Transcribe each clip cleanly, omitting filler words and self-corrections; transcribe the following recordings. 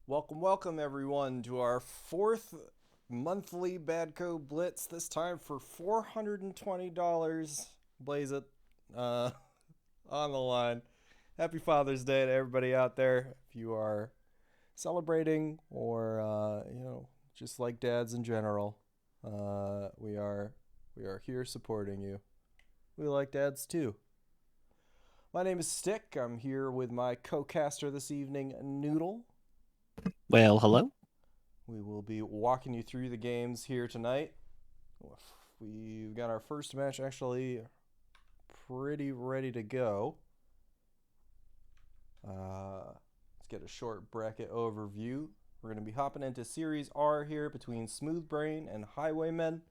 Welcome everyone to our fourth monthly BadCo Blitz. This time for $420. Blaze it uh, on the line. Happy Father's Day to everybody out there. If you are celebrating or just like dads in general, we are here supporting you. We like dads too. My name is Stick. I'm here with my co-caster this evening, Noodle. Well, hello. We will be walking you through the games here tonight. We've got our first match actually pretty ready to go. Let's get a short bracket overview. We're going to be hopping into Series R here between Smooth Brain and Highwaymen.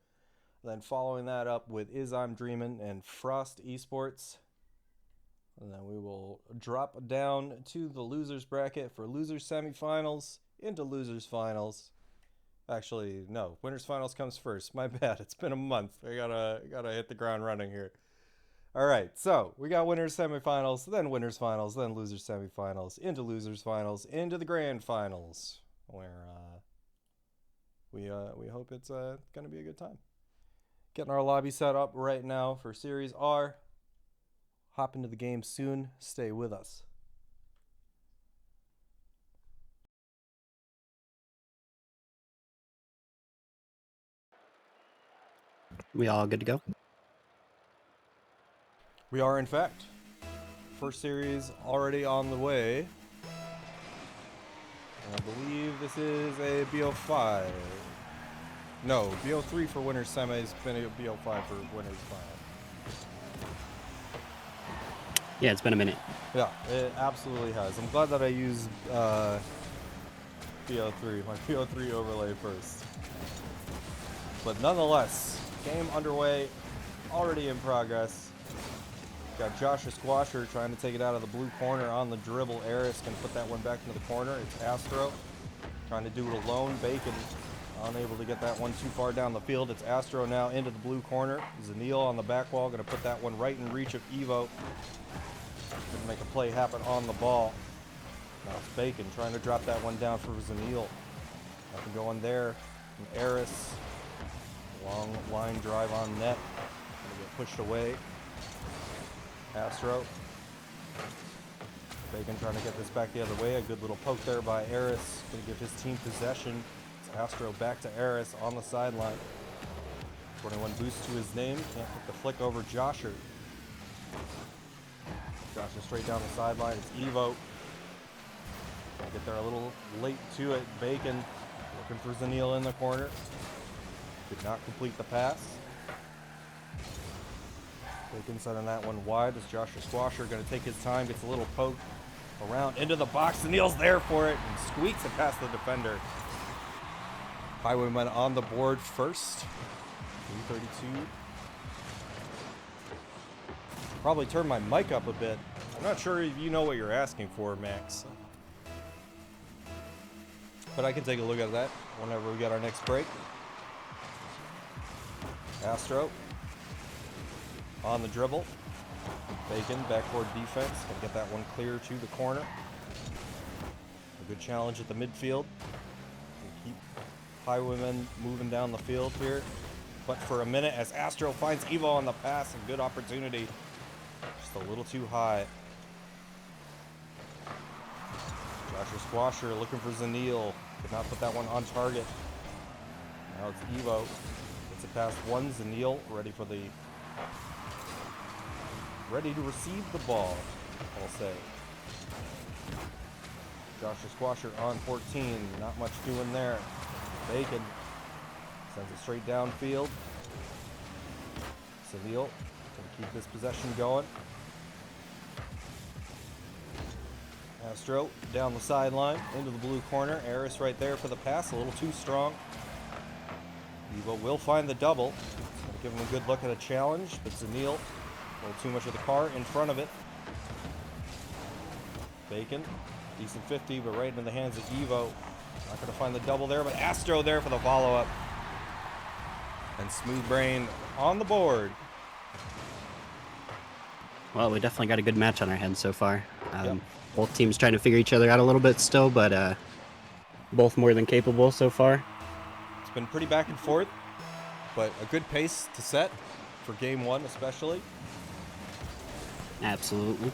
Then following that up with Is I'm Dreamin' and Frost Esports. And then we will drop down to the losers bracket for losers semifinals into losers finals. Actually, no, winners finals comes first. My bad. It's been a month. I gotta hit the ground running here. All right, so we got winners semifinals, then winners finals, then losers semifinals, into losers finals, into the grand finals, where we hope it's gonna be a good time. Getting our lobby set up right now for Series R. Hop into the game soon. Stay with us. We all good to go? We are, in fact. First series already on the way. I believe this is a BO5. No, BO3 for winners semis, BO5 for winners final. Yeah, it's been a minute. Yeah, it absolutely has. I'm glad that I used BO3, my BO3 overlay first. But nonetheless, game underway, already in progress. Got Josh Squasher trying to take it out of the blue corner on the dribble. Eris can put that one back into the corner. It's Astro trying to do it alone. Bacon unable to get that one too far down the field. It's Astro now into the blue corner. Zanil on the back wall, going to put that one right in reach of Evo. Going to make a play happen on the ball. Now it's Bacon trying to drop that one down for Zanil. Nothing going there. And Eris, long line drive on net. Going to get pushed away. Astro. Bacon trying to get this back the other way. A good little poke there by Eris. Going to give his team possession. It's Astro back to Eris on the sideline. 21 boost to his name. Can't put the flick over Josher. Josher straight down the sideline. It's Evo. Gonna get there a little late to it. Bacon looking for Zanil in the corner. Did not complete the pass. Bacon sending that one wide as Joshua Squasher going to take his time, gets a little poke around into the box. Zanil's there for it and squeaks it past the defender. Highwayman on the board first. 332. Probably turn my mic up a bit. I'm not sure if you know what you're asking for, Max. But I can take a look at that whenever we get our next break. Astro on the dribble. Bacon, backboard defense. Can get that one clear to the corner. A good challenge at the midfield. Keep Highwaymen moving down the field here. But for a minute as Astro finds Evo on the pass. A good opportunity. Just a little too high. Joshua Squasher looking for Zanil. Could not put that one on target. Now it's Evo. Gets it past one. Zanil ready to receive the ball, I'll say. Joshua Squasher on 14. Not much doing there. Bacon sends it straight downfield. Zanil can keep this possession going. Astro down the sideline into the blue corner. Eris right there for the pass, a little too strong. Evo will find the double. Give him a good look at a challenge, but Zanil, a little too much of the car in front of it. Bacon, decent 50, but right into the hands of Evo. Not going to find the double there, but Astro there for the follow-up. And Smooth Brain on the board. Well, we definitely got a good match on our hands so far. Yep. Both teams trying to figure each other out a little bit still, but Both more than capable so far. It's been pretty back and forth, but a good pace to set for game one especially. Absolutely.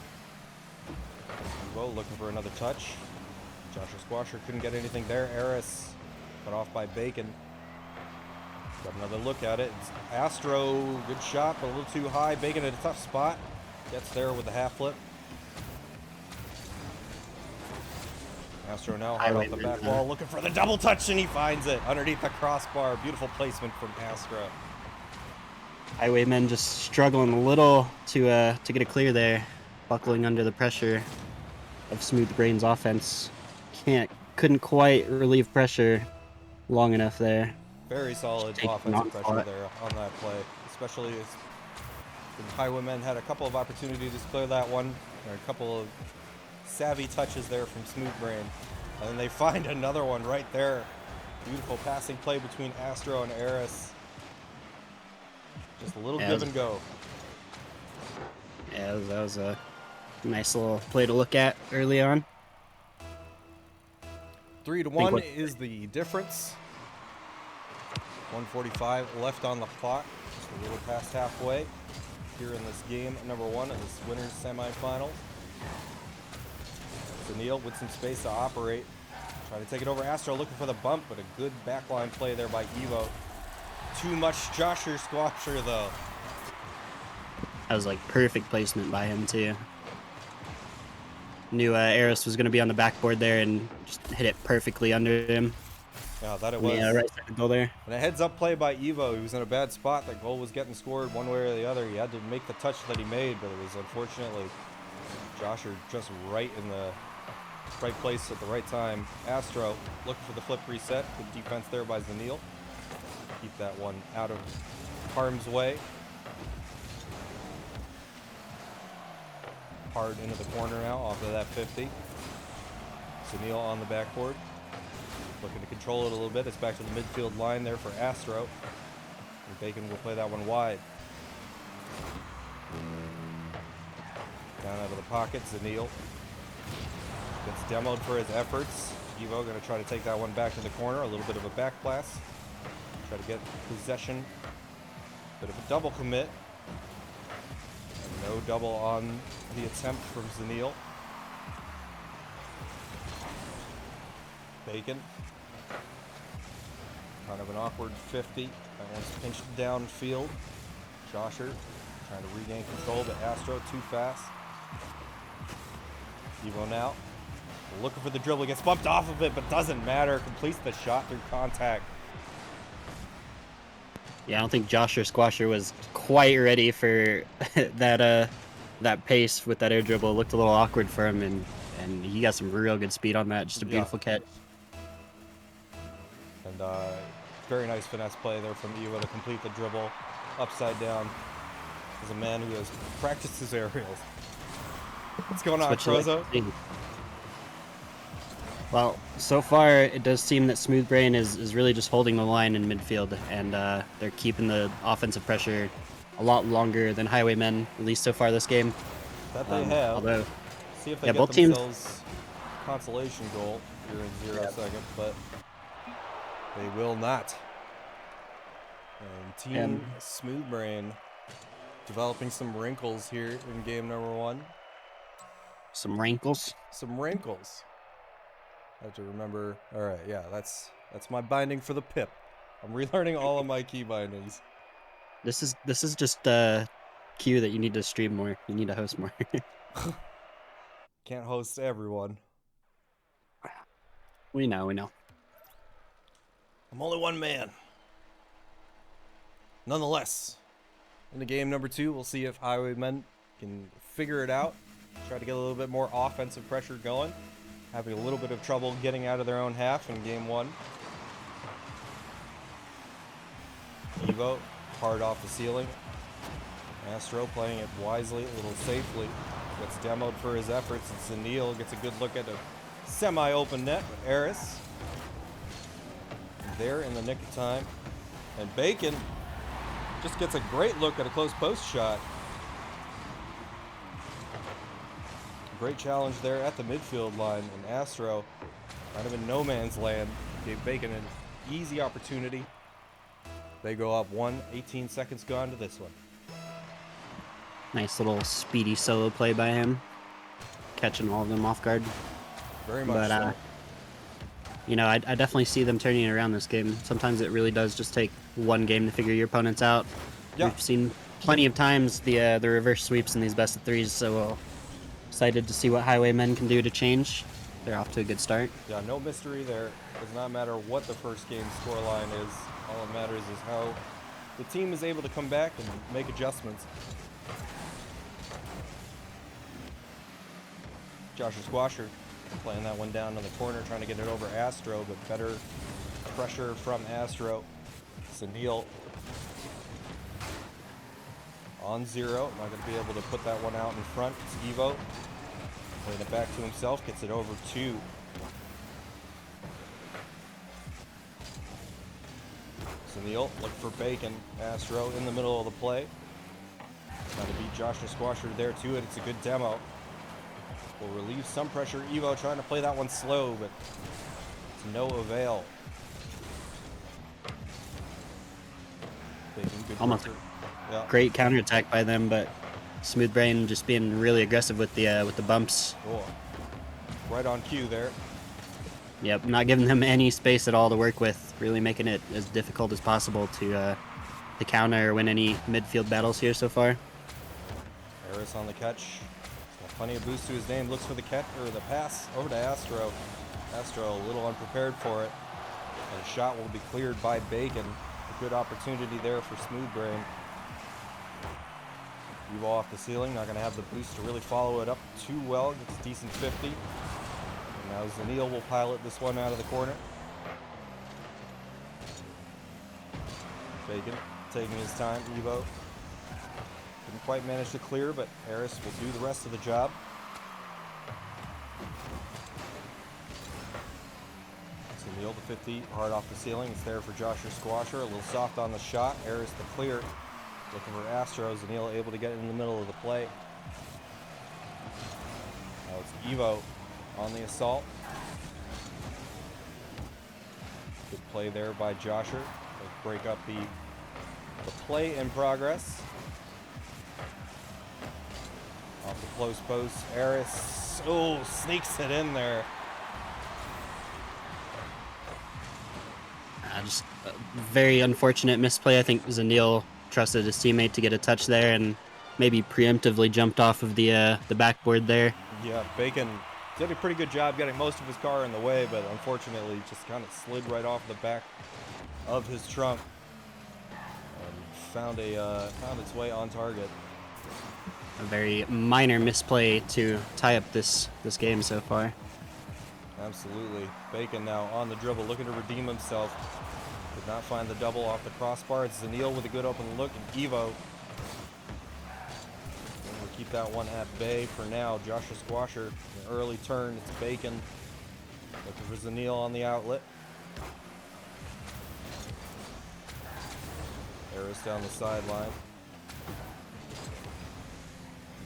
Evo looking for another touch. Joshua Squasher couldn't get anything there. Eris cut off by Bacon. Got another look at it. It's Astro, good shot, but a little too high. Bacon at a tough spot. Gets there with the half flip. Astro now hard off the back wall, looking for the double touch, and he finds it underneath the crossbar. Beautiful placement from Astro. Highwaymen just struggling a little to get a clear there, buckling under the pressure of Smooth Brain's offense. Couldn't quite relieve pressure long enough there. Very solid offensive pressure there on that play, especially as the Highwaymen had a couple of opportunities to clear that one, or a couple of savvy touches there from Smooth Brain, and then they find another one right there. Beautiful passing play between Astro and Eris. Just a little give and go. Yeah, that was a nice little play to look at early on. 3-1 is the difference. 1:45 left on the clock. Just a little past halfway here in this game number one of this winners semifinal. Zanil with some space to operate. Trying to take it over Astro, looking for the bump, but a good backline play there by Evo. Too much Josher Squasher though. That was like perfect placement by him too. Knew Eris was going to be on the backboard there and just hit it perfectly under him. Yeah, that it was. Yeah, right side goal there. And a heads-up play by Evo. He was in a bad spot. That goal was getting scored one way or the other. He had to make the touch that he made, but it was unfortunately Josher just right in the right place at the right time. Astro looking for the flip reset. Good defense there by Zanil. Keep that one out of harm's way. Hard into the corner now off of that 50. Zanil on the backboard. Looking to control it a little bit. It's back to the midfield line there for Astro. And Bacon will play that one wide. Down out of the pocket, Zanil gets demoed for his efforts. Evo going to try to take that one back to the corner. A little bit of a back pass. Try to get possession. Bit of a double commit. And no double on the attempt from Zanil. Bacon. Kind of an awkward 50. That one's pinched downfield. Josher trying to regain control, but Astro too fast. Evo now. Looking for the dribble. Gets bumped off of it, but doesn't matter. Completes the shot through contact. Yeah, I don't think Josher Squasher was quite ready for that pace with that air dribble. It looked a little awkward for him, and he got some real good speed on that. Just a beautiful catch. And very nice finesse play there from Evo to complete the dribble upside down. As a man who has practiced his aerials. What's going on, Crozo? Well, so far it does seem that Smooth Brain is really just holding the line in midfield, and they're keeping the offensive pressure a lot longer than Highwaymen, at least so far this game. That they have. Although, see if they yeah, get both themselves teams consolation goal here in 0 seconds, but they will not. And Team Smooth Brain developing some wrinkles here in game number one. some wrinkles. Some wrinkles. I have to remember. All right, yeah, that's my binding for the pip. I'm relearning all of my key bindings. This is just a cue that you need to stream more. You need to host more. Can't host everyone. We know. I'm only one man. Nonetheless, into game number 2, we'll see if Highwaymen can figure it out. Try to get a little bit more offensive pressure going. Having a little bit of trouble getting out of their own half in game 1. Evo, hard off the ceiling. Astro playing it wisely, a little safely. Gets demoed for his efforts. And Zanil gets a good look at a semi-open net with Eris. There in the nick of time. And Bacon just gets a great look at a close post shot. Great challenge there at the midfield line. And Astro kind of in no man's land. Gave Bacon an easy opportunity. They go up 1, 18 seconds gone to this one. Nice little speedy solo play by him, catching all of them off guard. Very much so. You know, I definitely see them turning it around this game. Sometimes it really does just take one game to figure your opponents out. Yeah. We've seen plenty of times the reverse sweeps in these best of threes, so excited to see what Highwaymen can do to change. They're off to a good start. Yeah, no mystery there. Does not matter what the first game scoreline is. All that matters is how the team is able to come back and make adjustments. Joshua Squasher playing that one down in the corner, trying to get it over Astro, but better pressure from Astro. Zanil on 0, not going to be able to put that one out in front. It's Evo playing it back to himself, gets it over 2. Zanil look for Bacon. Astro in the middle of the play. Trying to beat Joshua Squasher there too, and it's a good demo. Will relieve some pressure. Evo trying to play that one slow, but to no avail. Bacon, good Almost pressure. Yeah. Great counterattack by them, but Smooth Brain just being really aggressive with the bumps. Oh. Right on cue there. Yep, not giving them any space at all to work with, really making it as difficult as possible to counter or win any midfield battles here so far. Harris on the catch. He's got plenty of boost to his name. Looks for the catch or the pass over to Astro. Astro a little unprepared for it. And a shot will be cleared by Bacon. A good opportunity there for Smooth Brain. Evo off the ceiling, not going to have the boost to really follow it up too well. Gets a decent 50. And now Zanil will pilot this one out of the corner. Bacon taking his time. Evo didn't quite manage to clear, but Harris will do the rest of the job. Zanil the 50, hard off the ceiling. It's there for Joshua Squasher. A little soft on the shot. Harris the clear. Looking for Astro. Zanil able to get in the middle of the play. Now it's Evo on the assault. Good play there by Josher. They'll break up the play in progress. Off the close post. Harris, oh, sneaks it in there. Just a very unfortunate misplay. I think Zanil trusted his teammate to get a touch there and maybe preemptively jumped off of the backboard there. Yeah, Bacon did a pretty good job getting most of his car in the way, but unfortunately just kind of slid right off the back of his trunk and found its way on target. A very minor misplay to tie up this game so far. Absolutely. Bacon now on the dribble, looking to redeem himself. Did not find the double off the crossbar. It's Zanil with a good open look, and Evo. We'll keep that one at bay for now. Joshua Squasher, an early turn. It's Bacon. Looking for Zanil on the outlet. Harris down the sideline.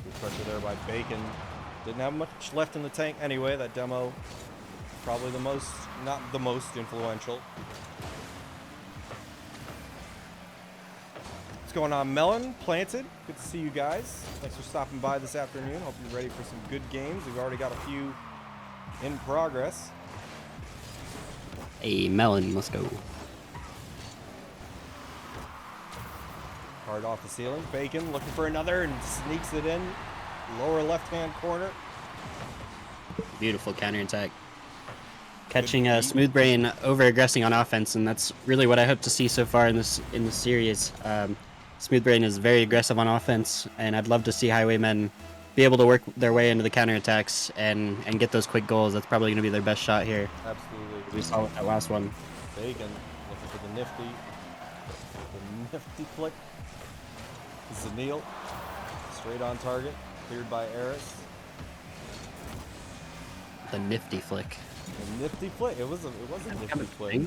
Good pressure there by Bacon. Didn't have much left in the tank anyway. That demo, probably not the most influential. What's going on, Melon? Planted. Good to see you guys. Thanks for stopping by this afternoon. Hope you're ready for some good games. We've already got a few in progress. Hey, Melon, let's go. Hard off the ceiling. Bacon looking for another and sneaks it in. Lower left-hand corner. Beautiful counterattack. Catching Smooth Brain over-aggressing on offense, and that's really what I hope to see so far in this series. Smooth Brain is very aggressive on offense, and I'd love to see Highwaymen be able to work their way into the counterattacks and get those quick goals. That's probably going to be their best shot here. Absolutely. We saw with that last one. Bacon looking for the nifty flick. Zanil straight on target, cleared by Eris. The nifty flick. A nifty flick. It was a nifty flick.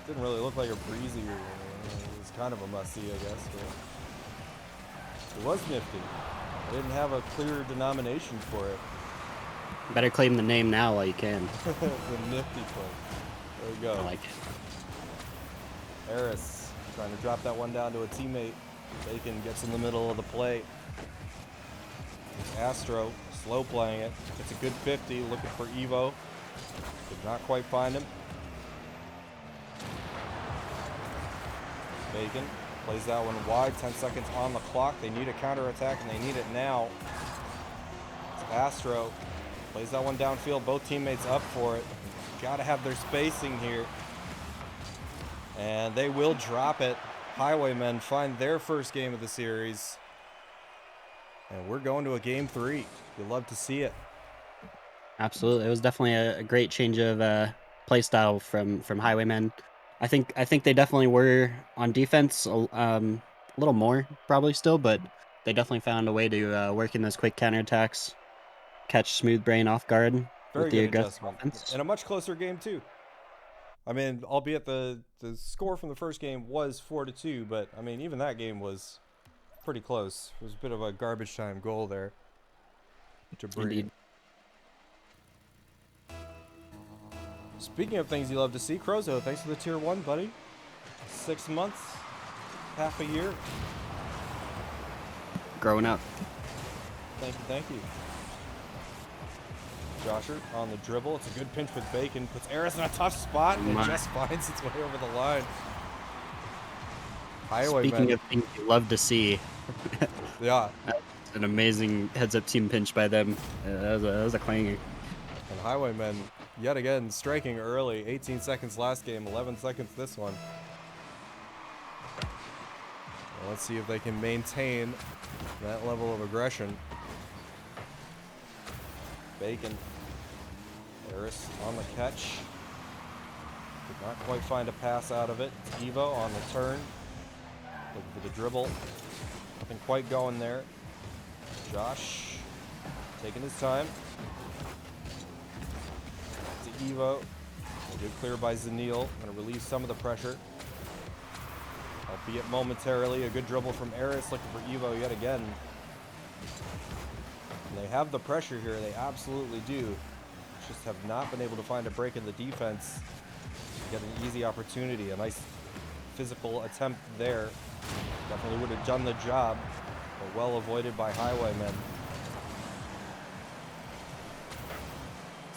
Didn't really look like a breezy. It was kind of a must-see, I guess. But it was nifty. I didn't have a clear denomination for it. Better claim the name now while you can. The nifty play. There we go. I like it. Eris trying to drop that one down to a teammate. Bacon gets in the middle of the play. It's Astro slow playing it. It's a good 50, looking for Evo. Did not quite find him. Bacon plays that one wide. 10 seconds on the clock. They need a counterattack, and they need it now. It's Astro plays that one downfield. Both teammates up for it. Got to have their spacing here. And they will drop it. Highwaymen find their first game of the series. And we're going to a game 3. You'll love to see it. Absolutely, it was definitely a great change of play style from Highwaymen. I think they definitely were on defense a little more probably still, but they definitely found a way to work in those quick counterattacks, catch Smooth Brain off guard Very with the good aggressive adjustment. offense. And a much closer game too. I mean, albeit the score from the first game was 4-2, but I mean, even that game was pretty close. It was a bit of a garbage time goal there to bring. Indeed. Speaking of things you love to see, Crozo, thanks for the tier 1, buddy. 6 months, half a year. Growing up. Thank you, thank you. Josher on the dribble. It's a good pinch with Bacon. Puts Eris in a tough spot, and it just finds its way over the line. Speaking of things you love to see. Yeah. That's an amazing heads-up team pinch by them. That was a clanger. And Highwaymen, yet again, striking early. 18 seconds last game, 11 seconds this one. Well, let's see if they can maintain that level of aggression. Bacon. Eris on the catch. Did not quite find a pass out of it. It's Evo on the turn. Looking for the dribble. Nothing quite going there. Josh taking his time. To Evo. A good clear by Zanil. Going to relieve some of the pressure. Albeit momentarily. A good dribble from Eris. Looking for Evo yet again. And they have the pressure here. They absolutely do. Just have not been able to find a break in the defense. Get an easy opportunity. A nice physical attempt there. Definitely would have done the job, but well avoided by Highwaymen.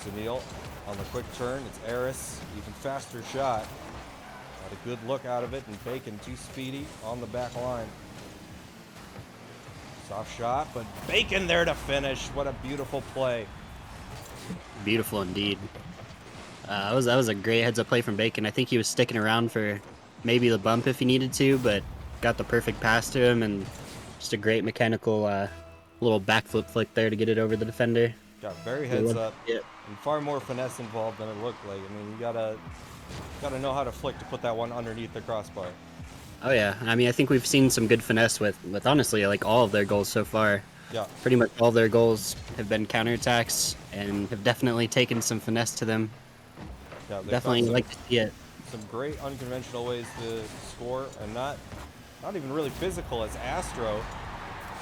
Sunil on the quick turn. It's Eris. Even faster shot. Got a good look out of it, and Bacon too speedy on the back line. Soft shot, but Bacon there to finish. What a beautiful play. Beautiful indeed. That was a great heads-up play from Bacon. I think he was sticking around for maybe the bump if he needed to, but got the perfect pass to him, and just a great mechanical little backflip flick there to get it over the defender. Got very heads up, yeah. And far more finesse involved than it looked like. I mean, you gotta know how to flick to put that one underneath the crossbar. Oh yeah, I mean, I think we've seen some good finesse with honestly like all of their goals so far. Yeah. Pretty much all their goals have been counterattacks and have definitely taken some finesse to them. Yeah, Definitely like to see it. Some great unconventional ways to score, and not even really physical, as Astro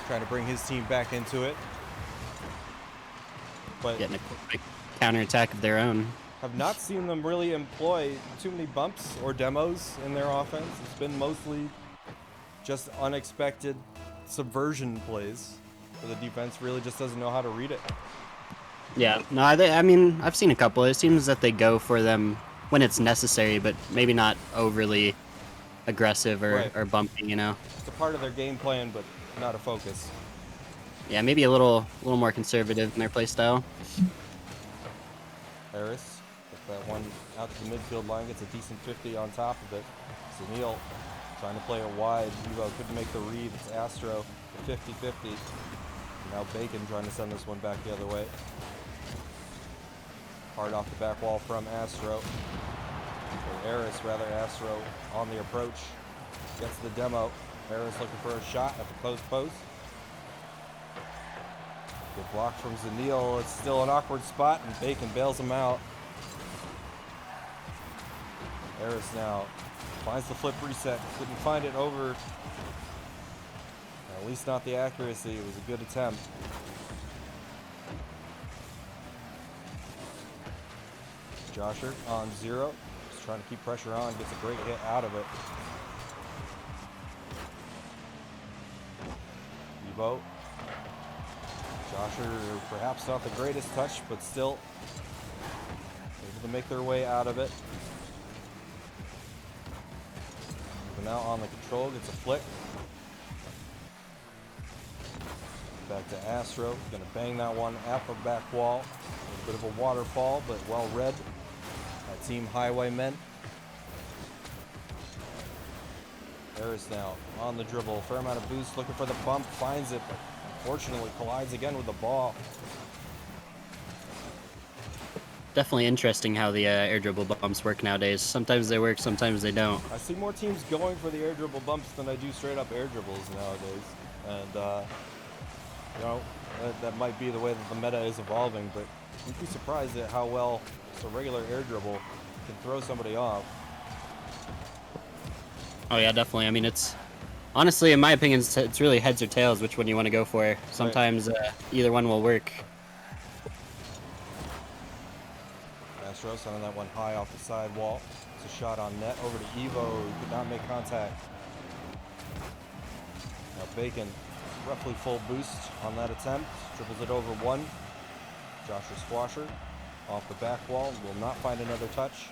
trying to bring his team back into it. But Getting a quick counterattack of their own. have not seen them really employ too many bumps or demos in their offense. It's been mostly just unexpected subversion plays where the defense really just doesn't know how to read it. Yeah, no, I mean, I've seen a couple. It seems that they go for them when it's necessary, but maybe not overly aggressive or bumping, you know? It's a part of their game plan, but not a focus. Yeah, maybe a little more conservative in their play style. Harris, gets that one out to the midfield line, gets a decent 50 on top of it. Sunil trying to play it wide. Evo couldn't make the read. It's Astro, the 50-50. Now Bacon trying to send this one back the other way. Hard off the back wall from Astro. Or Eris, rather. Astro on the approach. Gets the demo. Eris looking for a shot at the close post. Good block from Zanil. It's still an awkward spot, and Bacon bails him out. Eris now finds the flip reset. Couldn't find it over. At least not the accuracy. It was a good attempt. Josher on 0. Just trying to keep pressure on. Gets a great hit out of it. Evo. Josher, perhaps not the greatest touch, but still able to make their way out of it. But now on the control, gets a flick. Back to Astro, gonna bang that one at the back wall. A bit of a waterfall, but well read by Team Highwaymen. Harris now on the dribble, fair amount of boost, looking for the bump, finds it, but unfortunately collides again with the ball. Definitely interesting how the air dribble bumps work nowadays. Sometimes they work, sometimes they don't. I see more teams going for the air dribble bumps than I do straight up air dribbles nowadays. And, you know, that might be the way that the meta is evolving, but you'd be surprised at how well just a regular air dribble can throw somebody off. Oh yeah, definitely. I mean, it's honestly, in my opinion, it's really heads or tails which one you want to go for. Sometimes either one will work. Astro sending that one high off the side wall. It's a shot on net over to Evo, who could not make contact. Now Bacon, roughly full boost on that attempt. Dribbles it over one. Josher Squasher off the back wall. Will not find another touch.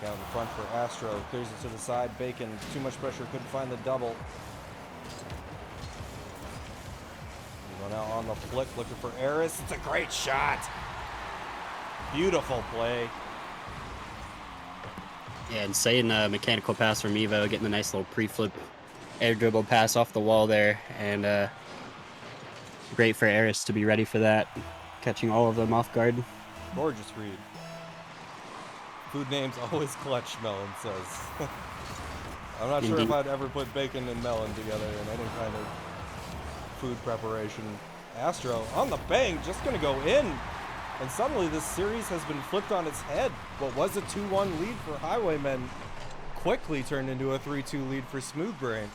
Back out in front for Astro. Clears it to the side. Bacon, too much pressure, couldn't find the double. Evo now on the flick, looking for Eris. It's a great shot. Beautiful play. Yeah, insane mechanical pass from Evo, getting a nice little pre-flip air dribble pass off the wall there, and great for Eris to be ready for that, catching all of them off guard. Gorgeous read. Food names always clutch, Melon says. I'm not sure if I'd ever put bacon and melon together in any kind of food preparation. Astro on the bang, just gonna go in. And suddenly this series has been flipped on its head. What was a 2-1 lead for Highwaymen quickly turned into a 3-2 lead for Smooth Brain.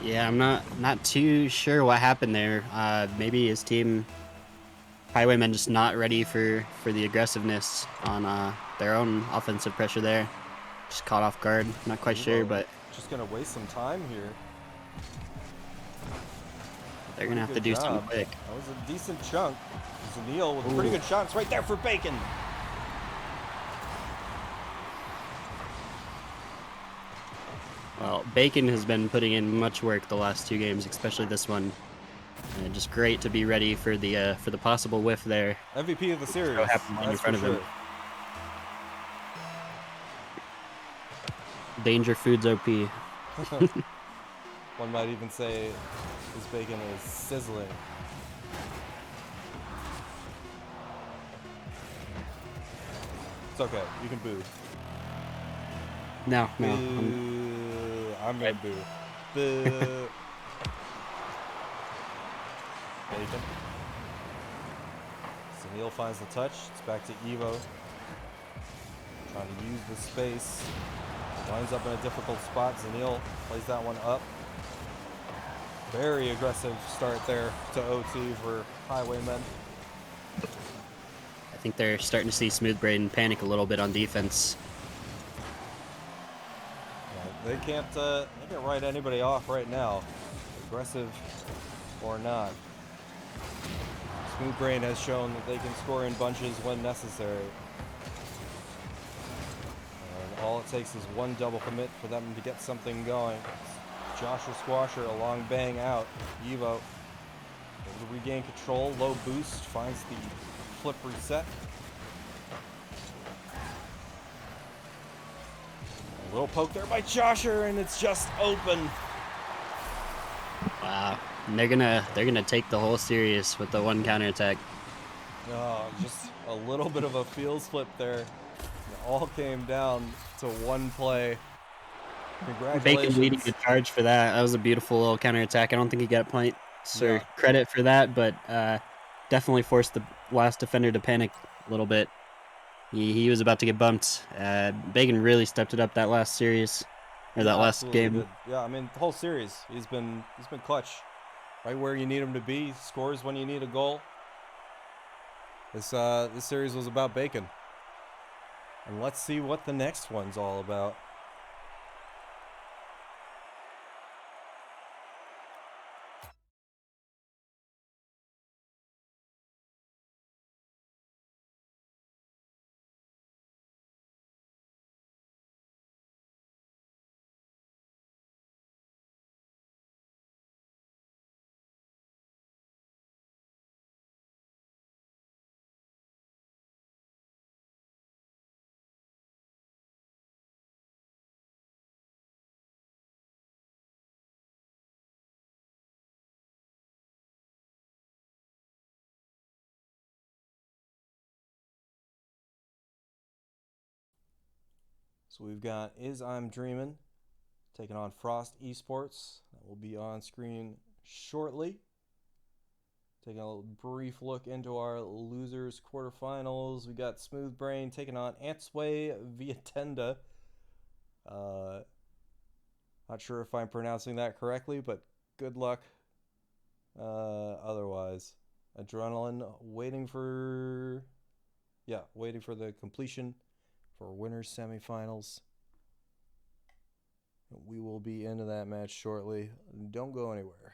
Yeah, I'm not too sure what happened there. Maybe his team, Highwaymen, just not ready for the aggressiveness on their own offensive pressure there. Just caught off guard. Not quite sure, but just gonna waste some time here. They're gonna have to do something quick. That was a decent chunk. Zanil with pretty good shots right there for Bacon. Well, Bacon has been putting in much work the last 2 games, especially this one. And just great to be ready for the possible whiff there. MVP of the series. That's in front of him. Danger Foods OP. One might even say this bacon is sizzling. It's okay. You can boo. No. I'm gonna boo. Boo. Bacon. Zanil finds the touch. It's back to Evo. Trying to use the space. Lines up in a difficult spot. Zanil plays that one up. Very aggressive start there to OT for Highwaymen. I think they're starting to see Smooth Brain panic a little bit on defense. Yeah, they can't write anybody off right now, aggressive or not. Smooth Brain has shown that they can score in bunches when necessary. And all it takes is one double commit for them to get something going. Josher Squasher, a long bang out. Evo able to regain control, low boost, finds the flip reset. A little poke there by Josher, and it's just open. Wow, and they're gonna take the whole series with the one counterattack. Oh, just a little bit of a feels flip there. It all came down to one play. Congratulations. Bacon leading the charge for that. That was a beautiful little counterattack. I don't think he got points or credit for that, but definitely forced the last defender to panic a little bit. He was about to get bumped. Bacon really stepped it up that last series, or that last game. Did. Yeah, I mean the whole series. He's been clutch, right where you need him to be. Scores when you need a goal. This series was about bacon. And let's see what the next one's all about. So we've got Is I'm Dreamin' taking on Frost Esports. That will be on screen shortly. Taking a brief look into our losers quarterfinals. We got Smooth Brain taking on Antsway Viatenda. Not sure if I'm pronouncing that correctly, but good luck. Otherwise, Adrenaline waiting for the completion for winners semifinals. We will be into that match shortly. Don't go anywhere.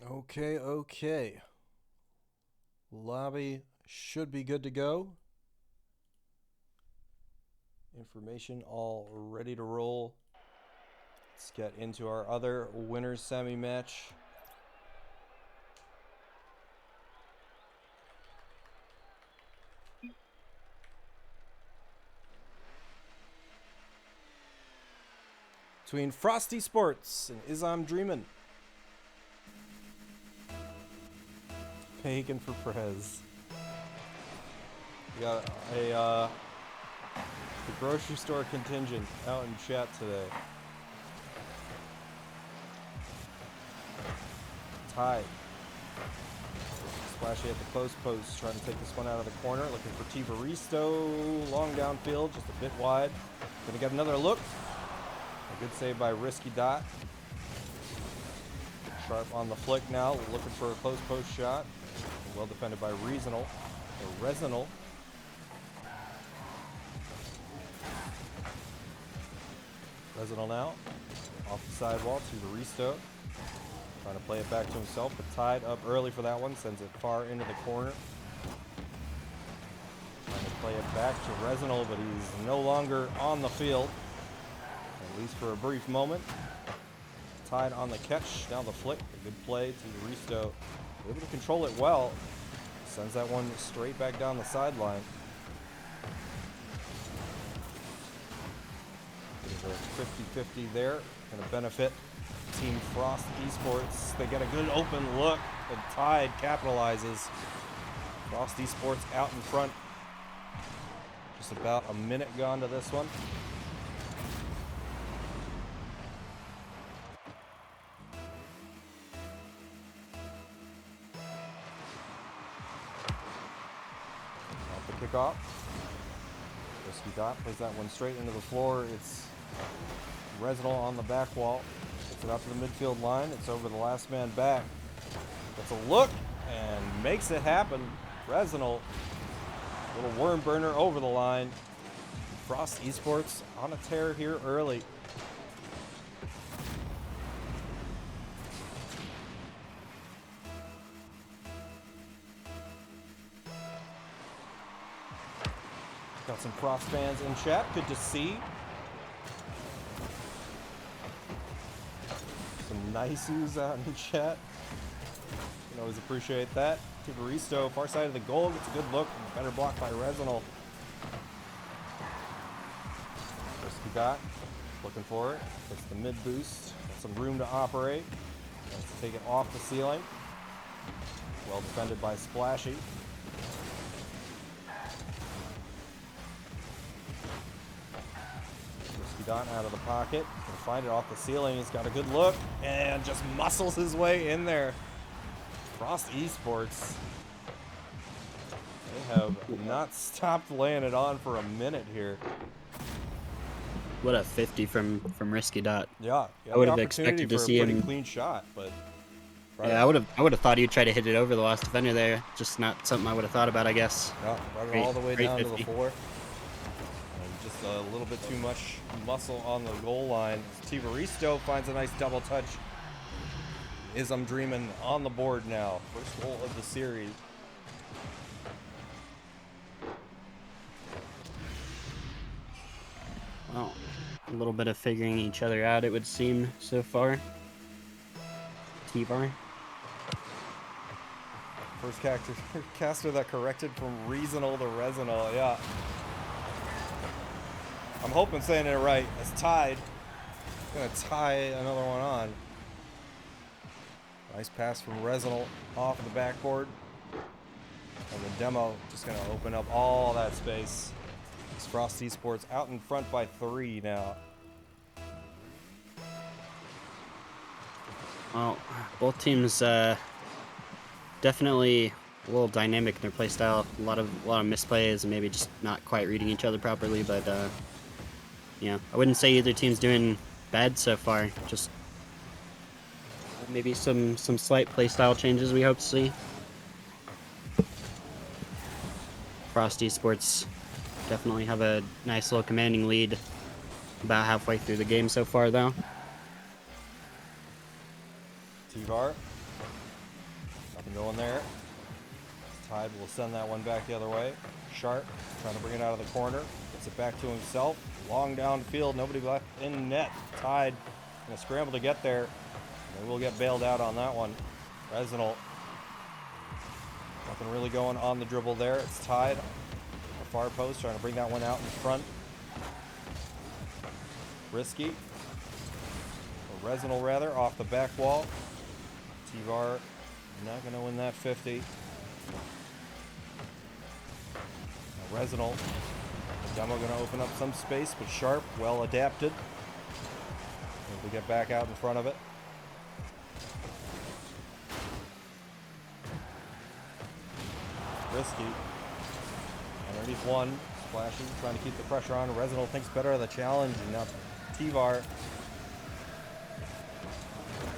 Okay. Lobby should be good to go. Information all ready to roll. Let's get into our other winners semi match. Between Frosty Sports and Is I'm Dreamin'. Bacon for Prez. We got the grocery store contingent out in chat today. Tide. Splashy at the close post, trying to take this one out of the corner. Looking for Tivaristo. Long downfield, just a bit wide. Gonna get another look. A good save by Risky Dot. Sharp on the flick now, looking for a close post shot. Well defended by Reasonal. Or Resinal. Resinal now. Off the sidewall to Tivaristo. Trying to play it back to himself, but Tide up early for that one. Sends it far into the corner. Trying to play it back to Resinal, but he's no longer on the field. At least for a brief moment. Tide on the catch, down the flick. A good play to Tivaristo. Able to control it well. Sends that one straight back down the sideline. There's a 50-50 there. Going to benefit Team Frost Esports. They get a good open look, and Tide capitalizes. Frost Esports out in front. Just about a minute gone to this one. Off the kickoff. Risky Dot plays that one straight into the floor. It's Resinal on the back wall. Gets it out to the midfield line. It's over the last man back. Gets a look and makes it happen. Resinal, little worm burner over the line. Frost Esports on a tear here early. Got some Frost fans in chat. Good to see. Some nice-os out in chat. You can always appreciate that. Tivaristo, far side of the goal, gets a good look. Better block by Resinal. Risky Dot, looking for it. Gets the mid boost. Got some room to operate. Has to take it off the ceiling. Well defended by Splashy. Risky Dot out of the pocket. Can find it off the ceiling. He's got a good look and just muscles his way in there. Frost Esports. They have not stopped laying it on for a minute here. What a 50 from Risky Dot. Yeah, I would have expected to see a pretty him. clean shot, but right Yeah, I would have thought he'd try to hit it over the last defender there. Just not something I would have thought about, I guess. yeah, right Great- all the way great down to 50. the floor. And just a little bit too much muscle on the goal line. Tivaristo finds a nice double touch. I'm Dreamin' on the board now. First goal of the series. Well, a little bit of figuring each other out, it would seem, so far. T-Bar. First caster that corrected from Reasonal to Resinal, yeah. I'm hoping saying it right. It's Tide. Gonna tie another one on. Nice pass from Resinal off of the backboard. And the demo just gonna open up all that space. It's Frost Esports out in front by 3 now. Well, both teams definitely a little dynamic in their play style. A lot of misplays and maybe just not quite reading each other properly. But yeah, I wouldn't say either team's doing bad so far. Just maybe some slight play style changes we hope to see. Frost Esports definitely have a nice little commanding lead about halfway through the game so far, though. T-Bar. Nothing going there. Tide will send that one back the other way. Sharp trying to bring it out of the corner. Gets it back to himself. Long downfield. Nobody left in net. Tide gonna scramble to get there. And we'll get bailed out on that one. Resinal. Nothing really going on the dribble there. It's Tide. The far post trying to bring that one out in front. Risky. Or Resinal rather, off the back wall. T-Bar not going to win that 50. Now Resinal. Demo going to open up some space, but Sharp, well adapted. Able to get back out in front of it. Risky. Underneath one. Splashy, trying to keep the pressure on. Resinal thinks better of the challenge. And now T-Var.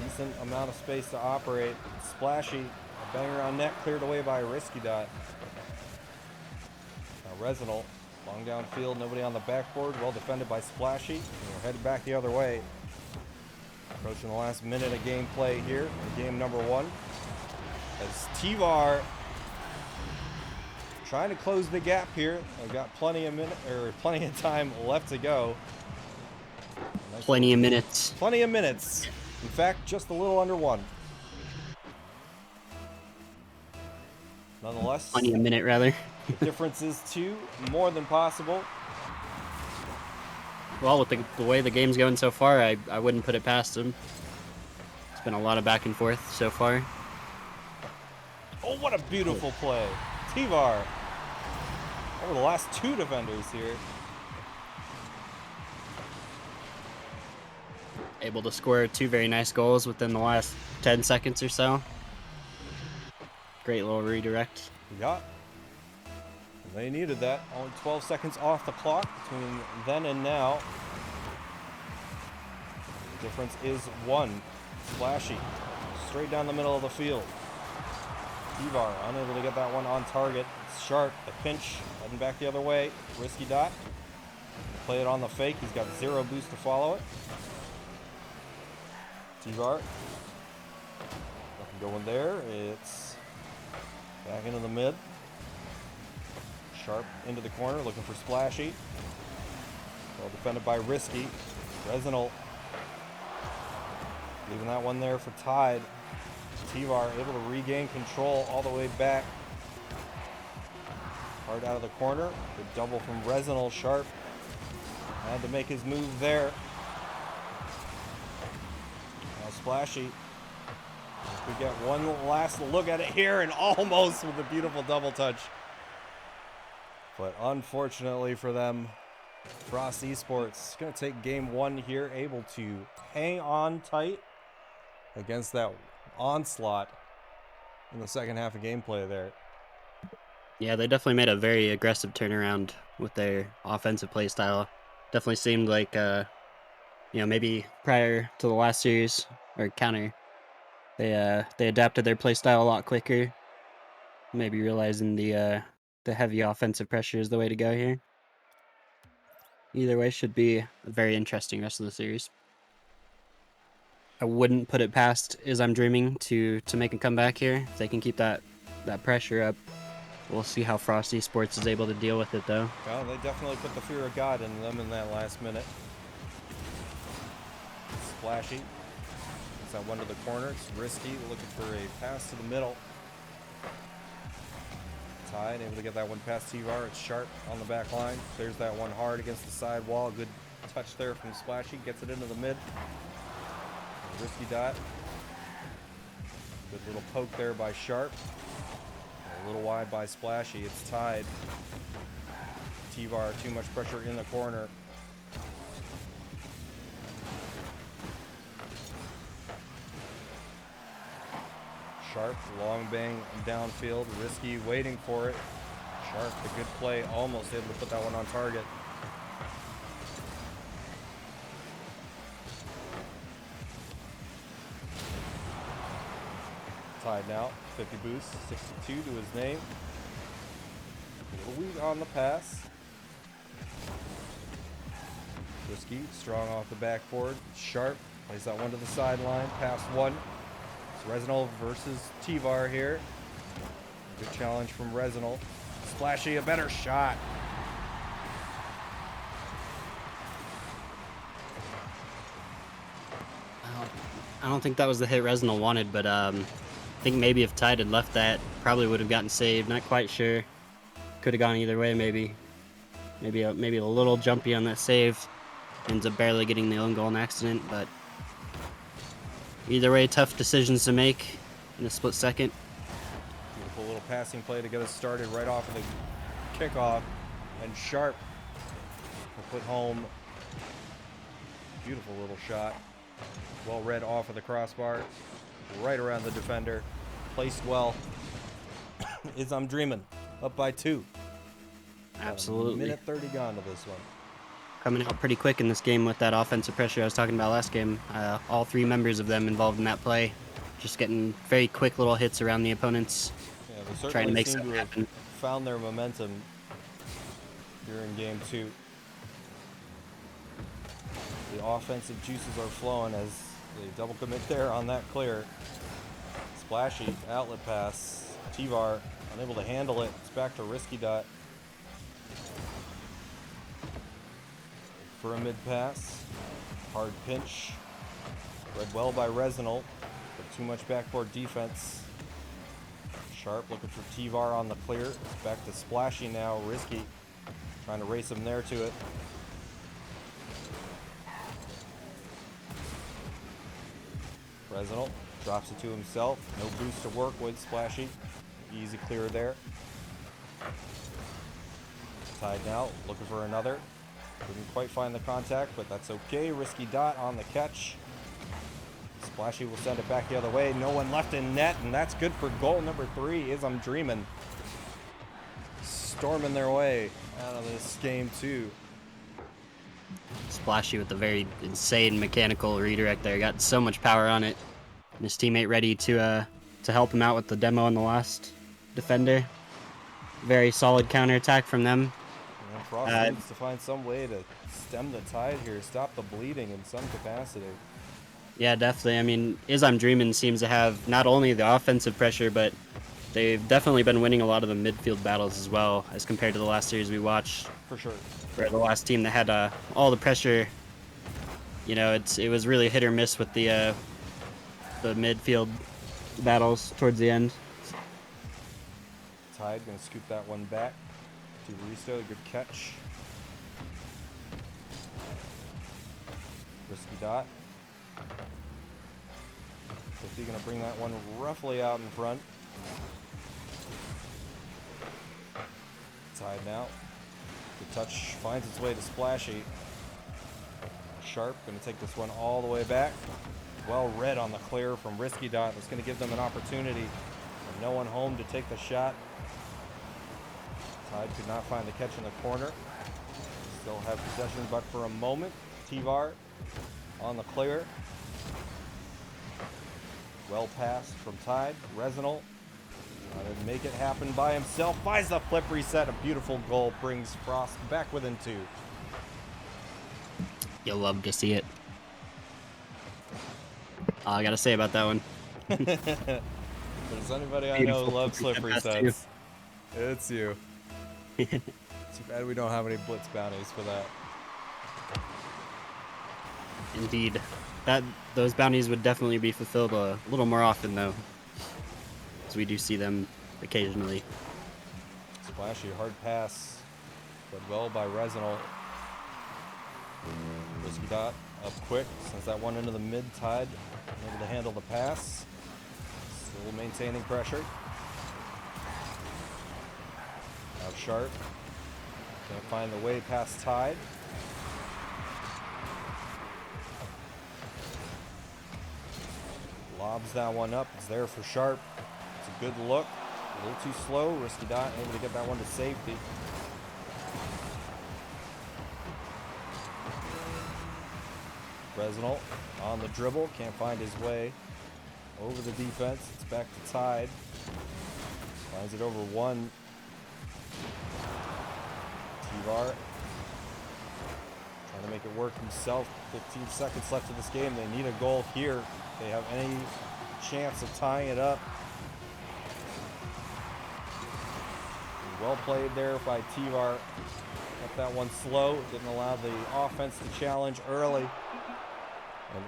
Decent amount of space to operate. Splashy. A banger on net cleared away by Risky Dot. Now Resinal. Long downfield, nobody on the backboard. Well defended by Splashy. And we're headed back the other way. Approaching the last minute of gameplay here in game number 1. As T-Var trying to close the gap here. They've got plenty of time left to go. Nice Plenty of minutes. Plenty of minutes. In fact, just a little under 1. Nonetheless, Plenty a minute, rather. the difference is 2, more than possible. Well, with the way the game's going so far, I wouldn't put it past them. It's been a lot of back and forth so far. Oh, what a beautiful play. T-Var over the last 2 defenders here. Able to score 2 very nice goals within the last 10 seconds or so. Great little redirect. Yeah. They needed that. Only 12 seconds off the clock between then and now. The difference is 1. Splashy. Straight down the middle of the field. T-Var unable to get that one on target. It's Sharp. The pinch. Heading back the other way. Risky Dot. Play it on the fake. He's got 0 boost to follow it. T-Var. Nothing going there. It's back into the mid. Sharp into the corner, looking for Splashy. Well defended by Risky. Resinal leaving that one there for Tide. T-Var able to regain control all the way back. Hard out of the corner. Good double from Resinal. Sharp had to make his move there. Now Splashy. We get one last look at it here, and almost with a beautiful double touch. But unfortunately for them, Frost Esports is going to take game 1 here, able to hang on tight against that onslaught in the second half of gameplay there. Yeah, they definitely made a very aggressive turnaround with their offensive play style. Definitely seemed like, maybe prior to the last series or counter, they adapted their play style a lot quicker. Maybe realizing the heavy offensive pressure is the way to go here. Either way, should be a very interesting rest of the series. I wouldn't put it past Is I'm Dreaming to make a comeback here. If they can keep that pressure up, we'll see how Frost Esports is able to deal with it, though. Well, they definitely put the fear of God in them in that last minute. Splashy. Gets that one to the corner. It's Risky, looking for a pass to the middle. Tide, able to get that one past T-Var. It's Sharp on the back line. Clears that one hard against the side wall. Good touch there from Splashy. Gets it into the mid. Risky Dot. Good little poke there by Sharp. A little wide by Splashy. It's Tide. T-Var, too much pressure in the corner. Sharp, long bang downfield. Risky waiting for it. Sharp, a good play. Almost able to put that one on target. Tied now. 50 boost. 62 to his name. A little weak on the pass. Risky, strong off the backboard. Sharp, plays that one to the sideline. Pass 1. Resinal versus T-Var here. Good challenge from Resinal. Splashy, a better shot. I don't think that was the hit Resinal wanted, but I think maybe if Tide had left that, probably would have gotten saved. Not quite sure. Could have gone either way, maybe. Maybe a little jumpy on that save. Ends up barely getting the own goal in accident, but either way, tough decisions to make in a split second. Beautiful little passing play to get us started right off of the kickoff. And Sharp will put home. Beautiful little shot. Well read off of the crossbar. Right around the defender. Placed well. Is I'm Dreaming. up by 2. Got Absolutely. a minute 30 gone to this one. Coming out pretty quick in this game with that offensive pressure I was talking about last game. All 3 members of them involved in that play. Just getting very quick little hits around the opponents. Yeah, they Trying to certainly make seem to something have happen. found their momentum during game 2. The offensive juices are flowing as they double commit there on that clear. Splashy outlet pass. Tivar unable to handle it. It's back to Risky Dot for a mid pass. Hard pinch. Read well by Resinal, but too much backboard defense. Sharp looking for Tivar on the clear. It's back to Splashy now. Risky trying to race him there to it. Resinal drops it to himself. No boost to work with. Splashy. Easy clear there. Tied now. Looking for another. Couldn't quite find the contact, but that's okay. Risky Dot on the catch. Splashy will send it back the other way. No one left in net, and that's good for goal number 3. I'm Dreamin'. Storming their way out of this game, too. Splashy with a very insane mechanical redirect there. Got so much power on it. And his teammate ready to help him out with the demo on the last defender. Very solid counterattack from them. And Frost needs to find some way to stem the tide here, stop the bleeding in some capacity. Yeah, definitely. I mean, I'm Dreamin' seems to have not only the offensive pressure, but they've definitely been winning a lot of the midfield battles as well, as compared to the last series we watched. For sure. Where the last team that had all the pressure, you know, it was really hit or miss with the midfield battles towards the end. Tide gonna scoop that one back to Risto. Good catch. Risky Dot. 50 gonna bring that one roughly out in front. Tide now. The touch finds its way to Splashy. Sharp gonna take this one all the way back. Well read on the clear from Risky Dot. That's gonna give them an opportunity. And no one home to take the shot. Tide could not find the catch in the corner. Still have possession, but for a moment. Tivar on the clear. Well passed from Tide. Resinal trying to make it happen by himself. Finds the flip reset. A beautiful goal brings Frost back within 2. You'll love to see it. All I gotta say about that one. If there's anybody I know who loves flip resets, it's you. Too bad we don't have any Blitz bounties for that. Indeed. Those bounties would definitely be fulfilled a little more often, though, as we do see them occasionally. Splashy, hard pass, but well by Resinal. Risky Dot up quick, sends that one into the mid-tide, able to handle the pass. Still maintaining pressure. Now Sharp can't find the way past Tide. Lobs that one up. It's there for Sharp. It's a good look. A little too slow. Risky Dot able to get that one to safety. Resinal on the dribble. Can't find his way over the defense. It's back to Tide. Finds it over one. Tivar trying to make it work himself. 15 seconds left of this game. They need a goal here. If they have any chance of tying it up. Well played there by Tivar. Kept that one slow. Didn't allow the offense to challenge early.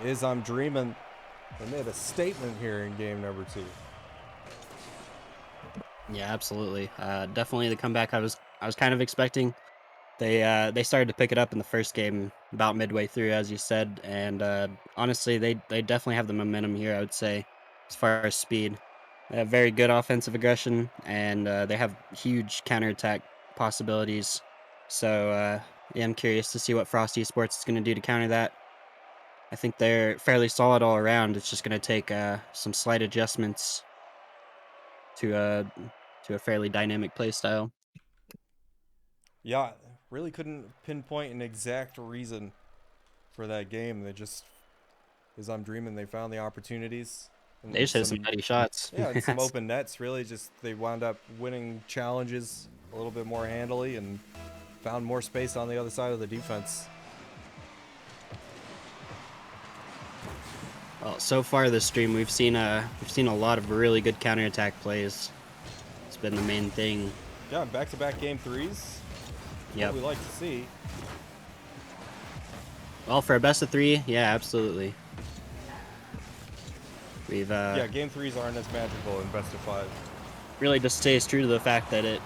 And I'm Dreamin', they made a statement here in game number 2. Yeah, absolutely. Definitely the comeback I was kind of expecting. They started to pick it up in the first game about midway through, as you said, and honestly, they definitely have the momentum here, I would say, as far as speed. They have very good offensive aggression, and they have huge counterattack possibilities. So yeah, I'm curious to see what Frosty Sports is going to do to counter that. I think they're fairly solid all around. It's just going to take some slight adjustments to to a fairly dynamic play style. Yeah, really couldn't pinpoint an exact reason for that game. They just, as I'm dreaming, they found the opportunities. They just hit some nutty shots. Yeah, and some open nets. Really, just they wound up winning challenges a little bit more handily and found more space on the other side of the defense. Well, so far this stream, we've seen a lot of really good counterattack plays. It's been the main thing. Yeah, back-to-back game threes. Yep. What we like to see. Well, for a best of 3, yeah, absolutely. We've yeah, game threes aren't as magical in best of 5. Really just stays true to the fact that it,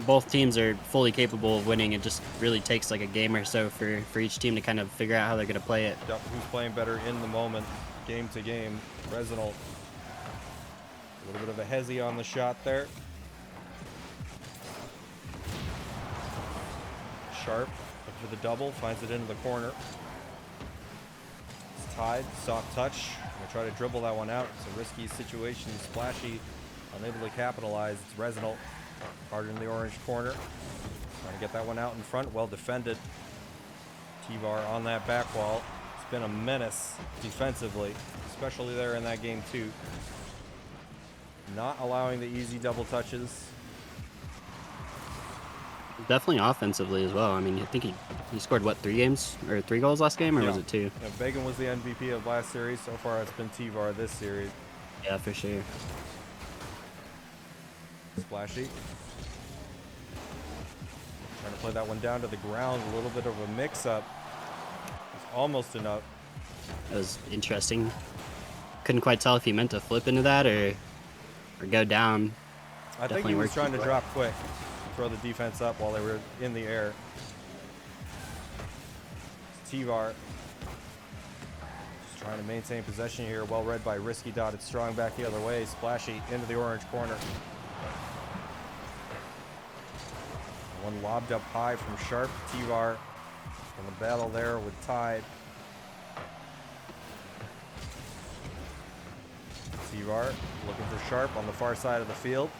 both teams are fully capable of winning. It just really takes like a game or so for each team to kind of figure out how they're going to play it. Yep, who's playing better in the moment, game to game. Resinal, a little bit of a hezzy on the shot there. Sharp, looking for the double, finds it into the corner. It's tied, soft touch. Gonna try to dribble that one out. It's a risky situation. Splashy, unable to capitalize. It's Resinal, hard in the orange corner. Trying to get that one out in front, well defended. T-Var on that back wall. It's been a menace defensively, especially there in that game too. Not allowing the easy double touches. Definitely offensively as well. I mean, I think he scored, what, 3 goals last game, or was it 2? Yeah, Began was the MVP of last series. So far, it's been T-Var this series. Yeah, for sure. Splashy. Trying to play that one down to the ground. A little bit of a mix-up. It's almost enough. That was interesting. Couldn't quite tell if he meant to flip into that or go down. I think he was trying to drop quick. Throw the defense up while they were in the air. T-Var just trying to maintain possession here. Well read by Risky Dot. It's strong back the other way. Splashy into the orange corner. One lobbed up high from Sharp. T-Var in the battle there with Tide. T-Var looking for Sharp on the far side of the field.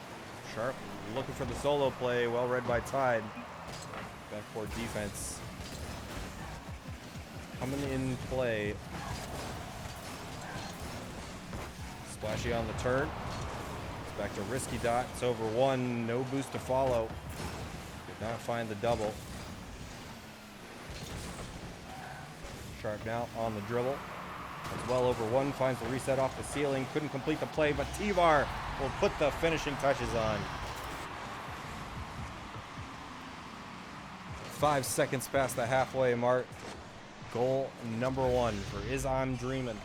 Sharp looking for the solo play, well read by Tide. Backcourt defense coming in play. Splashy on the turn. It's back to Risky Dot. It's over 1, no boost to follow. Did not find the double. Sharp now on the dribble. It's well over 1, finds the reset off the ceiling. Couldn't complete the play, but T-Var will put the finishing touches on. 5 seconds past the halfway mark. Goal number 1 for Is I'm Dreamin'.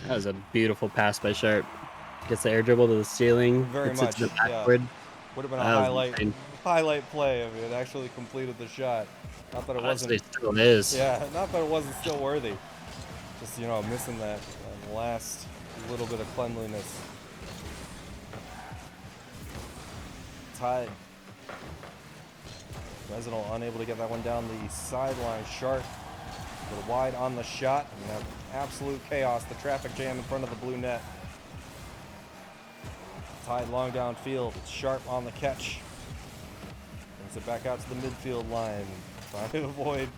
That was a beautiful pass by Sharp. Gets the air dribble to the ceiling. Very much, yeah. Would have been a highlight play if it actually completed the shot. Not that it wasn't. It still is. Yeah, not that it wasn't still worthy. Just, missing that last little bit of cleanliness. Tide. Resinal unable to get that one down the sideline. Sharp a little wide on the shot. And have absolute chaos. The traffic jam in front of the blue net. Tide long downfield. It's Sharp on the catch. Brings it back out to the midfield line. Trying to avoid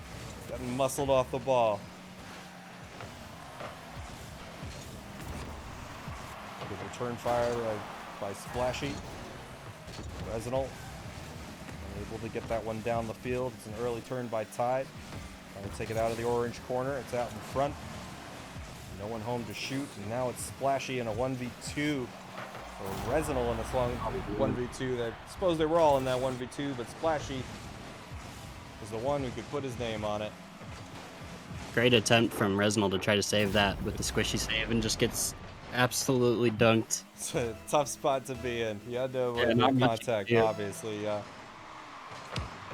getting muscled off the ball. Good return fire by Splashy. Resinal able to get that one down the field. It's an early turn by Tide. Trying to take it out of the orange corner. It's out in front. No one home to shoot. And now it's Splashy in a 1v2. Or Resinal in a long 1v2. I suppose they were all in that 1v2, but Splashy was the one who could put his name on it. Great attempt from Resinal to try to save that with the squishy save and just gets absolutely dunked. It's a tough spot to be in. You had to avoid contact, obviously. Yeah.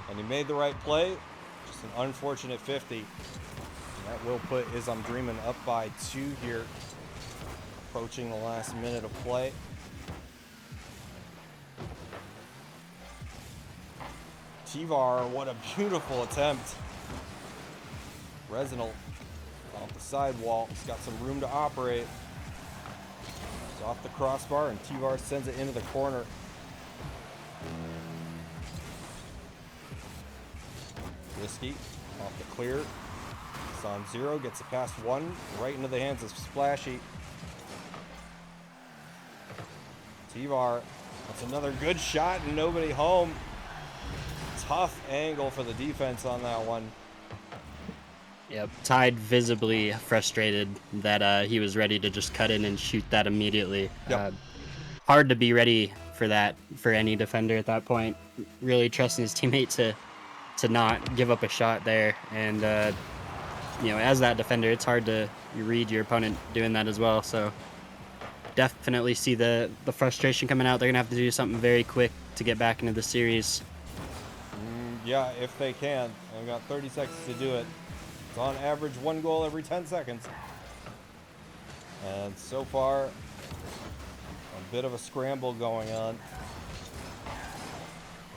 And he made the right play. Just an unfortunate 50. And that will put Is I'm Dreamin' up by 2 here. Approaching the last minute of play. T-Var, what a beautiful attempt. Resinal off the sidewall. He's got some room to operate. It's off the crossbar, and T-Var sends it into the corner. Risky. Off the clear. It's on 0. Gets it past 1. Right into the hands of Splashy. T-Bar. That's another good shot and nobody home. Tough angle for the defense on that one. Yep, Tide visibly frustrated that he was ready to just cut in and shoot that immediately. Yep. Hard to be ready for that for any defender at that point. Really trusting his teammate to not give up a shot there. And, as that defender, it's hard to read your opponent doing that as well. So definitely see the frustration coming out. They're going to have to do something very quick to get back into the series. Yeah, if they can. They've got 30 seconds to do it. It's on average 1 goal every 10 seconds. And so far, a bit of a scramble going on.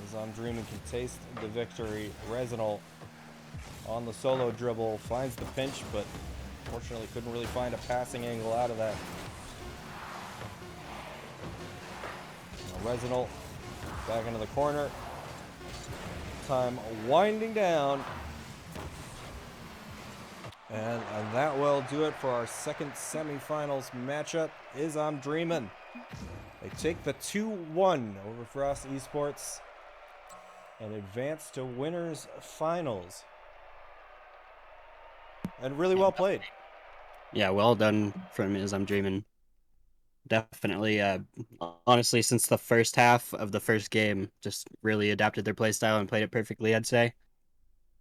As I'm Dreaming can taste the victory. Resinal on the solo dribble finds the pinch, but unfortunately couldn't really find a passing angle out of that. Resinal back into the corner. Time winding down. And that will do it for our second semifinals matchup. Is I'm Dreamin'. They take the 2-1 over Frost Esports and advance to winners finals. And really well played. Yeah, well done from Is I'm Dreamin'. Definitely, honestly, since the first half of the first game, just really adapted their play style and played it perfectly, I'd say.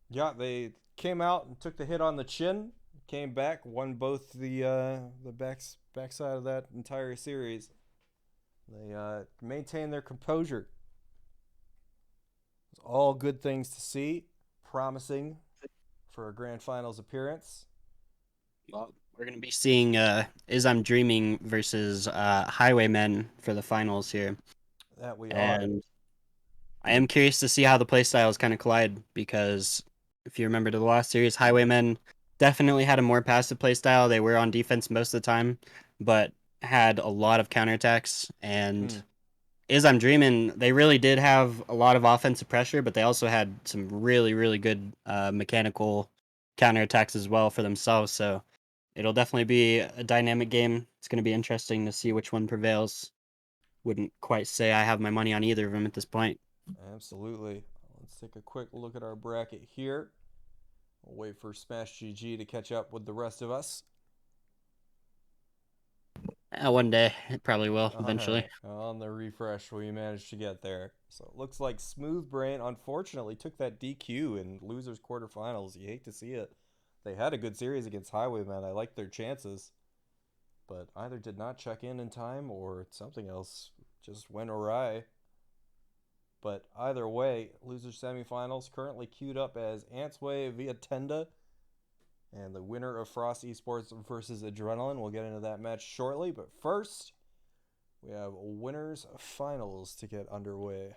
Yeah, they came out and took the hit on the chin, came back, won both the backside of that entire series. They maintained their composure. It's all good things to see, promising for a grand finals appearance. Well, we're going to be seeing Is I'm Dreaming versus Highwaymen for the finals here. That we are. And I am curious to see how the playstyles kind of collide because if you remember the last series, Highwaymen definitely had a more passive playstyle. They were on defense most of the time, but had a lot of counterattacks. And Is I'm Dreaming, they really did have a lot of offensive pressure, but they also had some really, really good mechanical counterattacks as well for themselves. So it'll definitely be a dynamic game. It's going to be interesting to see which one prevails. Wouldn't quite say I have my money on either of them at this point. Absolutely. Let's take a quick look at our bracket here. We'll wait for Smash GG to catch up with the rest of us. One day, it probably will eventually. Right. On the refresh, we managed to get there. So it looks like Smooth Brain unfortunately took that DQ in losers quarterfinals. You hate to see it. They had a good series against Highwaymen. I liked their chances, but either did not check in time or something else just went awry. But either way, losers semifinals currently queued up as Antsway via Tenda. And the winner of Frost Esports versus Adrenaline. We'll get into that match shortly. But first, we have winners finals to get underway.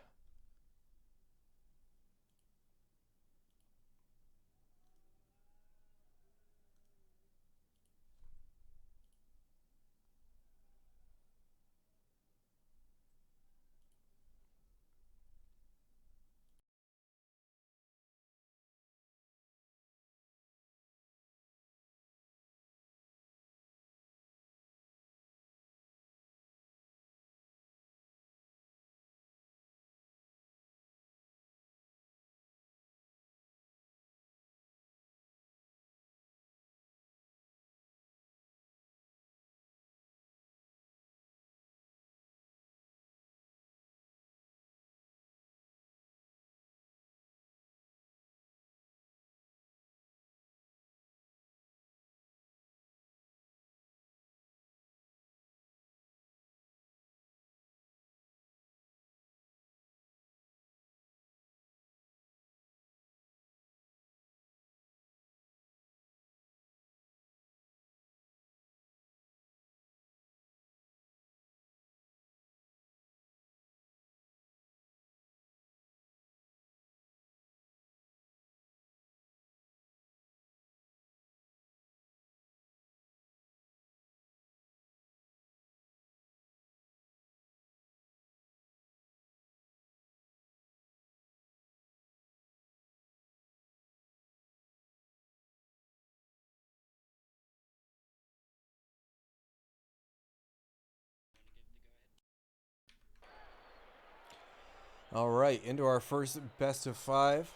All right, into our first best of 5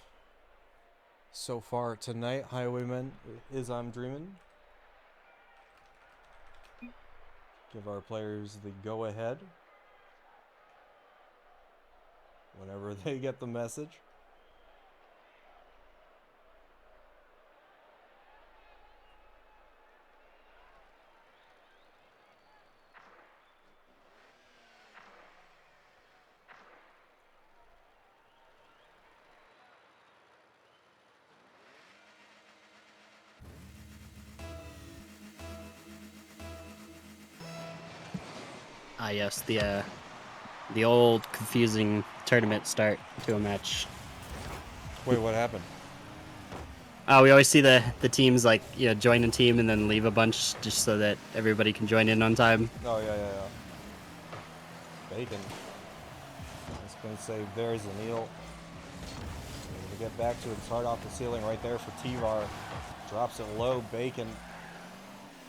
so far tonight. Highwaymen is I'm Dreamin'. Give our players the go ahead whenever they get the message. Ah, yes, the old confusing tournament start to a match. Wait, what happened? We always see the teams like join a team and then leave a bunch just so that everybody can join in on time. Oh, yeah. Bacon. Nice clean save there. Zanil. Able to get back to it. It's hard off the ceiling right there for T-Var. Drops it low. Bacon.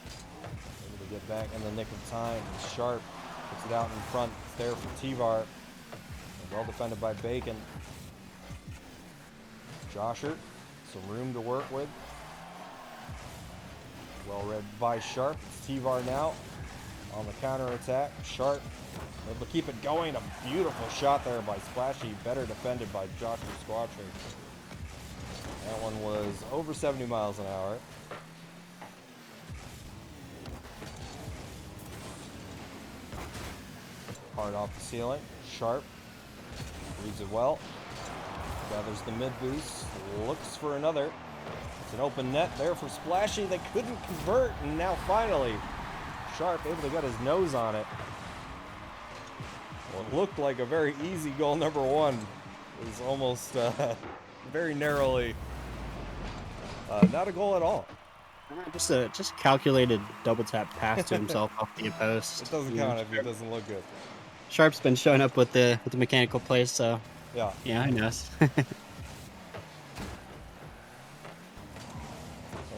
Able to get back in the nick of time. Sharp puts it out in front. It's there for T-Var. Well defended by Bacon. Josher. Some room to work with. Well read by Sharp. It's T-Var now on the counter attack. Sharp able to keep it going. A beautiful shot there by Splashy. Better defended by Josher Squatcher. That one was over 70 miles an hour. Hard off the ceiling. Sharp reads it well. Gathers the mid boost. Looks for another. It's an open net there for Splashy. They couldn't convert, and now finally Sharp able to get his nose on it. Well, it looked like a very easy goal. Number 1 it was almost very narrowly not a goal at all. Just a calculated double tap pass to himself off the post. It doesn't count if it doesn't look good. Sharp's been showing up with the mechanical plays, so yeah, I know. So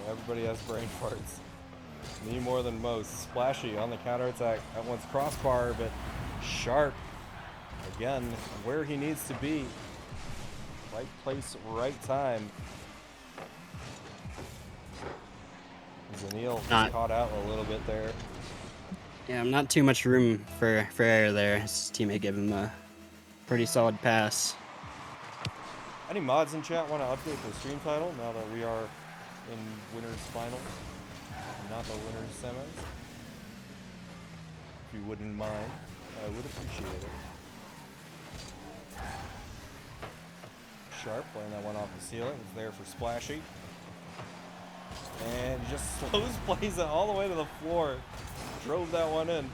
everybody has brain farts. Me more than most. Splashy on the counterattack. That one's crossbar, but Sharp again where he needs to be. Right place, right time. Zanil caught out a little bit there. Yeah, not too much room for error there. His teammate gave him a pretty solid pass. Any mods in chat want to update the stream title now that we are in winners finals, not the winners semis? If you wouldn't mind, I would appreciate it. Sharp playing that one off the ceiling. It's there for Splashy. And just slows plays it all the way to the floor. Drove that one in.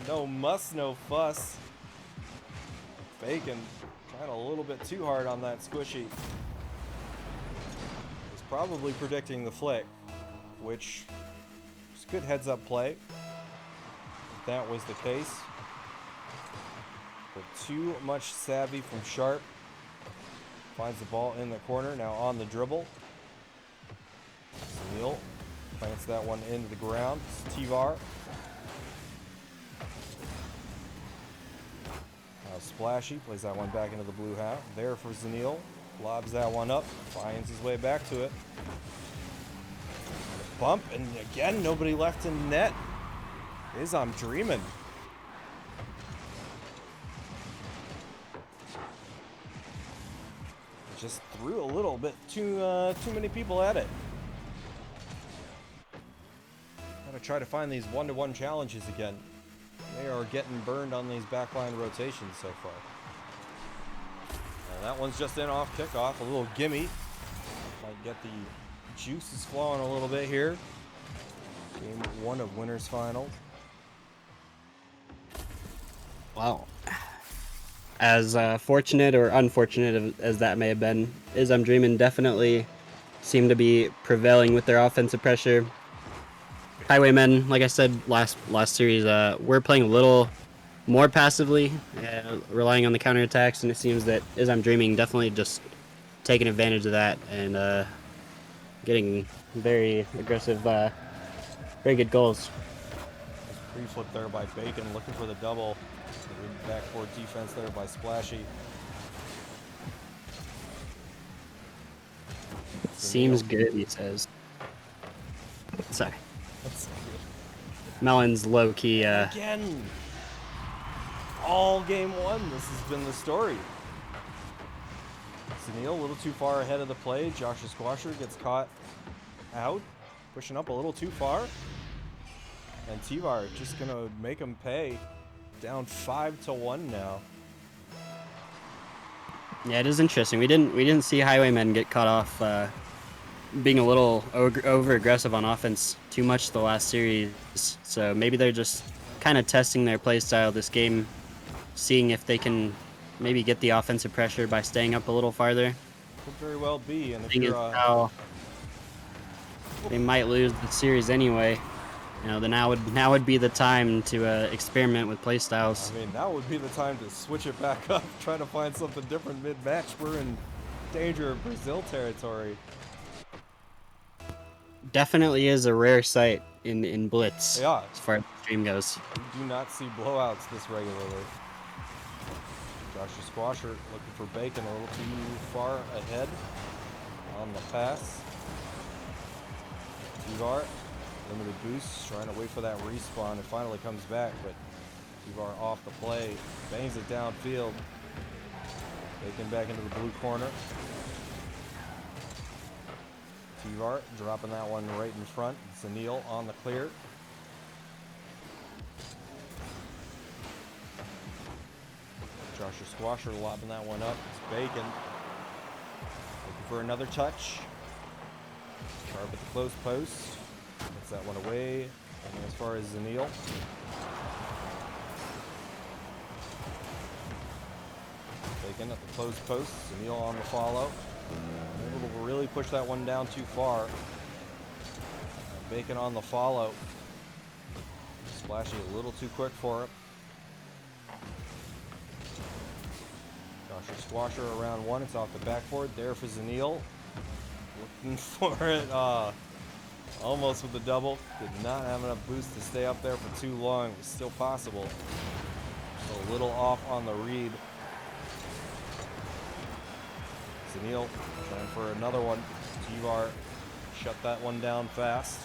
No muss, no fuss. Bacon trying a little bit too hard on that squishy. Was probably predicting the flick, which was good heads up play. If that was the case. But too much savvy from Sharp. Finds the ball in the corner, now on the dribble. Neal plants that one into the ground. It's T-Var. Now Splashy plays that one back into the blue half. There for Zanil. Lobs that one up. Finds his way back to it. Bump, and again, nobody left in net. I'm Dreamin'. Just threw a little bit too many people at it. Gotta try to find these one-to-one challenges again. They are getting burned on these backline rotations so far. That one's just in off kickoff, a little gimme. Might get the juices flowing a little bit here. Game 1 of winners finals. Wow. As fortunate or unfortunate as that may have been, I'm Dreamin' definitely seemed to be prevailing with their offensive pressure. Highwaymen, like I said last series, we're playing a little more passively, relying on the counterattacks, and it seems that I'm Dreaming definitely just taking advantage of that and getting very aggressive, very good goals. Pre-flip there by Bacon, looking for the double. Backboard defense there by Splashy. Seems good, he says. Sorry. Melon's low-key, Again! All game one, this has been the story. Sunil a little too far ahead of the play. Joshua Squasher gets caught out, pushing up a little too far. And Tivar just gonna make him pay. Down 5-1 now. Yeah, it is interesting. We didn't see Highwaymen get caught off being a little over aggressive on offense too much the last series. So maybe they're just kind of testing their play style this game, seeing if they can maybe get the offensive pressure by staying up a little farther. Could very well be. And if Thing is you're how they might lose the series anyway. You know, now would be the time to experiment with play styles. I mean, now would be the time to switch it back up, try to find something different mid-match. We're in danger of Brazil territory. Definitely is a rare sight in Blitz. Yeah. As far as the stream goes. We do not see blowouts this regularly. Joshua Squasher looking for Bacon a little too far ahead on the pass. Tivar, limited boost, trying to wait for that respawn. It finally comes back, but Tivar off the play, bangs it downfield. Bacon back into the blue corner. Tivar dropping that one right in front. Zanil on the clear. Joshua Squasher lobbing that one up. It's Bacon. Looking for another touch. Sharp at the close post. Gets that one away. And as far as Zanil. Bacon at the close post. Zanil on the follow. Able to really push that one down too far. Bacon on the follow. Splashing a little too quick for him. Joshua Squasher around one. It's off the backboard. There for Zanil. Looking for it. Almost with the double. Did not have enough boost to stay up there for too long. It was still possible. Just a little off on the read. Zanil trying for another one. Tivar shut that one down fast.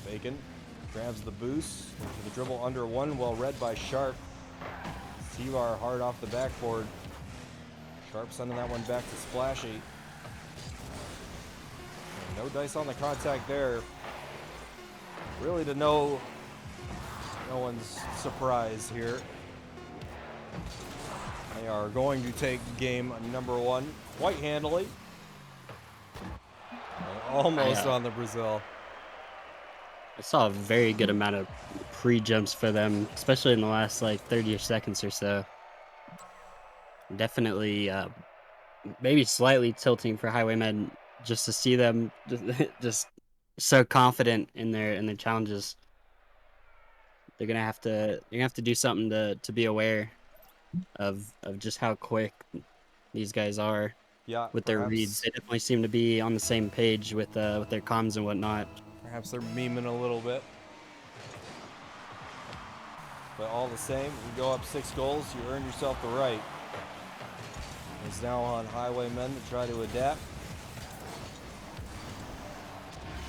Bacon grabs the boost. Into the dribble under one, well read by Sharp. Tivar hard off the backboard. Sharp sending that one back to Splashy. And no dice on the contact there. Really to no one's surprise here. They are going to take game number one quite handily. And almost on the Brazil. I saw a very good amount of pre-jumps for them, especially in the last like 30 seconds or so. Definitely, maybe slightly tilting for Highwaymen just to see them just so confident in their challenges. They're gonna have to do something to be aware of just how quick these guys are. Yeah, with their reads. They definitely seem to be on the same page with their comms and whatnot. Perhaps they're memeing a little bit. But all the same, you go up 6 goals, you earn yourself the right. It's now on Highwaymen to try to adapt.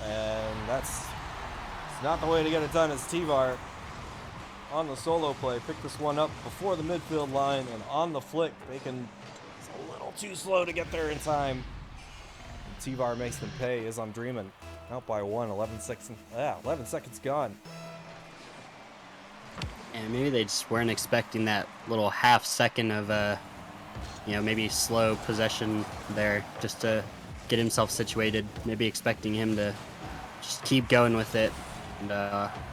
And it's not the way to get it done. As Tivar on the solo play, picked this one up before the midfield line, and on the flick, Bacon is a little too slow to get there in time. And Tivar makes them pay, as I'm dreaming. Out by 1, 11 seconds gone. And maybe they just weren't expecting that little half second of, maybe slow possession there just to get himself situated. Maybe expecting him to just keep going with it. And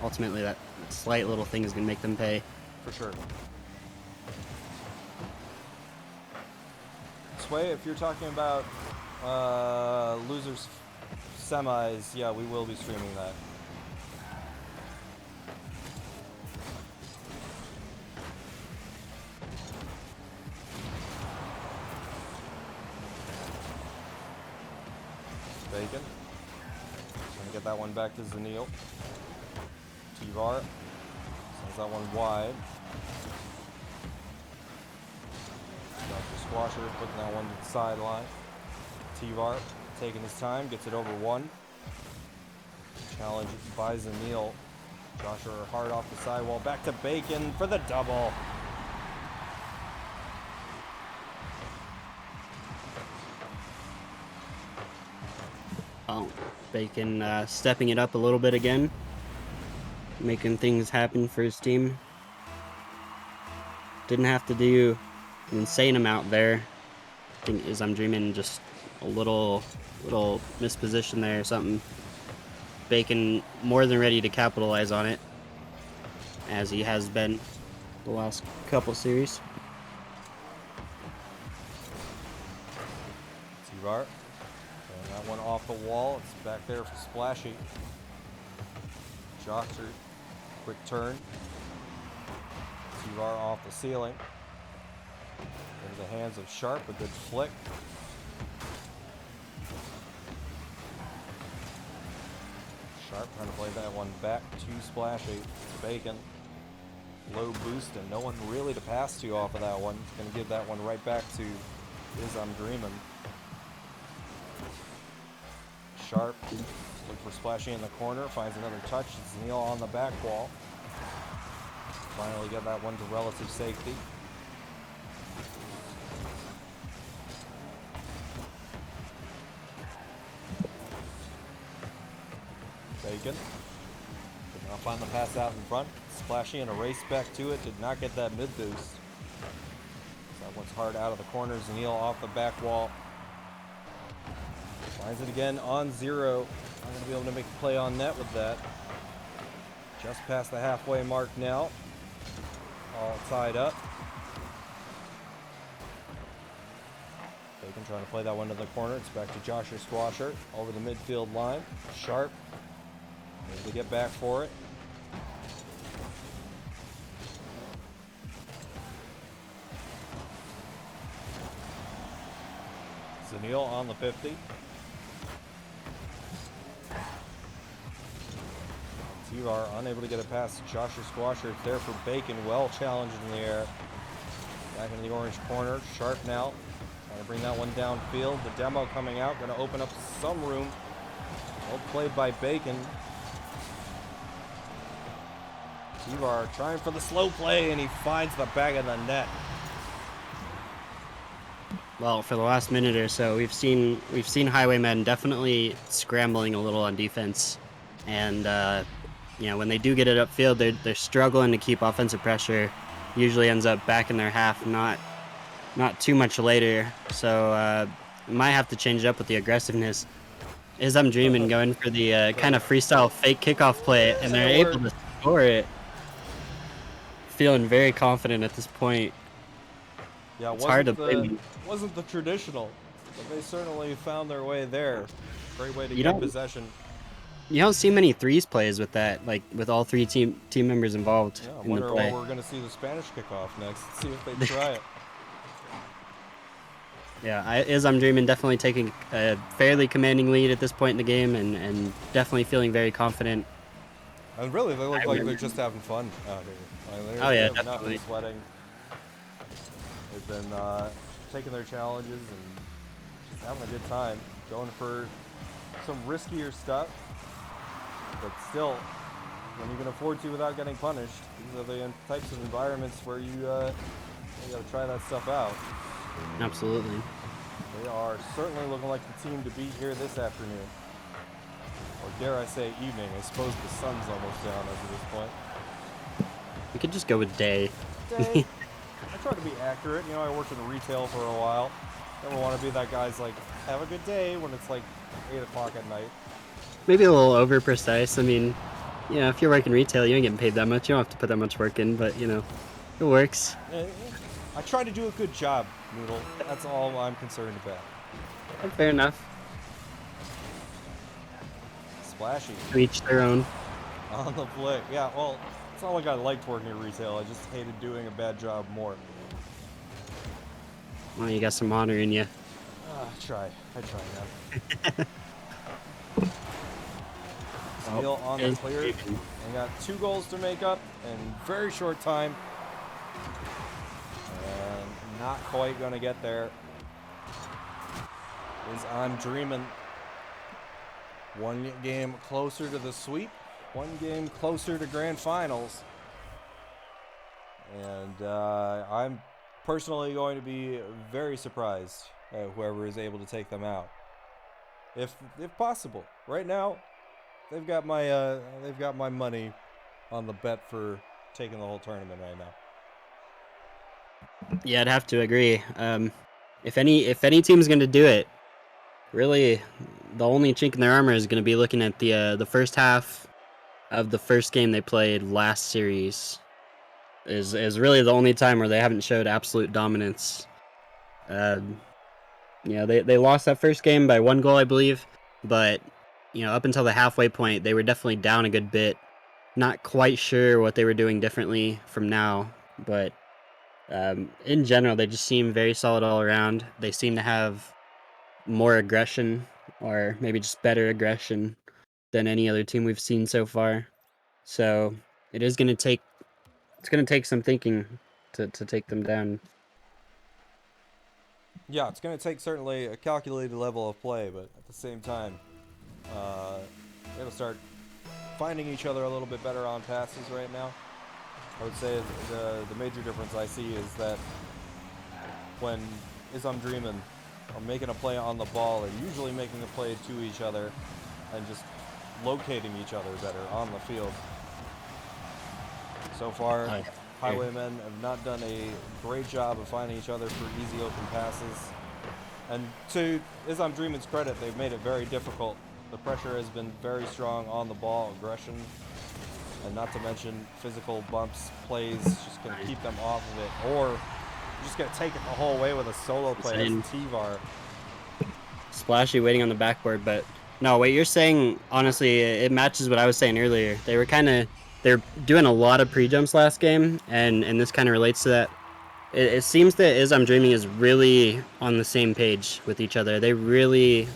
ultimately that slight little thing is going to make them pay. For sure. Sway, if you're talking about losers semis, yeah, we will be streaming that. Bacon. Trying to get that one back to Zanil. Tivar sends that one wide. Dr. Squasher putting that one to the sideline. T-Var taking his time, gets it over one. Challenge by Zanil. Joshua hard off the sidewall, back to Bacon for the double. Oh, Bacon stepping it up a little bit again, making things happen for his team. Didn't have to do an insane amount there. I think I'm dreaming just a little misposition there or something. Bacon more than ready to capitalize on it, as he has been the last couple series. T-Var, and that one off the wall. It's back there for Splashy. Joxer, quick turn. T-Var off the ceiling. Into the hands of Sharp, a good flick. Sharp trying to play that one back to Splashy. Bacon. Low boost and no one really to pass to off of that one. He's going to give that one right back to I'm Dreamin'. Sharp, look for Splashy in the corner, finds another touch. It's Neil on the back wall. Finally get that one to relative safety. Bacon did not find the pass out in front. Splashy in a race back to it, did not get that mid boost. That one's hard out of the corners. Neil off the back wall. Finds it again on zero. Not going to be able to make a play on net with that. Just past the halfway mark now. All tied up. Bacon trying to play that one to the corner. It's back to Joshua Squasher over the midfield line. Sharp. Able to get back for it. Zanil on the 50. T-Var unable to get a pass to Joshua Squasher. It's there for Bacon. Well challenged in the air. Back into the orange corner. Sharp now. Trying to bring that one downfield. The demo coming out. Going to open up some room. Well played by Bacon. T-Var trying for the slow play, and he finds the back of the net. Well, for the last minute or so, we've seen Highwaymen definitely scrambling a little on defense, and you know, when they do get it upfield, they're struggling to keep offensive pressure. Usually ends up back in their half, not too much later. So might have to change it up with the aggressiveness. I'm dreaming going for the kind of freestyle fake kickoff play, and they're able to score it. Feeling very confident at this point. Yeah, it's hard to blame. Wasn't the traditional, but they certainly found their way there. Great way to get possession. You don't see many threes plays with that, like with all three team members involved. Yeah, I in wonder the play. when we're going to see the Spanish kickoff next. Let's see if they try it. Yeah, I'm dreaming definitely taking a fairly commanding lead at this point in the game, and definitely feeling very confident. And really, they look like they're just having fun out here. Oh yeah, definitely. definitely. Not been sweating. They've been taking their challenges and just having a good time. Going for some riskier stuff, but still, when you can afford to without getting punished, these are the types of environments where you got to try that stuff out. Absolutely. They are certainly looking like the team to beat here this afternoon. Or dare I say evening. I suppose the sun's almost down as of this point. We could just go with day. Day. I try to be accurate. You know, I worked in retail for a while. Never want to be that guy's like, have a good day when it's like 8 o'clock at night. Maybe a little over precise. I mean, you know, if you're working retail, you ain't getting paid that much. You don't have to put that much work in, but you know, it works. I try to do a good job, Noodle. That's all I'm concerned about. Fair enough. Splashy. To each their own. On the flick. Yeah, well, it's not like I liked working in retail. I just hated doing a bad job more. Well, you got some honor in you. I try now. Steele on the clear. And got 2 goals to make up in very short time. And not quite going to get there. Is I'm dreaming. One game closer to the sweep, one game closer to grand finals. And I'm personally going to be very surprised at whoever is able to take them out, if possible. Right now, they've got my money on the bet for taking the whole tournament right now. Yeah, I'd have to agree. If any team's going to do it, really, the only chink in their armor is going to be looking at the first half of the first game they played last series. Is really the only time where they haven't showed absolute dominance. They lost that first game by 1 goal, I believe, but up until the halfway point, they were definitely down a good bit. Not quite sure what they were doing differently from now, but in general, they just seem very solid all around. They seem to have more aggression, or maybe just better aggression, than any other team we've seen so far. So it's going to take some thinking to take them down. Yeah, it's going to take certainly a calculated level of play, but at the same time, it'll start finding each other a little bit better on passes right now. I would say the major difference I see is that when I'm dreaming, are making a play on the ball and usually making a play to each other and just locating each other better on the field. So far, Highwaymen have not done a great job of finding each other for easy open passes. And to I'm Dreaming's credit, they've made it very difficult. The pressure has been very strong on the ball, aggression, and not to mention physical bumps, plays, just going to keep them off of it. Or you're just going to take it the whole way with a solo play as T-Var. Splashy waiting on the backboard, but no, what you're saying, honestly, it matches what I was saying earlier. They're doing a lot of pre-jumps last game, and this kind of relates to that. It seems that I'm Dreaming is really on the same page with each other. They really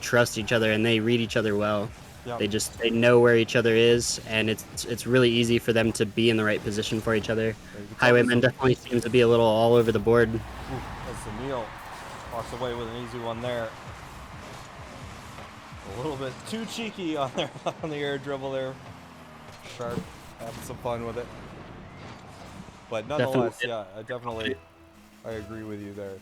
trust each other, and they read each other well. Yep. They know where each other is, and it's really easy for them to be in the right position for each other. Highwaymen definitely seems to be a little all over the board. As Neil walks away with an easy one there. A little bit too cheeky on the air dribble there. Sharp, having some fun with it. But nonetheless, I agree with you there.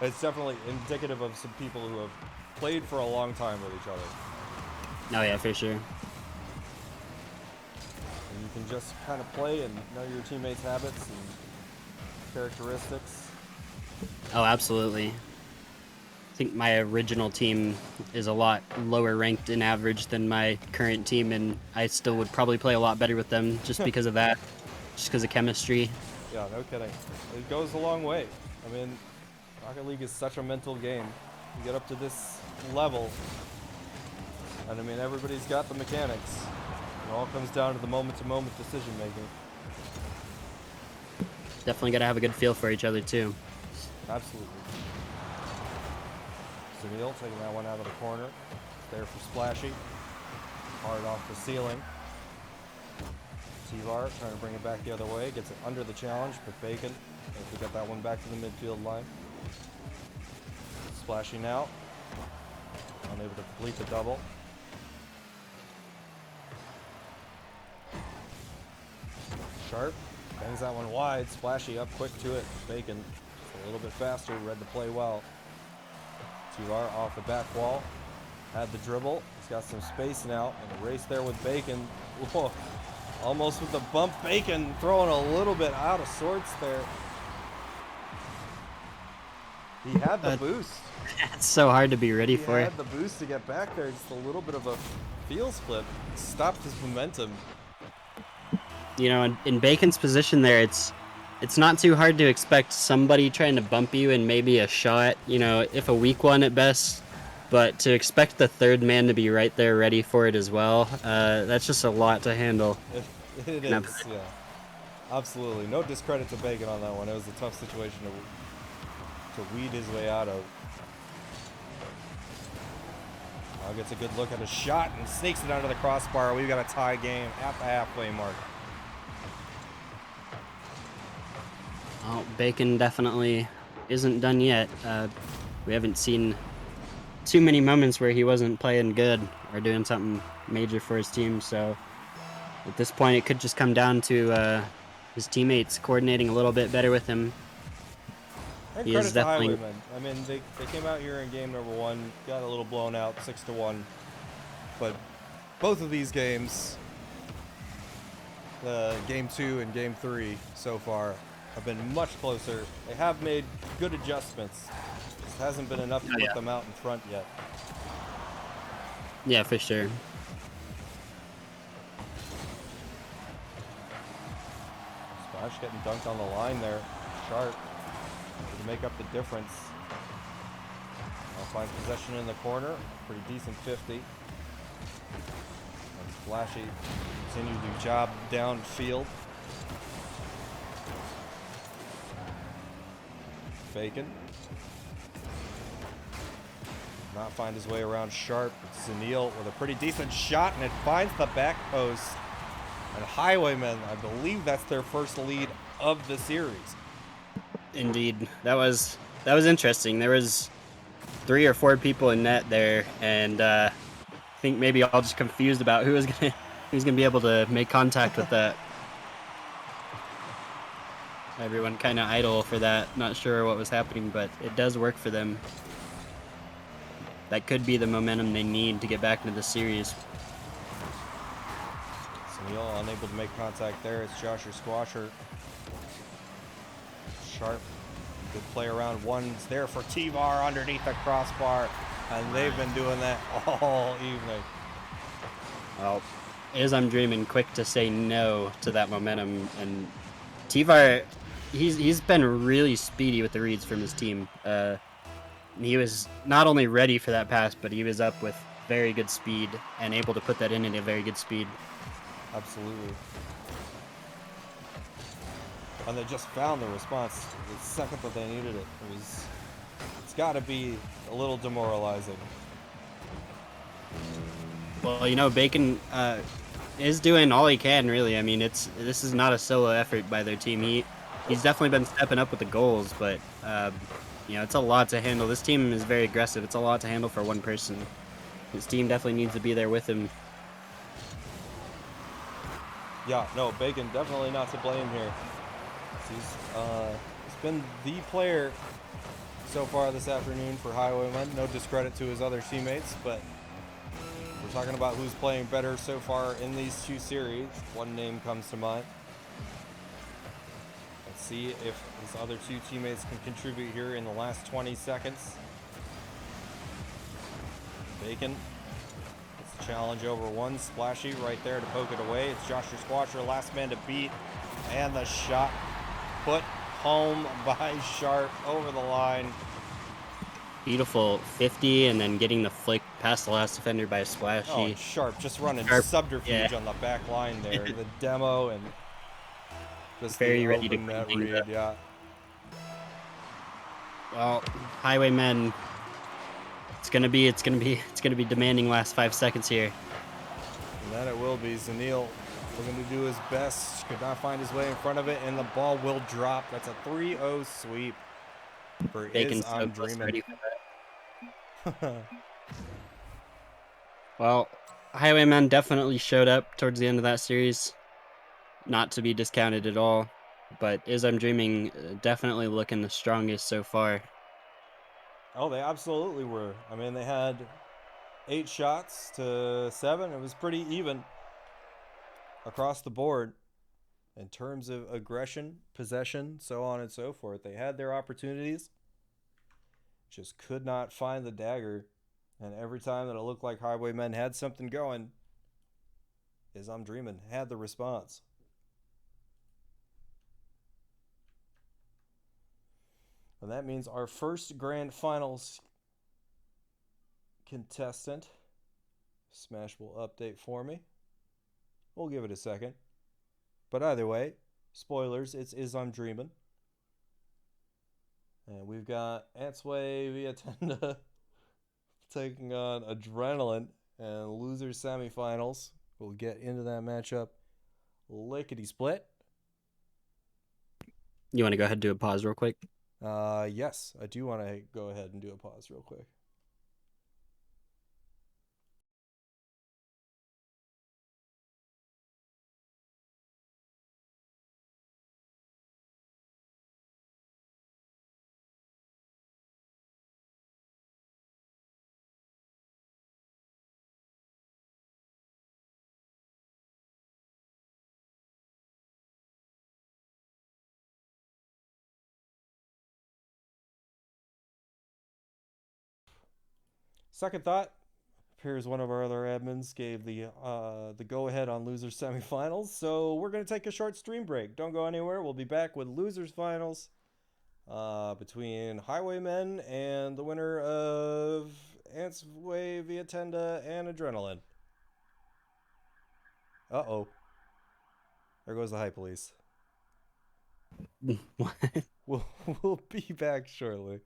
It's definitely indicative of some people who have played for a long time with each other. Oh yeah, for sure. And you can just kind of play and know your teammates' habits and characteristics. Oh, absolutely. I think my original team is a lot lower ranked in average than my current team, and I still would probably play a lot better with them just because of that, just because of chemistry. Yeah, no kidding. It goes a long way. I mean, Rocket League is such a mental game. You get up to this level, and I mean, everybody's got the mechanics. It all comes down to the moment-to-moment decision making. Definitely got to have a good feel for each other too. Absolutely. Neil taking that one out of the corner. There for Splashy. Hard off the ceiling. T-Var trying to bring it back the other way. Gets it under the challenge, but Bacon able to get that one back to the midfield line. Splashy now. Unable to complete the double. Sharp bangs that one wide. Splashy up quick to it. Bacon just a little bit faster. Read the play well. T-Var off the back wall. Had the dribble. He's got some space now. And a race there with Bacon. Whoa. Almost with the bump. Bacon throwing a little bit out of sorts there. He had the boost. It's so hard to be ready for. He had the boost to get back there. Just a little bit of a feel split. Stopped his momentum. In Bacon's position there, it's not too hard to expect somebody trying to bump you and maybe a shot, if a weak one at best. But to expect the third man to be right there ready for it as well, that's just a lot to handle. It is, yeah. Absolutely. No discredit to Bacon on that one. It was a tough situation to weed his way out of. Now gets a good look at a shot and sneaks it under the crossbar. We've got a tie game at the halfway mark. Well, Bacon definitely isn't done yet. We haven't seen too many moments where he wasn't playing good or doing something major for his team. So at this point, it could just come down to his teammates coordinating a little bit better with him. And He credit is to definitely, Highwaymen. I mean, they came out here in game number 1, got a little blown out, 6-1. But both of these games, game 2 and game 3 so far, have been much closer. They have made good adjustments. Just hasn't been enough to put them out in front yet. yeah, for sure. Splash getting dunked on the line there. Sharp to make up the difference. Now finds possession in the corner. Pretty decent 50. And Splashy continue the job downfield. Bacon. Not find his way around Sharp. Zanil with a pretty decent shot, and it finds the back post. And Highwaymen, I believe that's their first lead of the series. Indeed, that was interesting. There was 3 or 4 people in net there, and I think maybe all just confused about who was gonna be able to make contact with that. Everyone kind of idle for that, not sure what was happening, but it does work for them. That could be the momentum they need to get back into the series. Zanil unable to make contact there. It's Josher Squasher. Sharp. Good play around. One's there for T-Var underneath the crossbar. And they've been doing that all evening. Well, as I'm dreaming, quick to say no to that momentum. And T-Var, he's been really speedy with the reads from his team. He was not only ready for that pass, but he was up with very good speed and able to put that in at a very good speed. Absolutely. And they just found the response the second that they needed it. It's got to be a little demoralizing. Well, Bacon is doing all he can, really. I mean, this is not a solo effort by their team. He's definitely been stepping up with the goals, but it's a lot to handle. This team is very aggressive. It's a lot to handle for one person. His team definitely needs to be there with him. Yeah, no, Bacon definitely not to blame here. He's been the player so far this afternoon for Highwaymen. No discredit to his other teammates, but we're talking about who's playing better so far in these 2 series. One name comes to mind. Let's see if his other 2 teammates can contribute here in the last 20 seconds. Bacon. It's a challenge over one. Splashy right there to poke it away. It's Joshua Squatcher, last man to beat. And the shot put home by Sharp over the line. Beautiful 50, and then getting the flick past the last defender by Splashy. Oh, and Sharp just running subterfuge on the back line there. The demo and just very ready to open net read, yeah. Well, Highwaymen, it's gonna be demanding last 5 seconds here. And then it will be. Zanil looking to do his best. Could not find his way in front of it, and the ball will drop. That's a 3-0 sweep for Bacon's I'm Dreaming. Well, Highwaymen definitely showed up towards the end of that series. Not to be discounted at all. But I'm Dreaming, definitely looking the strongest so far. Oh, they absolutely were. I mean, they had 8 shots to 7. It was pretty even across the board in terms of aggression, possession, so on and so forth. They had their opportunities, just could not find the dagger. And every time that it looked like Highwaymen had something going, I'm Dreaming had the response. And that means our first grand finals contestant. Smash will update for me. We'll give it a second. But either way, spoilers, it's I'm Dreaming. And we've got Antsway via Tenda taking on Adrenaline and losers semifinals. We'll get into that matchup lickety split. You want to go ahead and do a pause real quick? Yes, I do want to go ahead and do a pause real quick. Second thought. Here's one of our other admins gave the go ahead on losers semifinals, so we're gonna take a short stream break. Don't go anywhere. We'll be back with losers finals between Highwaymen and the winner of Ants Way, Via Tenda, and Adrenaline. Uh oh, there goes the High Police. We'll we'll be back shortly.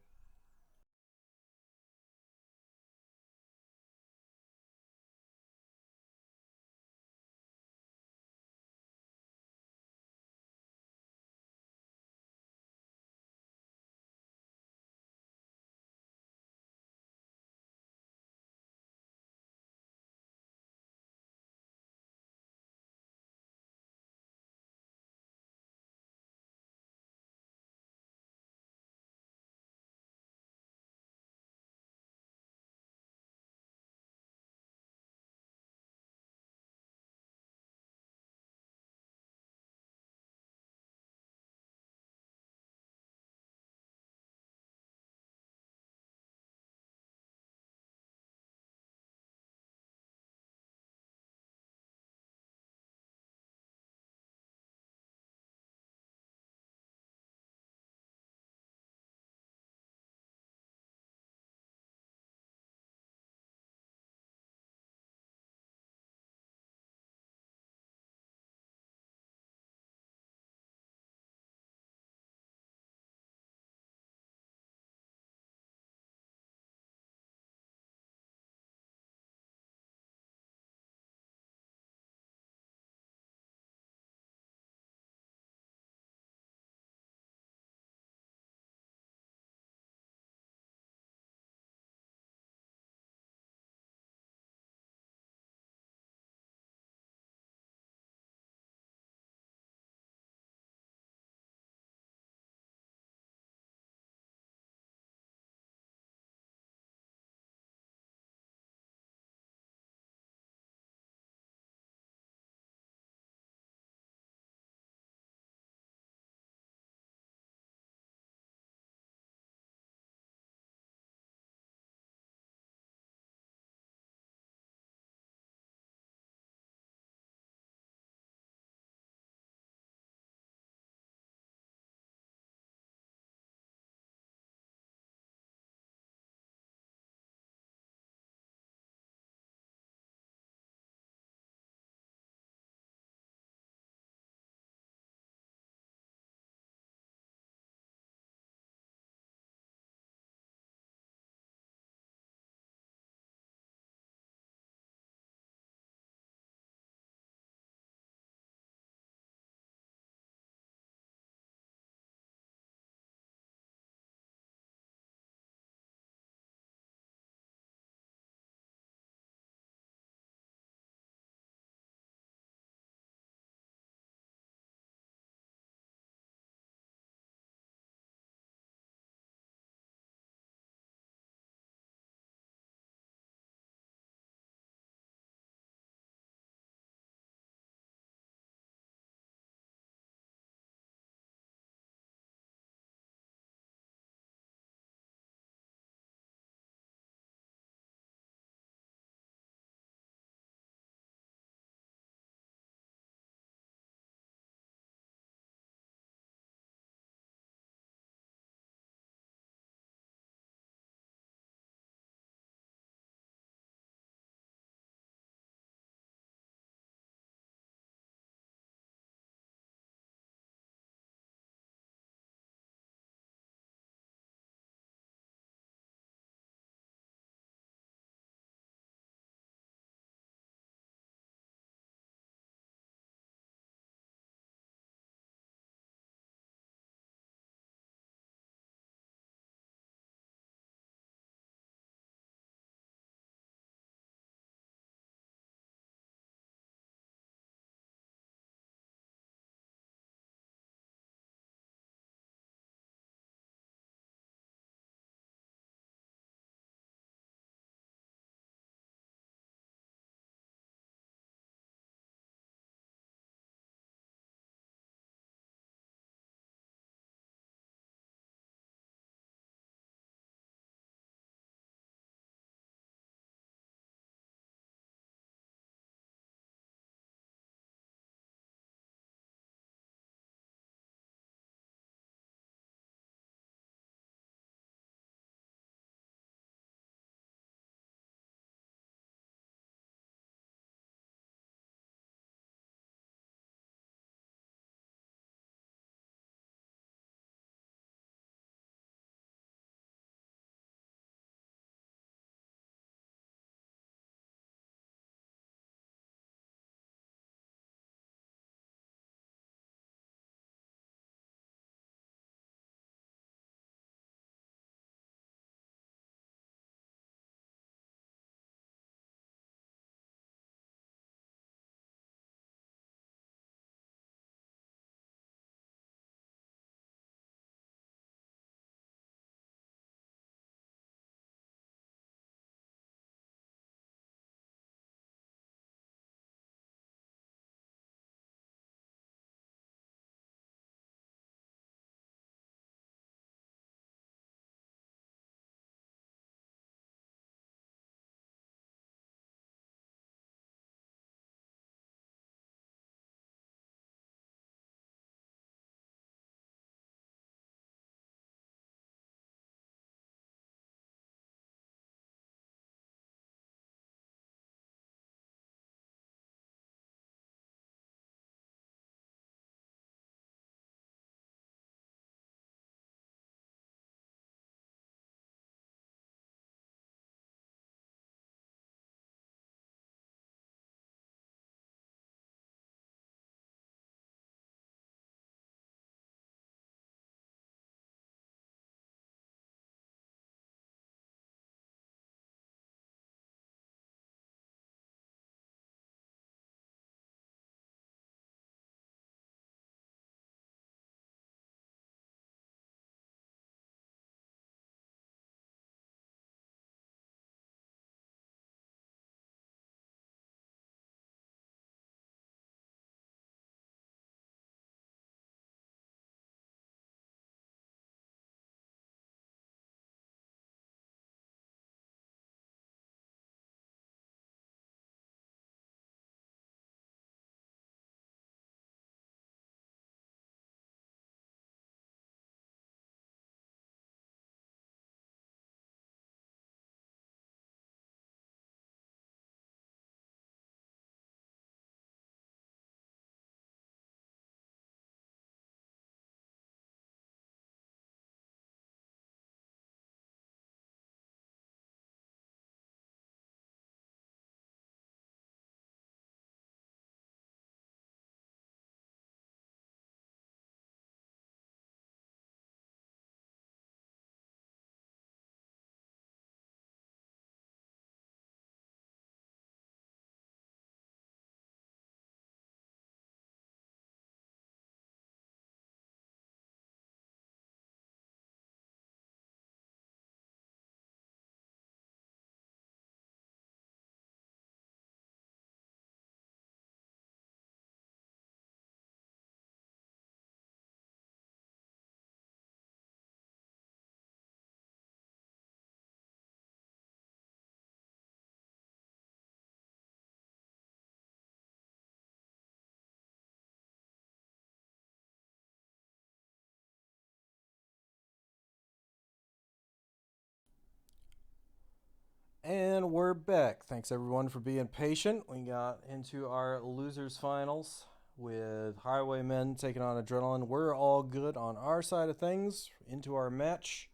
And we're back. Thanks everyone for being patient. We got into our losers finals with Highwaymen taking on Adrenaline. We're all good on our side of things. Into our match.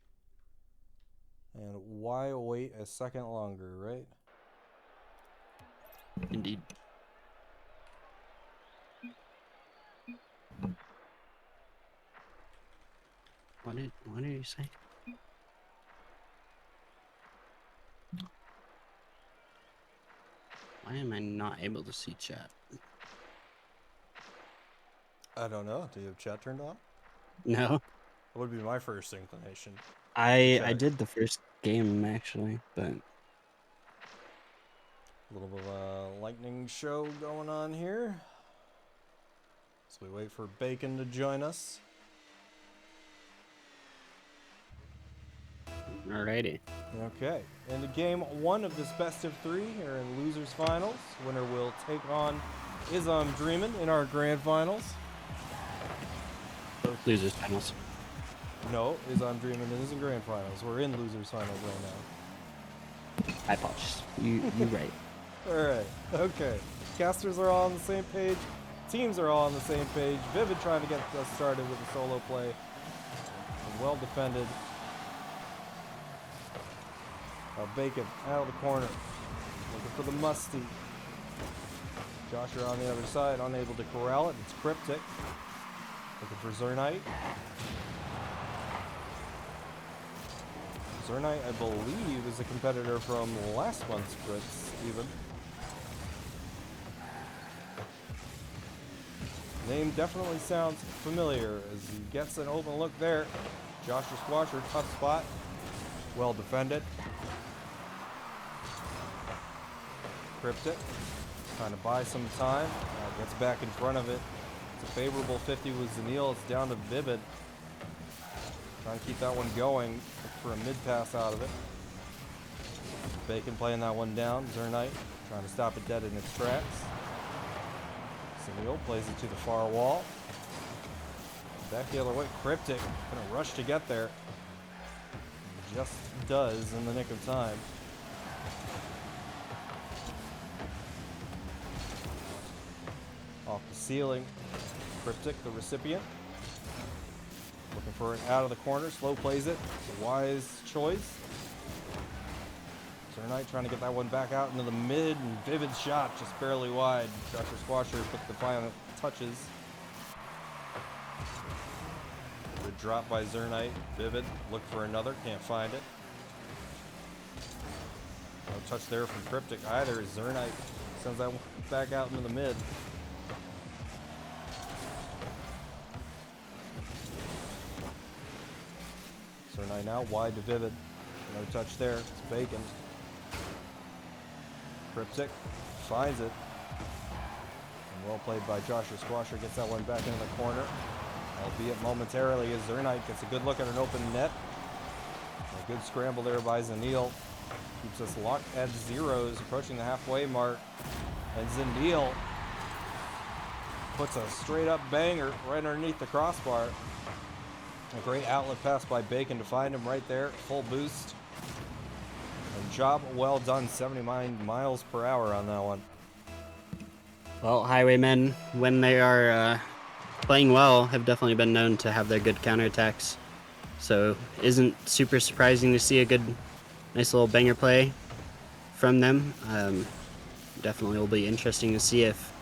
And why wait a second longer, right? Indeed. What did you say? Why am I not able to see chat? I don't know. Do you have chat turned on? No. That would be my first inclination. I did the first game actually, but A little bit of a lightning show going on here. So we wait for Bacon to join us. alrighty. Okay, into game one of this best of three here in losers finals. Winner will take on Isam Dreamin' in our grand finals. Losers finals. No, Isam Dreamin' is in grand finals. We're in losers finals right now. I apologize. You right. Alright, okay. Casters are all on the same page. Teams are all on the same page. Vivid trying to get us started with a solo play. And well defended. Bacon out of the corner. Looking for the musty. Joshua on the other side, unable to corral it. It's Cryptic. Looking for Zernite. Zernite, I believe, is a competitor from last month's Blitz, even. Name definitely sounds familiar as he gets an open look there. Joshua Squasher, tough spot. Well defended. Cryptic, trying to buy some time. Gets back in front of it. It's a favorable 50 with Zanil. It's down to Vivid. Trying to keep that one going. Look for a mid pass out of it. Bacon playing that one down. Zernite trying to stop it dead in its tracks. Zanil plays it to the far wall. Back the other way. Cryptic gonna rush to get there. Just does in the nick of time. Off the ceiling. Cryptic, the recipient. Looking for it out of the corner. Slow plays it. It's a wise choice. Zernite trying to get that one back out into the mid. And Vivid's shot just barely wide. Joshua Squasher put the final touches. Good drop by Zernite. Vivid, look for another. Can't find it. No touch there from Cryptic either. Zernite sends that one back out into the mid. Zernite now wide to Vivid. No touch there. It's Bacon. Cryptic finds it. And well played by Joshua Squasher. Gets that one back into the corner. Albeit momentarily as Zernite gets a good look at an open net. A good scramble there by Zanil. Keeps us locked at zeros, approaching the halfway mark. And Zanil puts a straight up banger right underneath the crossbar. A great outlet pass by Bacon to find him right there. Full boost. And job well done. 79 miles per hour on that one. Well, Highwaymen, when they are playing well, have definitely been known to have their good counterattacks. So isn't super surprising to see a good, nice little banger play from them. Definitely will be interesting to see if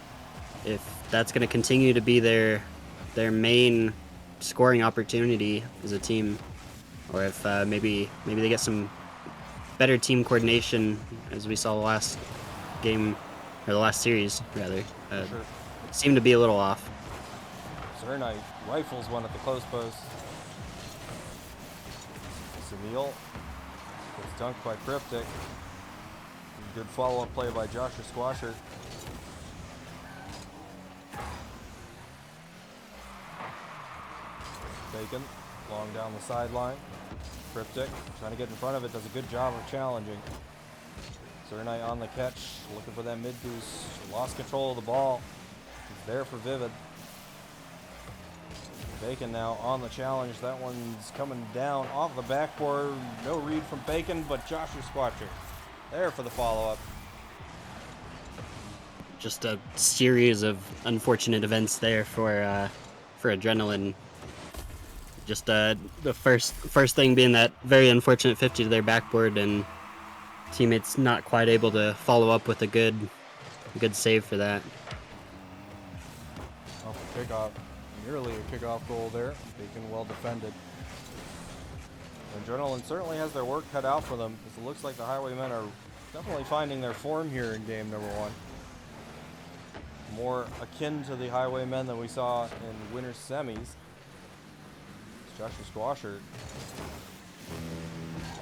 that's going to continue to be their main scoring opportunity as a team, or if maybe they get some better team coordination, as we saw the last game, or the last series rather. Sure. Seemed to be a little off. Zernite rifles one at the close post. Zanil gets dunked by Cryptic. Good follow-up play by Joshua Squasher. Bacon, long down the sideline. Cryptic, trying to get in front of it, does a good job of challenging. Zernite on the catch, looking for that mid boost. Lost control of the ball. He's there for Vivid. Bacon now on the challenge. That one's coming down off the backboard. No read from Bacon, but Joshua Squatcher There for the follow-up. Just a series of unfortunate events there for Adrenaline. Just the first thing being that very unfortunate 50 to their backboard, and teammates not quite able to follow up with a good save for that. Off the kickoff, nearly a kickoff goal there. Bacon well defended. Adrenaline certainly has their work cut out for them, because it looks like the Highwaymen are definitely finding their form here in game number 1. More akin to the Highwaymen than we saw in winter semis. Joshua Squasher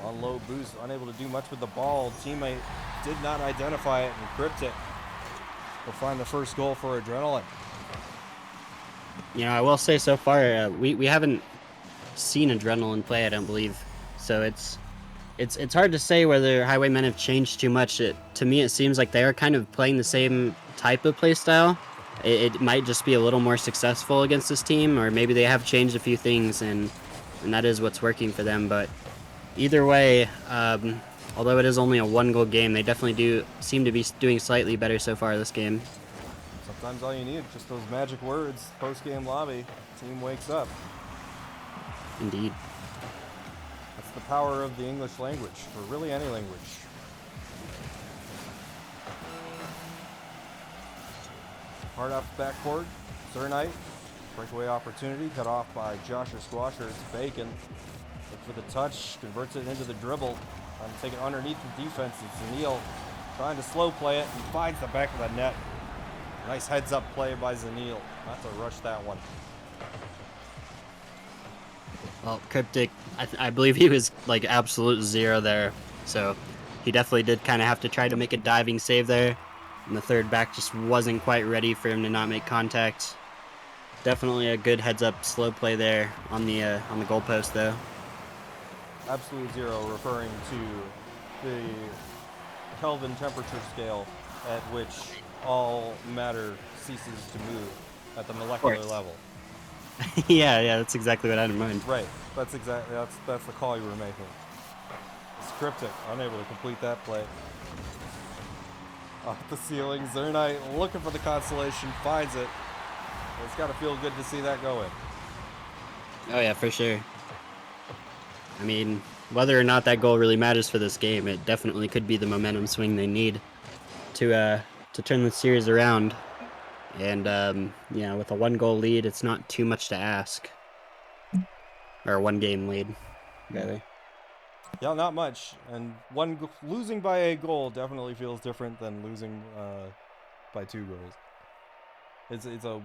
on low boost, unable to do much with the ball. Teammate did not identify it, and Cryptic will find the first goal for Adrenaline. You know, I will say so far we haven't seen Adrenaline play, I don't believe. So it's hard to say whether Highwaymen have changed too much. To me, it seems like they are kind of playing the same type of play style. It might just be a little more successful against this team, or maybe they have changed a few things, and that is what's working for them. But either way, although it is only a 1-goal game, they definitely do seem to be doing slightly better so far this game. Sometimes all you need is just those magic words. Post-game lobby, team wakes up. Indeed. That's the power of the English language, or really any language. Hard up backboard, Zernite. Breakaway opportunity, cut off by Joshua Squasher. It's Bacon. Look for the touch, converts it into the dribble. Trying to take it underneath the defense. It's Zanil trying to slow play it and finds the back of the net. Nice heads up play by Zanil. Not to rush that one. Well, Cryptic, I believe he was like absolute zero there. So he definitely did kind of have to try to make a diving save there. And the third back just wasn't quite ready for him to not make contact. Definitely a good heads up slow play there on the goalpost though. Absolute zero, referring to the Kelvin temperature scale at which all matter ceases to move at the molecular level. yeah, that's exactly what I had in mind. Right, that's the call you were making. It's Cryptic, unable to complete that play. Off the ceiling, Zernite looking for the consolation, finds it. It's got to feel good to see that go in. Oh yeah, for sure. I mean, whether or not that goal really matters for this game, it definitely could be the momentum swing they need to turn the series around. And yeah, with a 1-goal lead, it's not too much to ask. Or a 1-game lead, rather. Yeah, not much. And losing by a goal definitely feels different than losing by 2 goals. It's a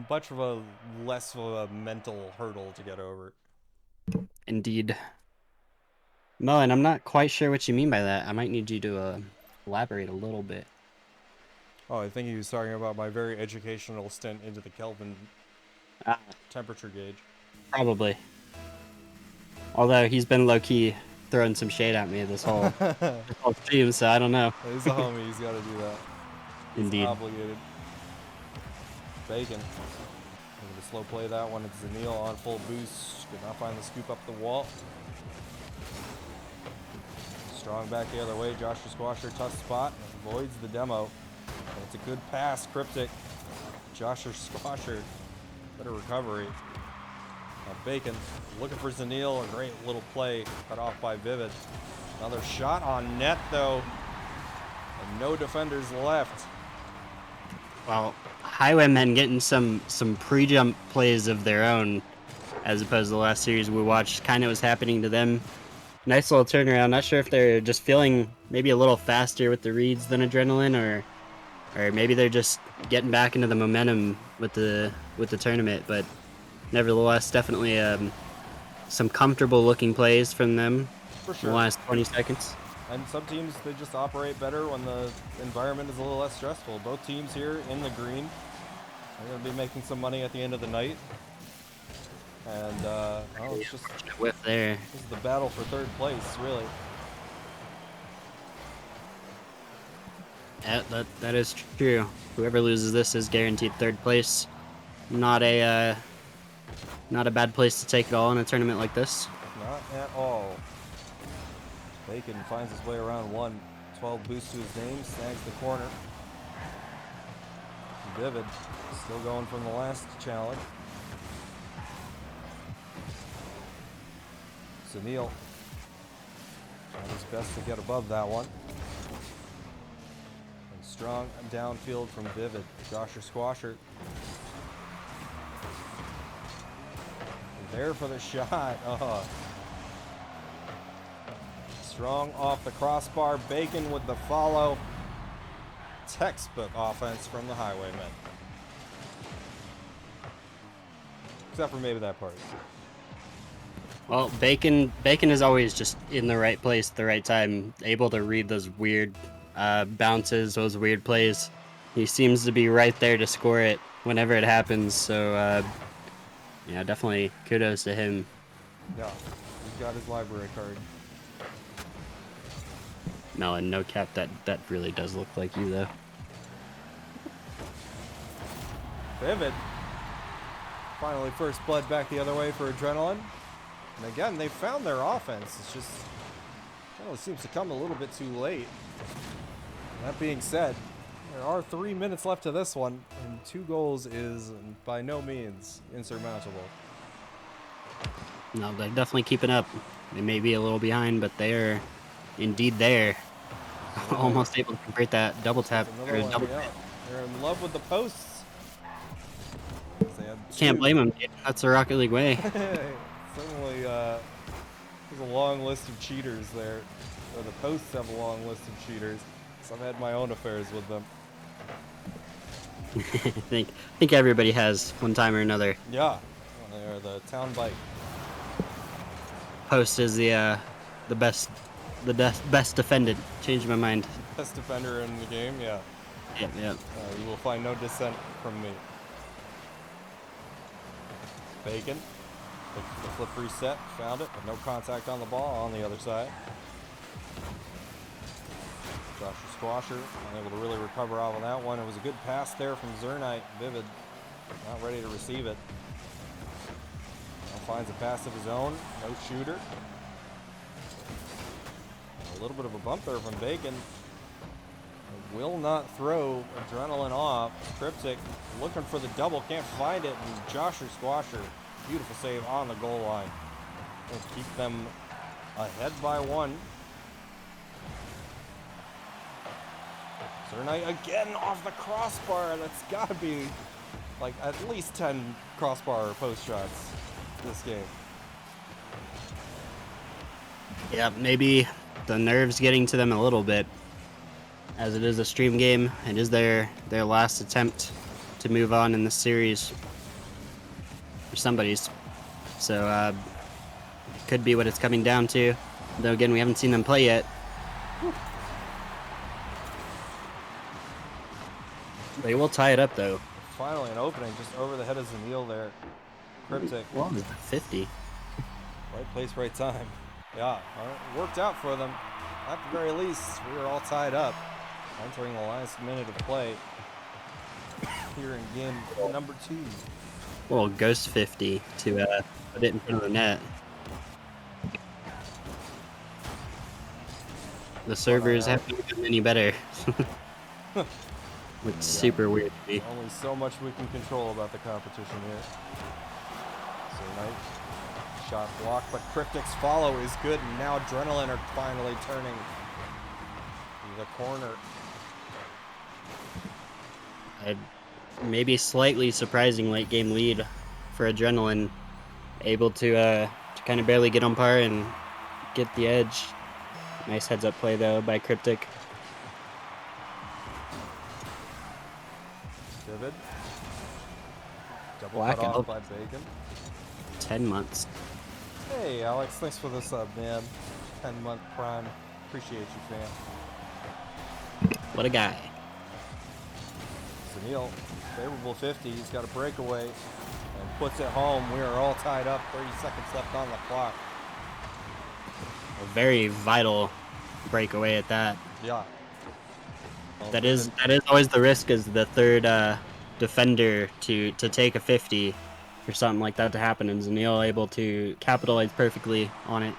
much of a less of a mental hurdle to get over. Indeed. Mullen, I'm not quite sure what you mean by that. I might need you to elaborate a little bit. Oh, I think he was talking about my very educational stint into the Kelvin temperature gauge. Probably. Although he's been low-key throwing some shade at me this whole team, so I don't know. He's a homie. He's got to do that. He's Indeed. obligated. Bacon. Able to slow play that one. It's Zanil on full boost. Could not find the scoop up the wall. Strong back the other way. Joshua Squasher, tough spot. Avoids the demo. And it's a good pass. Cryptic. Joshua Squasher. Better recovery. Now Bacon looking for Zanil. A great little play cut off by Vivid. Another shot on net though. And no defenders left. Well, Highwaymen getting some pre-jump plays of their own, as opposed to the last series we watched. Kind of was happening to them. Nice little turnaround. Not sure if they're just feeling maybe a little faster with the reads than Adrenaline, or maybe they're just getting back into the momentum with the tournament. But nevertheless, definitely some comfortable looking plays from them For sure. in the last 20 seconds. And some teams, they just operate better when the environment is a little less stressful. Both teams here in the green are going to be making some money at the end of the night. And, it's just Whiff there. this is the battle for third place, really. Yeah, that is true. Whoever loses this is guaranteed third place. Not a bad place to take it all in a tournament like this. Not at all. Bacon finds his way around one. 12 boost to his name, snags the corner. Vivid still going from the last challenge. Sunil trying his best to get above that one. And strong downfield from Vivid. Josher Squasher. There for the shot. Strong off the crossbar. Bacon with the follow. Textbook offense from the Highwaymen. Except for maybe that part. Well, Bacon is always just in the right place at the right time, able to read those weird bounces, those weird plays. He seems to be right there to score it whenever it happens. So, yeah, definitely kudos to him. Yeah, he's got his library card. No, and no cap, that really does look like you, though. Vivid. Finally, first blood back the other way for Adrenaline. And again, they found their offense. It's just, well, it seems to come a little bit too late. That being said, there are 3 minutes left to this one, and 2 goals is by no means insurmountable. No, they're definitely keeping up. They may be a little behind, but they're indeed there. Almost able to convert that double tap. Or double tap. They're in love with the posts. Can't blame them. That's the Rocket League way. Certainly, there's a long list of cheaters there. Or the posts have a long list of cheaters. So I've had my own affairs with them. I think everybody has one time or another. Yeah, they're the town bike. Post is the best defended. Changed my mind. Best defender in the game, yeah. Yep. You will find no dissent from me. Bacon, the flip reset, found it, but no contact on the ball on the other side. Josher Squasher unable to really recover off of that one. It was a good pass there from Zernite. Vivid, not ready to receive it. Now finds a pass of his own, no shooter. A little bit of a bump there from Bacon. Will not throw Adrenaline off. Cryptic looking for the double, can't find it, and Josher Squasher, beautiful save on the goal line. Will keep them ahead by 1. Zernite again off the crossbar. That's got to be like at least 10 crossbar post shots this game. Yeah, maybe the nerves getting to them a little bit. As it is a stream game, it is their last attempt to move on in the series. For somebody's. So, could be what it's coming down to. Though again, we haven't seen them play yet. They will tie it up, though. Finally, an opening just over the head of Zanil there. Cryptic. Well, 50. Right place, right time. Yeah, it worked out for them. At the very least, we were all tied up. Entering the last minute of play here in game number 2. Well, ghost 50 to put it in front of the net. The servers haven't gotten any better. It's super weird to me. Only so much we can control about the competition here. So nice shot blocked, but Cryptic's follow is good, and now Adrenaline are finally turning the corner. Maybe slightly surprising late game lead for Adrenaline, able to kind of barely get on par and get the edge. Nice heads up play though by Cryptic. Vivid. Double Black cut off out. by Bacon. 10 months. Hey Alex, thanks for the sub, man. 10-month prime. Appreciate you, fam. What a guy. Sunil, favorable 50. He's got a breakaway and puts it home. We are all tied up. 30 seconds left on the clock. A very vital breakaway at that. Yeah. Well, That is always the risk as the third defender to take a 50 for something like that to happen, and Zanil able to capitalize perfectly on it.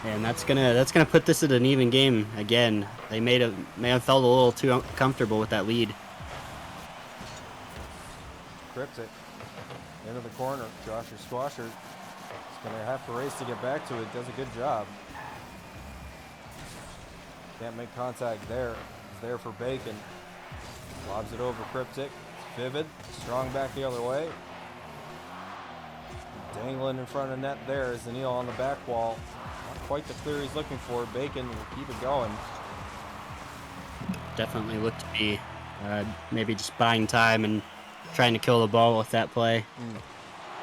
And that's gonna put this at an even game again. They may have felt a little too comfortable with that lead. Cryptic into the corner. Josher Squasher is going to have to race to get back to it. Does a good job. Can't make contact there. It's there for Bacon. Lobs it over Cryptic. It's Vivid. Strong back the other way. Dangling in front of net there is Zanil on the back wall. Not quite the clear he's looking for. Bacon will keep it going. Definitely looked to be maybe just buying time and trying to kill the ball with that play.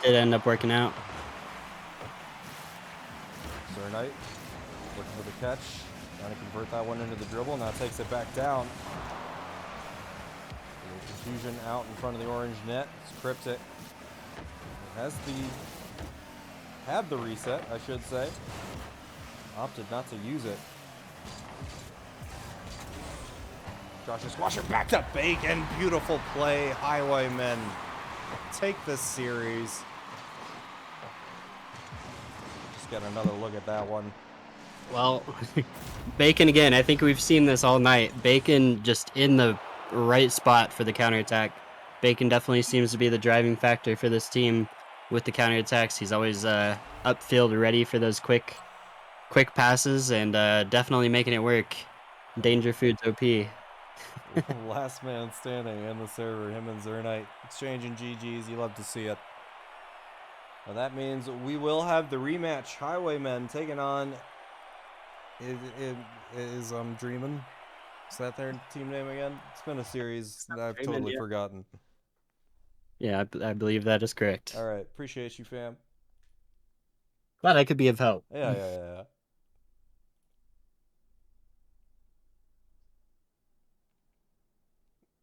Did end up working out. Sir Knight looking for the catch. Trying to convert that one into the dribble. Now takes it back down. Confusion out in front of the orange net. It's Cryptic. It had the reset, I should say. Opted not to use it. Joshua Squasher back to Bacon. Beautiful play. Highwaymen take this series. Just get another look at that one. Well, Bacon again. I think we've seen this all night. Bacon just in the right spot for the counterattack. Bacon definitely seems to be the driving factor for this team with the counterattacks. He's always upfield ready for those quick passes and definitely making it work. Danger Foods OP. Last man standing in the server, him and Zernite exchanging GGs. You love to see it. Well, that means we will have the rematch. Highwaymen taking on is Dreamin'. Is that their team name again? It's been a series that I've totally forgotten. Yeah, I believe that is correct. All right. Appreciate you, fam. Glad I could be of help. Yeah.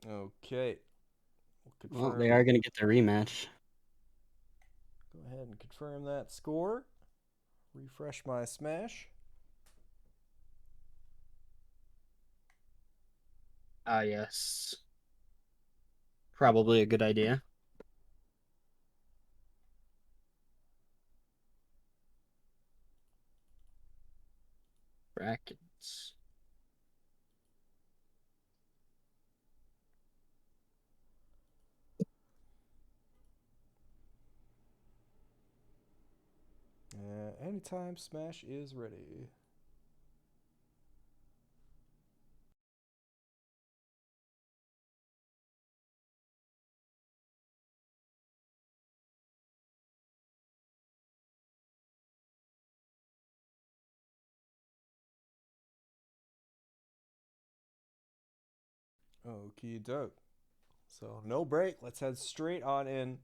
Okay. Well, they are going to get their rematch. Go ahead and confirm that score. Refresh my smash. Yes. Probably a good idea. Brackets. Anytime smash is ready. Okie doke. So no break. Let's head straight on in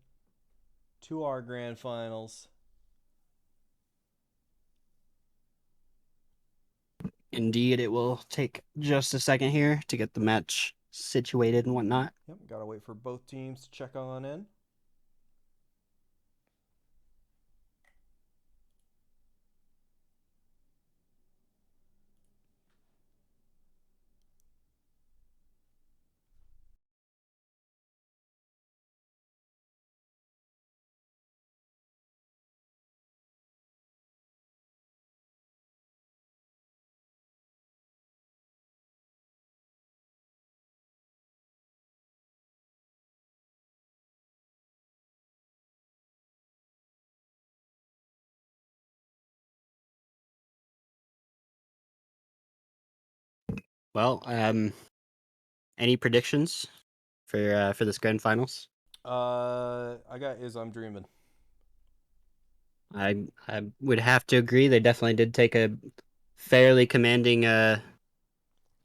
to our grand finals. Indeed, it will take just a second here to get the match situated and whatnot. Yep, gotta wait for both teams to check on in. Well, any predictions for this grand finals? I got is I'm dreaming. I would have to agree. They definitely did take a fairly commanding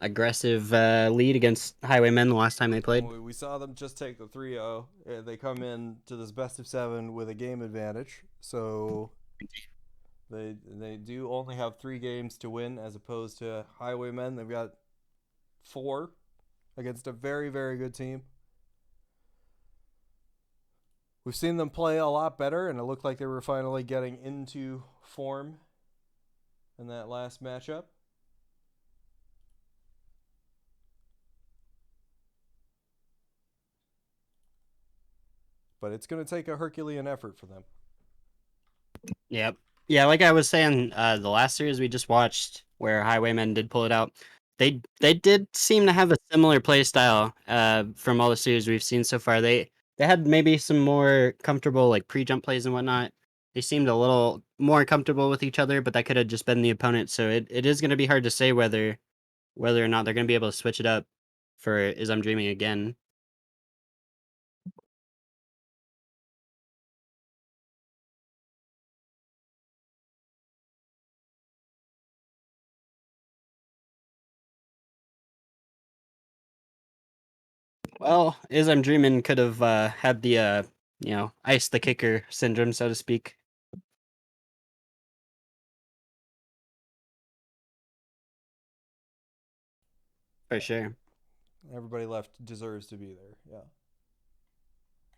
aggressive lead against Highwaymen the last time they played. We saw them just take the 3-0. They come in to this best of 7 with a game advantage. So they do only have 3 games to win as opposed to Highwaymen. They've got 4 against a very, very good team. We've seen them play a lot better, and it looked like they were finally getting into form in that last matchup. But it's going to take a Herculean effort for them. Yep. Yeah, like I was saying, the last series we just watched where Highwaymen did pull it out, they did seem to have a similar play style from all the series we've seen so far. They had maybe some more comfortable like pre-jump plays and whatnot. They seemed a little more comfortable with each other, but that could have just been the opponent. So it is going to be hard to say whether or not they're going to be able to switch it up for Is I'm Dreaming again. Well, Is I'm Dreaming could have had the ice the kicker syndrome, so to speak. For sure. Everybody left deserves to be there. Yeah.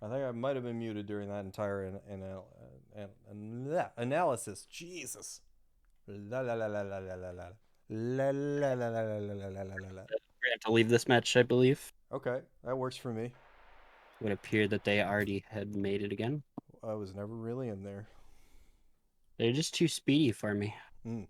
I think I might have been muted during that entire analysis. Jesus. La la la la la la la la. La la la la la la la la la la. We're gonna have to leave this match, I believe. Okay, that works for me. It would appear that they already had made it again. I was never really in there. They're just too speedy for me. Mm.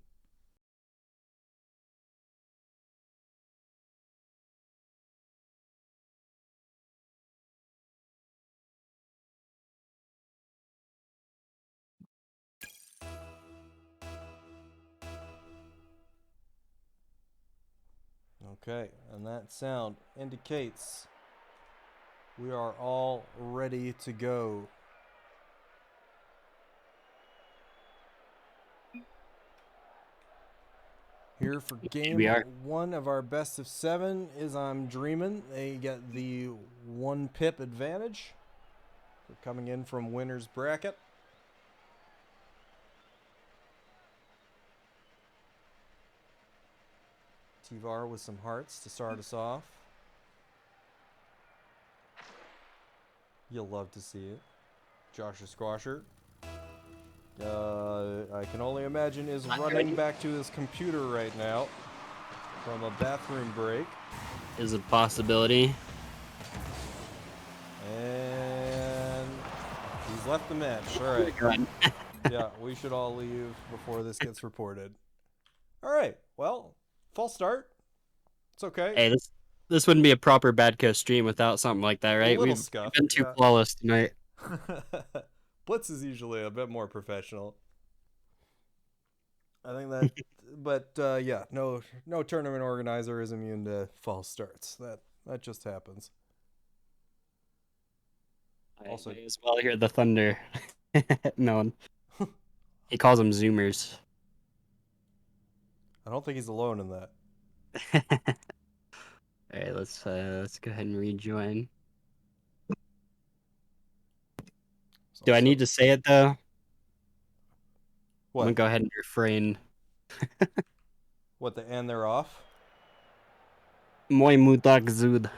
Okay, and that sound indicates we are all ready to go. Here for game 1 of our best of 7 Is I'm Dreamin'. They get the 1 pip advantage for coming in from winner's bracket. T-Var with some hearts to start us off. You'll love to see it. Joshua Squasher. I can only imagine is running back to his computer right now from a bathroom break. Is a possibility. And he's left the match. All right. Yeah, we should all leave before this gets reported. All right. Well, false start. It's okay. Hey, this wouldn't be a proper BadCo stream without something like that, right? We've been too flawless tonight. Blitz is usually a bit more professional. I think that, but yeah, no tournament organizer is immune to false starts. That just happens. Also, as well hear the thunder. No, he calls them Zoomers. I don't think he's alone in that. All right, let's go ahead and rejoin. Do I need to say it though? What? I'm gonna go ahead and refrain. What, the and they're off? Moi mutak zud.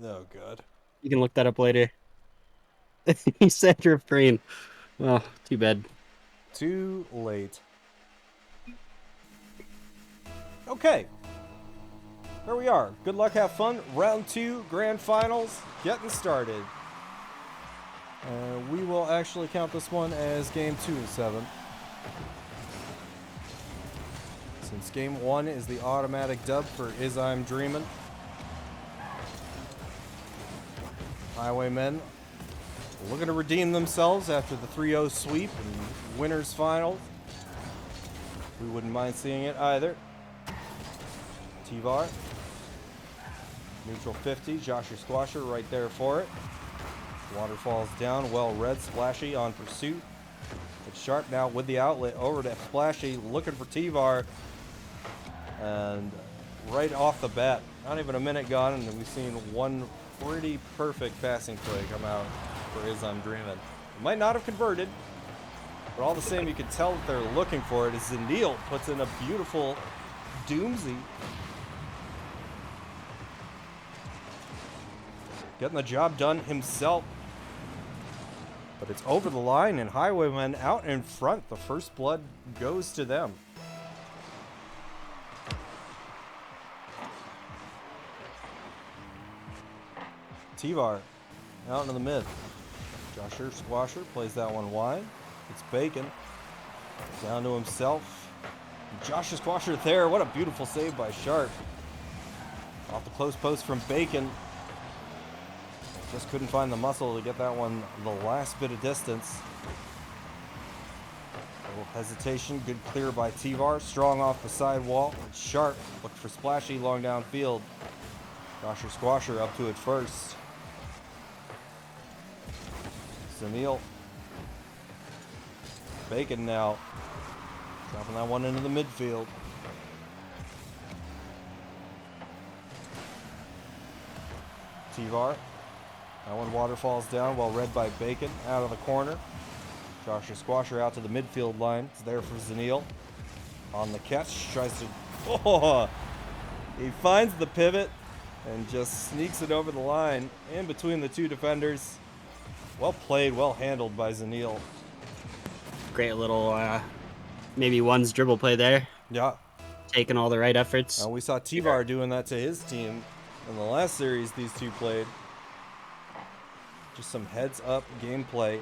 Oh, God. You can look that up later. He said refrain. Oh, too bad. Too late. Okay. There we are. Good luck, have fun. Round 2, grand finals, getting started. We will actually count this one as game 2 of 7. Since game 1 is the automatic dub for Is I'm Dreamin'. Highwaymen looking to redeem themselves after the 3-0 sweep and winners final. We wouldn't mind seeing it either. T-Var. Neutral 50. Joshua Squasher right there for it. Waterfalls down. Well read. Splashy on pursuit. It's Sharp now with the outlet over to Splashy looking for T-Var. And right off the bat, not even a minute gone, and we've seen one pretty perfect passing play come out for Is I'm Dreamin'. It might not have converted, but all the same, you can tell that they're looking for it as Zanil puts in a beautiful doomsy. Getting the job done himself. But it's over the line, and Highwaymen out in front. The first blood goes to them. T-Var out into the mid. Joshua Squasher plays that one wide. It's Bacon. Down to himself. Josh Squasher there. What a beautiful save by Sharp. Off the close post from Bacon. Just couldn't find the muscle to get that one the last bit of distance. A little hesitation. Good clear by Tivar. Strong off the side wall. Sharp looked for Splashy long downfield. Josh Squasher up to it first. Zanil. Bacon now. Dropping that one into the midfield. Tivar. That one waterfalls down, well read by Bacon. Out of the corner. Joshua Squasher out to the midfield line. It's there for Zanil. On the catch. Tries to... Oh! He finds the pivot and just sneaks it over the line. In between the two defenders. Well played, well handled by Zanil. Great little, maybe one's dribble play there. Yeah. Taking all the right efforts. We saw Tivar doing that to his team in the last series these two played. Just some heads-up gameplay.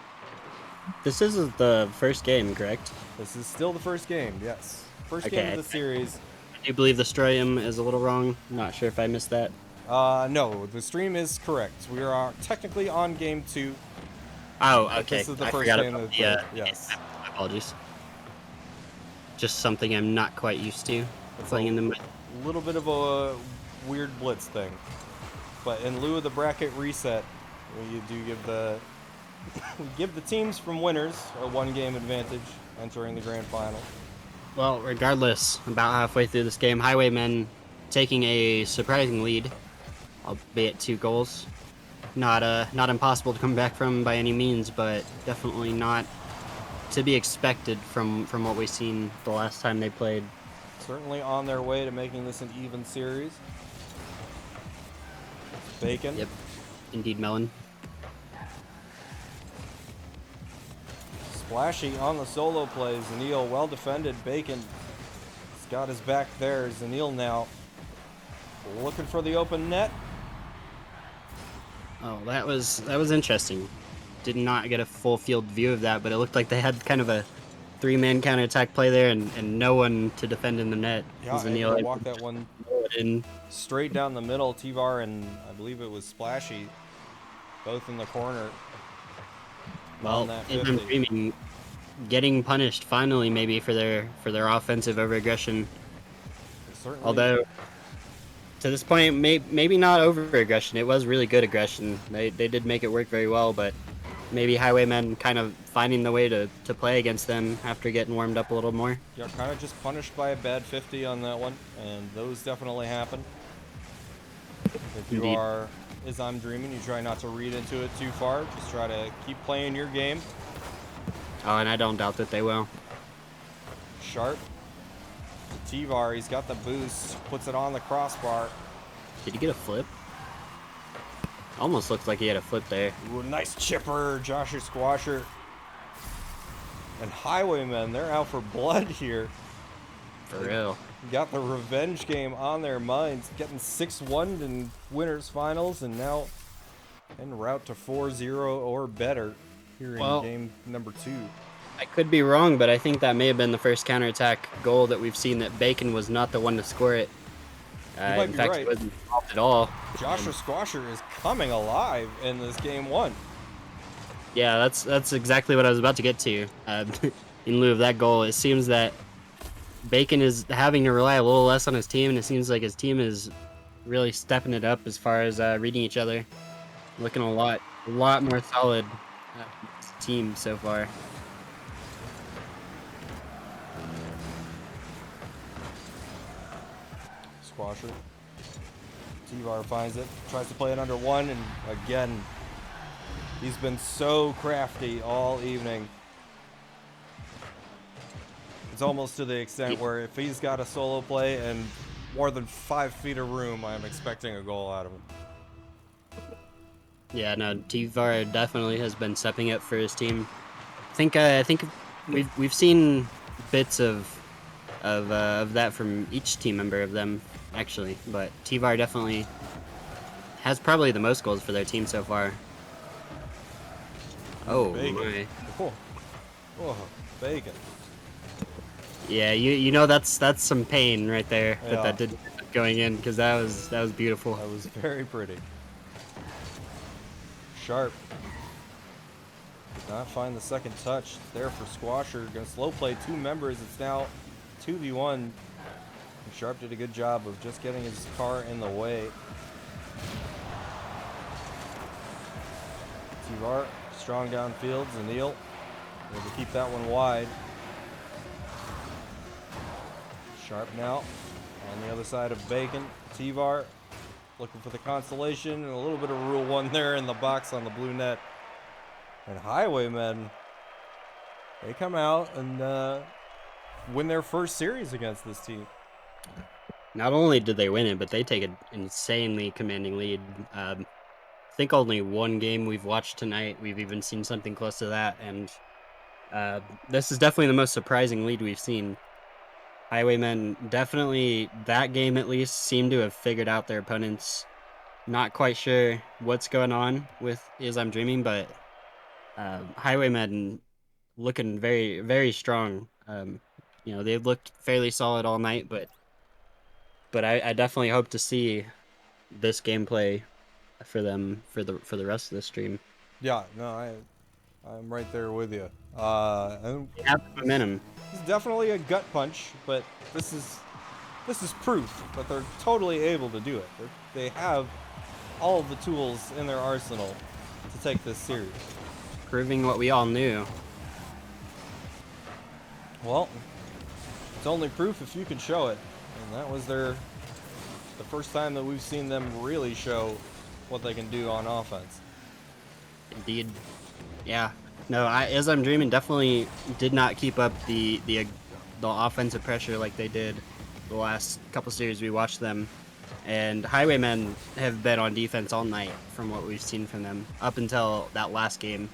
This is the first game, correct? This is still the first game, yes. First game of the series. I do believe the stream is a little wrong. Not sure if I missed that. No, the stream is correct. We are technically on game 2. Oh, okay. This is the I first forgot game about of the yes. My apologies. Just something I'm not quite used to. It's playing in the a little bit of a weird Blitz thing. But in lieu of the bracket reset, we do give the teams from winners a 1-game advantage entering the grand final. Well, regardless, about halfway through this game, Highwaymen taking a surprising lead, albeit 2 goals. Not impossible to come back from by any means, but definitely not to be expected from what we've seen the last time they played. Certainly on their way to making this an even series. Bacon. Yep, indeed, Melon. Splashy on the solo play. Zanil well defended. Bacon has got his back there. Zanil now looking for the open net. Oh, that was interesting. Did not get a full field view of that, but it looked like they had kind of a 3-man counterattack play there and no one to defend in the net. Yeah, Zanil walked that one in straight down the middle. Tivar and I believe it was Splashy, both in the corner. Well, I'm dreaming, getting punished finally maybe for their offensive overaggression. Certainly. Although to this point, maybe not over-aggression. It was really good aggression. They did make it work very well, but maybe Highwaymen kind of finding the way to play against them after getting warmed up a little more. Yeah, kind of just punished by a bad 50 on that one, and those definitely happen. If you Indeed. are, as I'm dreaming, you try not to read into it too far. Just try to keep playing your game. Oh, and I don't doubt that they will. Sharp. Tivar, he's got the boost, puts it on the crossbar. Did he get a flip? Almost looks like he had a flip there. Ooh, nice chipper, Joshua Squasher. And Highwaymen, they're out for blood here. For real. Got the revenge game on their minds, getting 6-1 in winners finals, and now en route to 4-0 or better here in game number 2. I could be wrong, but I think that may have been the first counterattack goal that we've seen that Bacon was not the one to score it. might In be fact, right. he wasn't involved at all. Joshua Squasher is coming alive in this game 1. Yeah, that's exactly what I was about to get to. In lieu of that goal, it seems that Bacon is having to rely a little less on his team, and it seems like his team is really stepping it up as far as reading each other. Looking a lot more solid team so far. Squasher. Tivar finds it, tries to play it under 1, and again, he's been so crafty all evening. It's almost to the extent where if he's got a solo play and more than 5 feet of room, I'm expecting a goal out of him. Yeah, no, Tivar definitely has been stepping up for his team. I think we've seen bits of that from each team member of them actually, but Tivar definitely has probably the most goals for their team so far. Oh Bacon. my! Oh, Bacon. Yeah, you know that's some pain right there Yeah, that did going in, because that was beautiful. that was very pretty. Sharp did not find the second touch. It's there for Squasher. Gonna slow play two members. It's now 2v1. Sharp did a good job of just getting his car in the way. Tivar, strong downfield. Zanil able to keep that one wide. Sharp now on the other side of Bacon. Tivar looking for the constellation, and a little bit of Rule 1 there in the box on the blue net. And Highwaymen, they come out and win their first series against this team. Not only did they win it, but they take an insanely commanding lead. I think only one game we've watched tonight, we've even seen something close to that, and this is definitely the most surprising lead we've seen. Highwaymen definitely, that game at least, seem to have figured out their opponents. Not quite sure what's going on with Is I'm Dreaming, but Highwaymen looking very, very strong. They've looked fairly solid all night, but I definitely hope to see this gameplay for them for the rest of the stream. Yeah, no, I'm right there with you. And They have the momentum. this is definitely a gut punch, but this is proof that they're totally able to do it. They have all of the tools in their arsenal to take this series. Proving what we all knew. Well, it's only proof if you can show it, and that was the first time that we've seen them really show what they can do on offense. Indeed. Yeah. No, As I'm Dreaming definitely did not keep up the offensive pressure like they did the last couple series we watched them. And Highwaymen have been on defense all night from what we've seen from them up until that last game.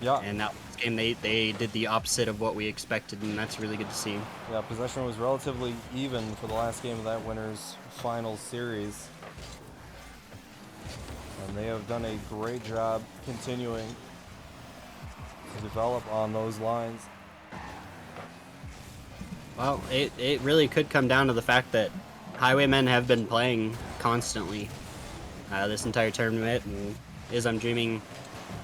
Yeah. And that last game they did the opposite of what we expected, and that's really good to see. Yeah, possession was relatively even for the last game of that winner's final series. And they have done a great job continuing to develop on those lines. Well, it really could come down to the fact that Highwaymen have been playing constantly this entire tournament, and Is I'm Dreaming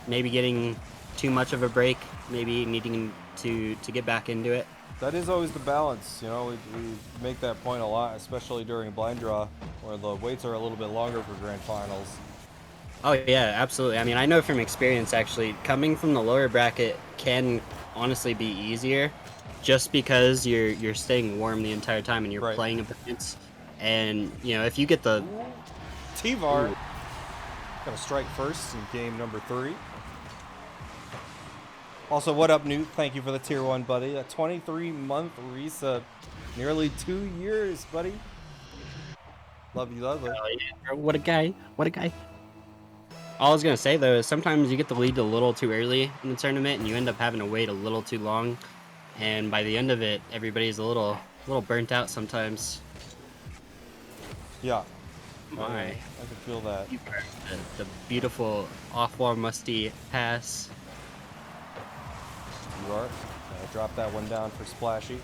maybe getting too much of a break, maybe needing to get back into it. That is always the balance, you know. We make that point a lot, especially during blind draw, where the waits are a little bit longer for grand finals. Oh yeah, absolutely. I mean, I know from experience, actually, coming from the lower bracket can honestly be easier, just because you're staying warm the entire time and you're Right. playing opponents. And if you get the Tivar gonna strike first in game number 3. Also, what up, Newt? Thank you for the tier 1, buddy. A 23-month resub. Nearly 2 years, buddy. Love you, love it. What a guy! What a guy! All I was gonna say though is sometimes you get the lead a little too early in the tournament, and you end up having to wait a little too long. And by the end of it, everybody's a little burnt out sometimes. Yeah. My, I can feel that. the beautiful off-wall musty pass. You are. Drop that one down for Splashy.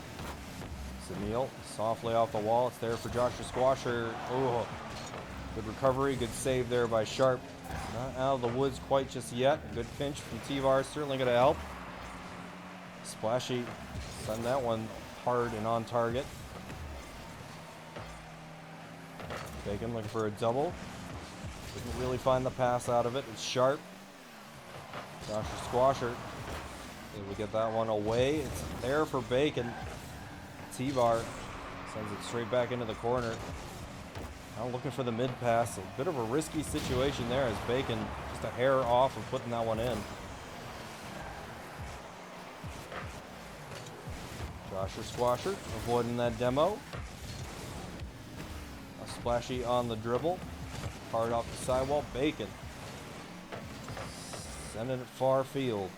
Sunil softly off the wall. It's there for Joshua Squasher. Oh, good recovery. Good save there by Sharp. Not out of the woods quite just yet. A good pinch from Tivar. Certainly going to help. Splashy send that one hard and on target. Bacon looking for a double. Didn't really find the pass out of it. It's Sharp. Joshua Squasher. Able to get that one away. It's there for Bacon. Tivar sends it straight back into the corner. Now looking for the mid pass. A bit of a risky situation there as Bacon just a hair off of putting that one in. Joshua Squasher avoiding that demo. A Splashy on the dribble. Hard off the sidewall. Bacon sending it far field.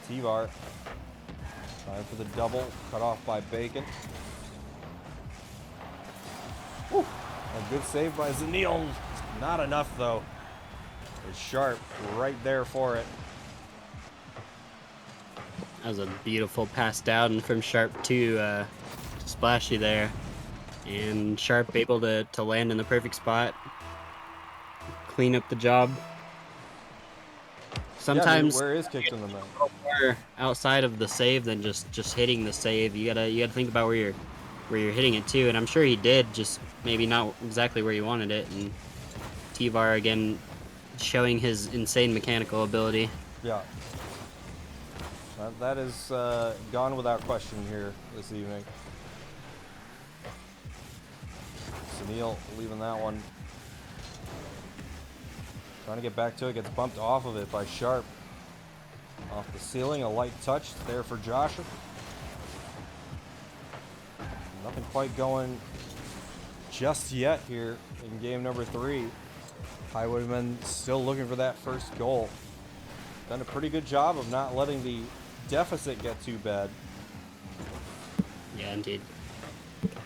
Tivar trying for the double, cut off by Bacon. Woo. A good save by Zanil. Not enough though. It's Sharp right there for it. That was a beautiful pass down from Sharp to Splashy there. And Sharp able to land in the perfect spot. Clean up the job. Sometimes where is kicked in the net? more outside of the save than just hitting the save. You gotta think about where you're hitting it too. And I'm sure he did, just maybe not exactly where you wanted it. And T-Var again showing his insane mechanical ability. Yeah. That is gone without question here this evening. Sunil leaving that one. Trying to get back to it, gets bumped off of it by Sharp. Off the ceiling, a light touch there for Joshua. Nothing quite going just yet here in game number 3. Highwaymen still looking for that first goal. Done a pretty good job of not letting the deficit get too bad. Yeah, indeed.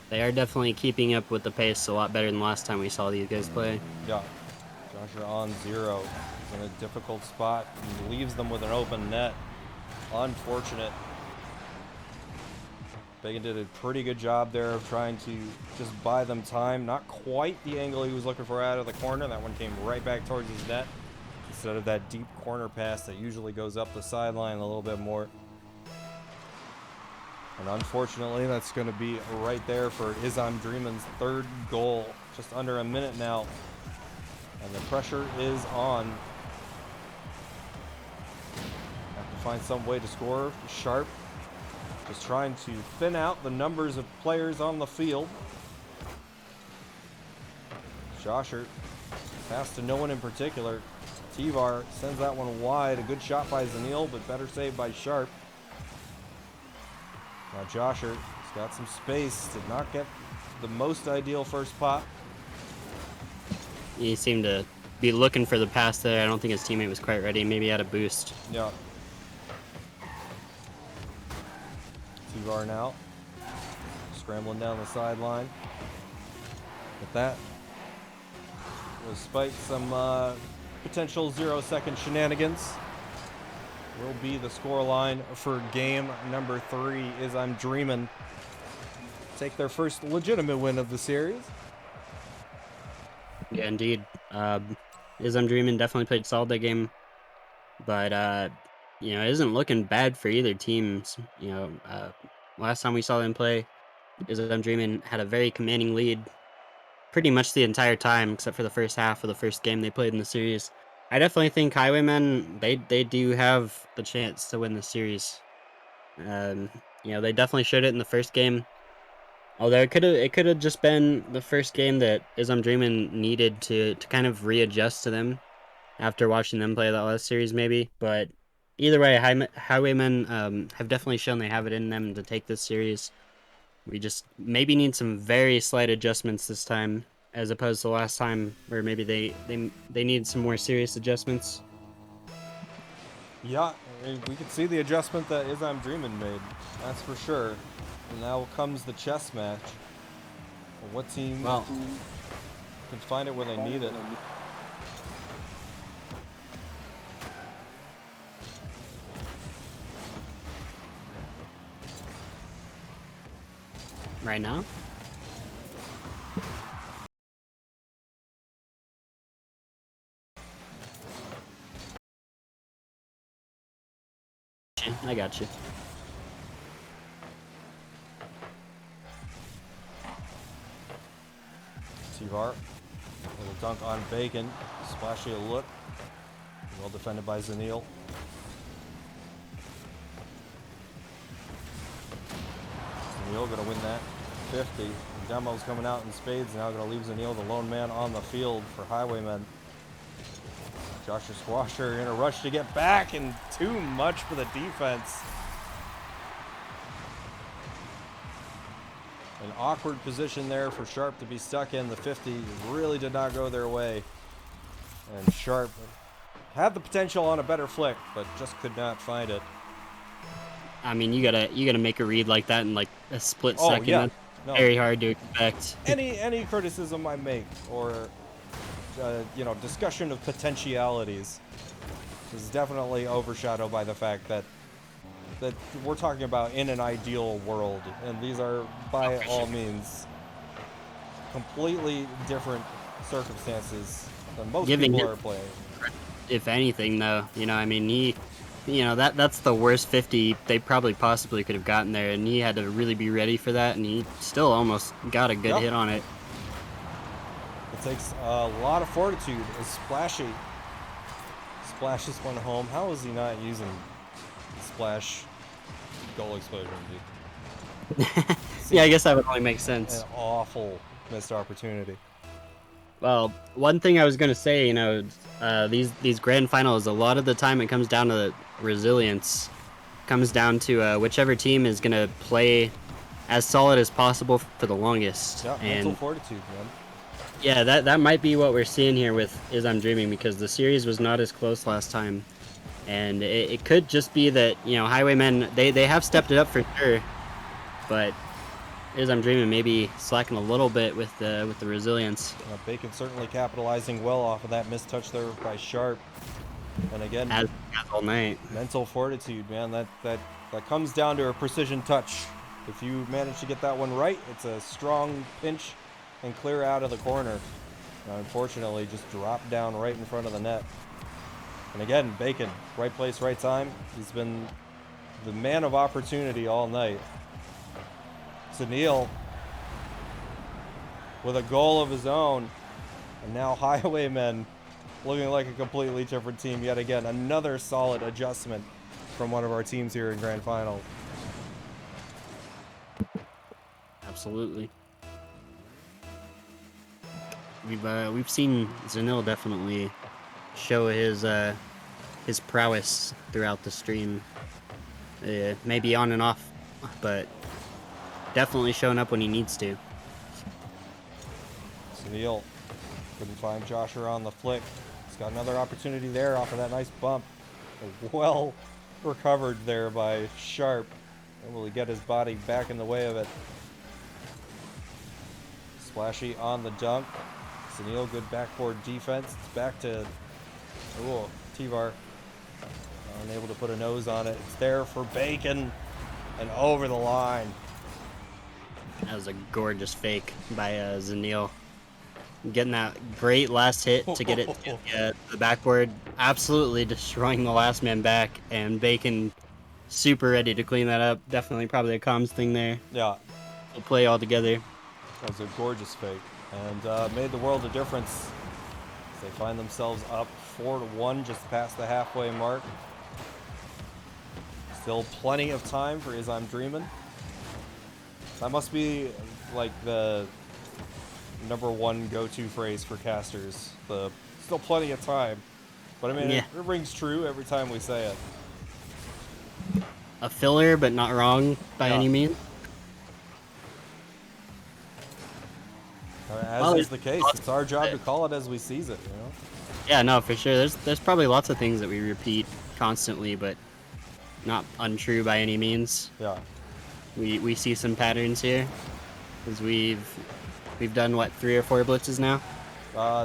They are definitely keeping up with the pace a lot better than last time we saw these guys play. Yeah. Joshua on 0. He's in a difficult spot. He leaves them with an open net. Unfortunate. Bacon did a pretty good job there of trying to just buy them time. Not quite the angle he was looking for out of the corner. That one came right back towards his net instead of that deep corner pass that usually goes up the sideline a little bit more. And unfortunately, that's going to be right there for Izam Dreamin's 3rd goal. Just under a minute now. And the pressure is on. Have to find some way to score. Sharp just trying to thin out the numbers of players on the field. Josher pass to no one in particular. T-Var sends that one wide. A good shot by Zanil, but better saved by Sharp. Now Josher has got some space. Did not get the most ideal first pop. He seemed to be looking for the pass there. I don't think his teammate was quite ready. Maybe he had a boost. Yeah. T-Var now. Scrambling down the sideline. But that, despite some potential 0-second shenanigans, will be the scoreline for game number 3. I'm Dreamin' take their first legitimate win of the series. Yeah, indeed. I'm Dreamin' definitely played solid that game, but it isn't looking bad for either teams. Last time we saw them play, I'm Dreamin' had a very commanding lead pretty much the entire time, except for the first half of the first game they played in the series. I definitely think Highwaymen, they do have the chance to win the series. They definitely showed it in the first game. Although it could have just been the first game that I'm Dreamin' needed to kind of readjust to them after watching them play that last series, maybe. But either way, Highwaymen have definitely shown they have it in them to take this series. We just maybe need some very slight adjustments this time, as opposed to last time where maybe they need some more serious adjustments. Yeah, we could see the adjustment that I'm Dreamin' made. That's for sure. And now comes the chess match. What team can find it where they need it? Right now? I got you. T-Var, little dunk on Bacon, splashy a look, well defended by Zanil. Zanil gonna win that 50. Demo's coming out in spades, now gonna leave Zanil the lone man on the field for Highwaymen. Joshua Squasher in a rush to get back, and too much for the defense. An awkward position there for Sharp to be stuck in. The 50 really did not go their way. And Sharp had the potential on a better flick, but just could not find it. I mean, you gotta make a read like that in like a split second. Yeah. No. Very hard to expect. Any criticism I make, or discussion of potentialities, is definitely overshadowed by the fact that that we're talking about in an ideal world, and these are by all means completely different circumstances than most Giving people him, are playing. if anything, though, I mean, that's the worst 50 they probably possibly could have gotten there, and he had to really be ready for that, and he still almost got a good hit on it. It takes a lot of fortitude. As Splashy splashes one home. How is he not using the splash goal explosion, dude? Yeah, I guess that would only make sense. An awful missed opportunity. Well, one thing I was gonna say, these grand finals, a lot of the time it comes down to resilience. Comes down to whichever team is gonna play as solid as possible for the longest. Yeah, mental fortitude, man. Yeah, that might be what we're seeing here with Is I'm Dreaming, because the series was not as close last time, and it could just be that Highwaymen they have stepped it up for sure, but Is I'm Dreaming maybe slacking a little bit with the resilience. Bacon certainly capitalizing well off of that missed touch there by Sharp, and again, as all night. Mental fortitude, man. That comes down to a precision touch. If you manage to get that one right, it's a strong pinch and clear out of the corner. Unfortunately, just dropped down right in front of the net. And again, Bacon, right place, right time. He's been the man of opportunity all night. Sunil with a goal of his own. And now Highwaymen looking like a completely different team yet again. Another solid adjustment from one of our teams here in Grand Final. Absolutely. We've seen Zanil definitely show his prowess throughout the stream. Maybe on and off, but definitely showing up when he needs to. Sunil couldn't find Joshua on the flick. He's got another opportunity there off of that nice bump. Well recovered there by Sharp. Able to get his body back in the way of it. Splashy on the dunk. Sunil, good backboard defense. It's back to Tivar. Unable to put a nose on it. It's there for Bacon and over the line. That was a gorgeous fake by Zanil. Getting that great last hit to get it to the backboard. Absolutely destroying the last man back, and Bacon super ready to clean that up. Definitely probably a comms thing there. Yeah. We'll play all together. That was a gorgeous fake, and made the world a difference. They find themselves up 4-1 just past the halfway mark. Still plenty of time for Is I'm Dreamin'. That must be like the #1 go-to phrase for casters. The still plenty of time. But I mean, yeah. it rings true every time we say it. A filler, but not wrong by any means. As is the case, it's our job to call it as we sees it, Yeah, no, for sure. There's probably lots of things that we repeat constantly, but not untrue by any means. Yeah. We see some patterns here, because we've done what, 3 or 4 blitzes now.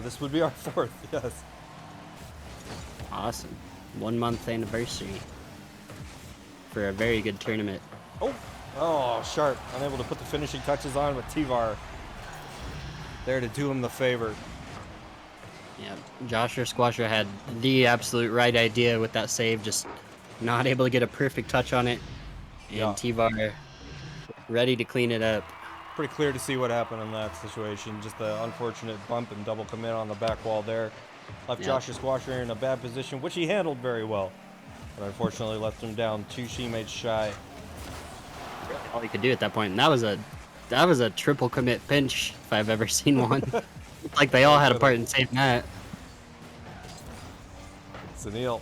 This would be our 4th, yes. Awesome, 1 month anniversary for a very good tournament. Oh, Sharp, unable to put the finishing touches on, but Tivar there to do him the favor. Yeah, Joshua Squasher had the absolute right idea with that save, just not able to get a perfect touch on it. And Tivar ready to clean it up. Pretty clear to see what happened in that situation. Just the unfortunate bump and double commit on the back wall there. Left Joshua Squasher in a bad position, which he handled very well. But unfortunately left him down 2 teammates shy. All he could do at that point. And that was a triple commit pinch if I've ever seen one. Like they all had a part in saving that. Sunil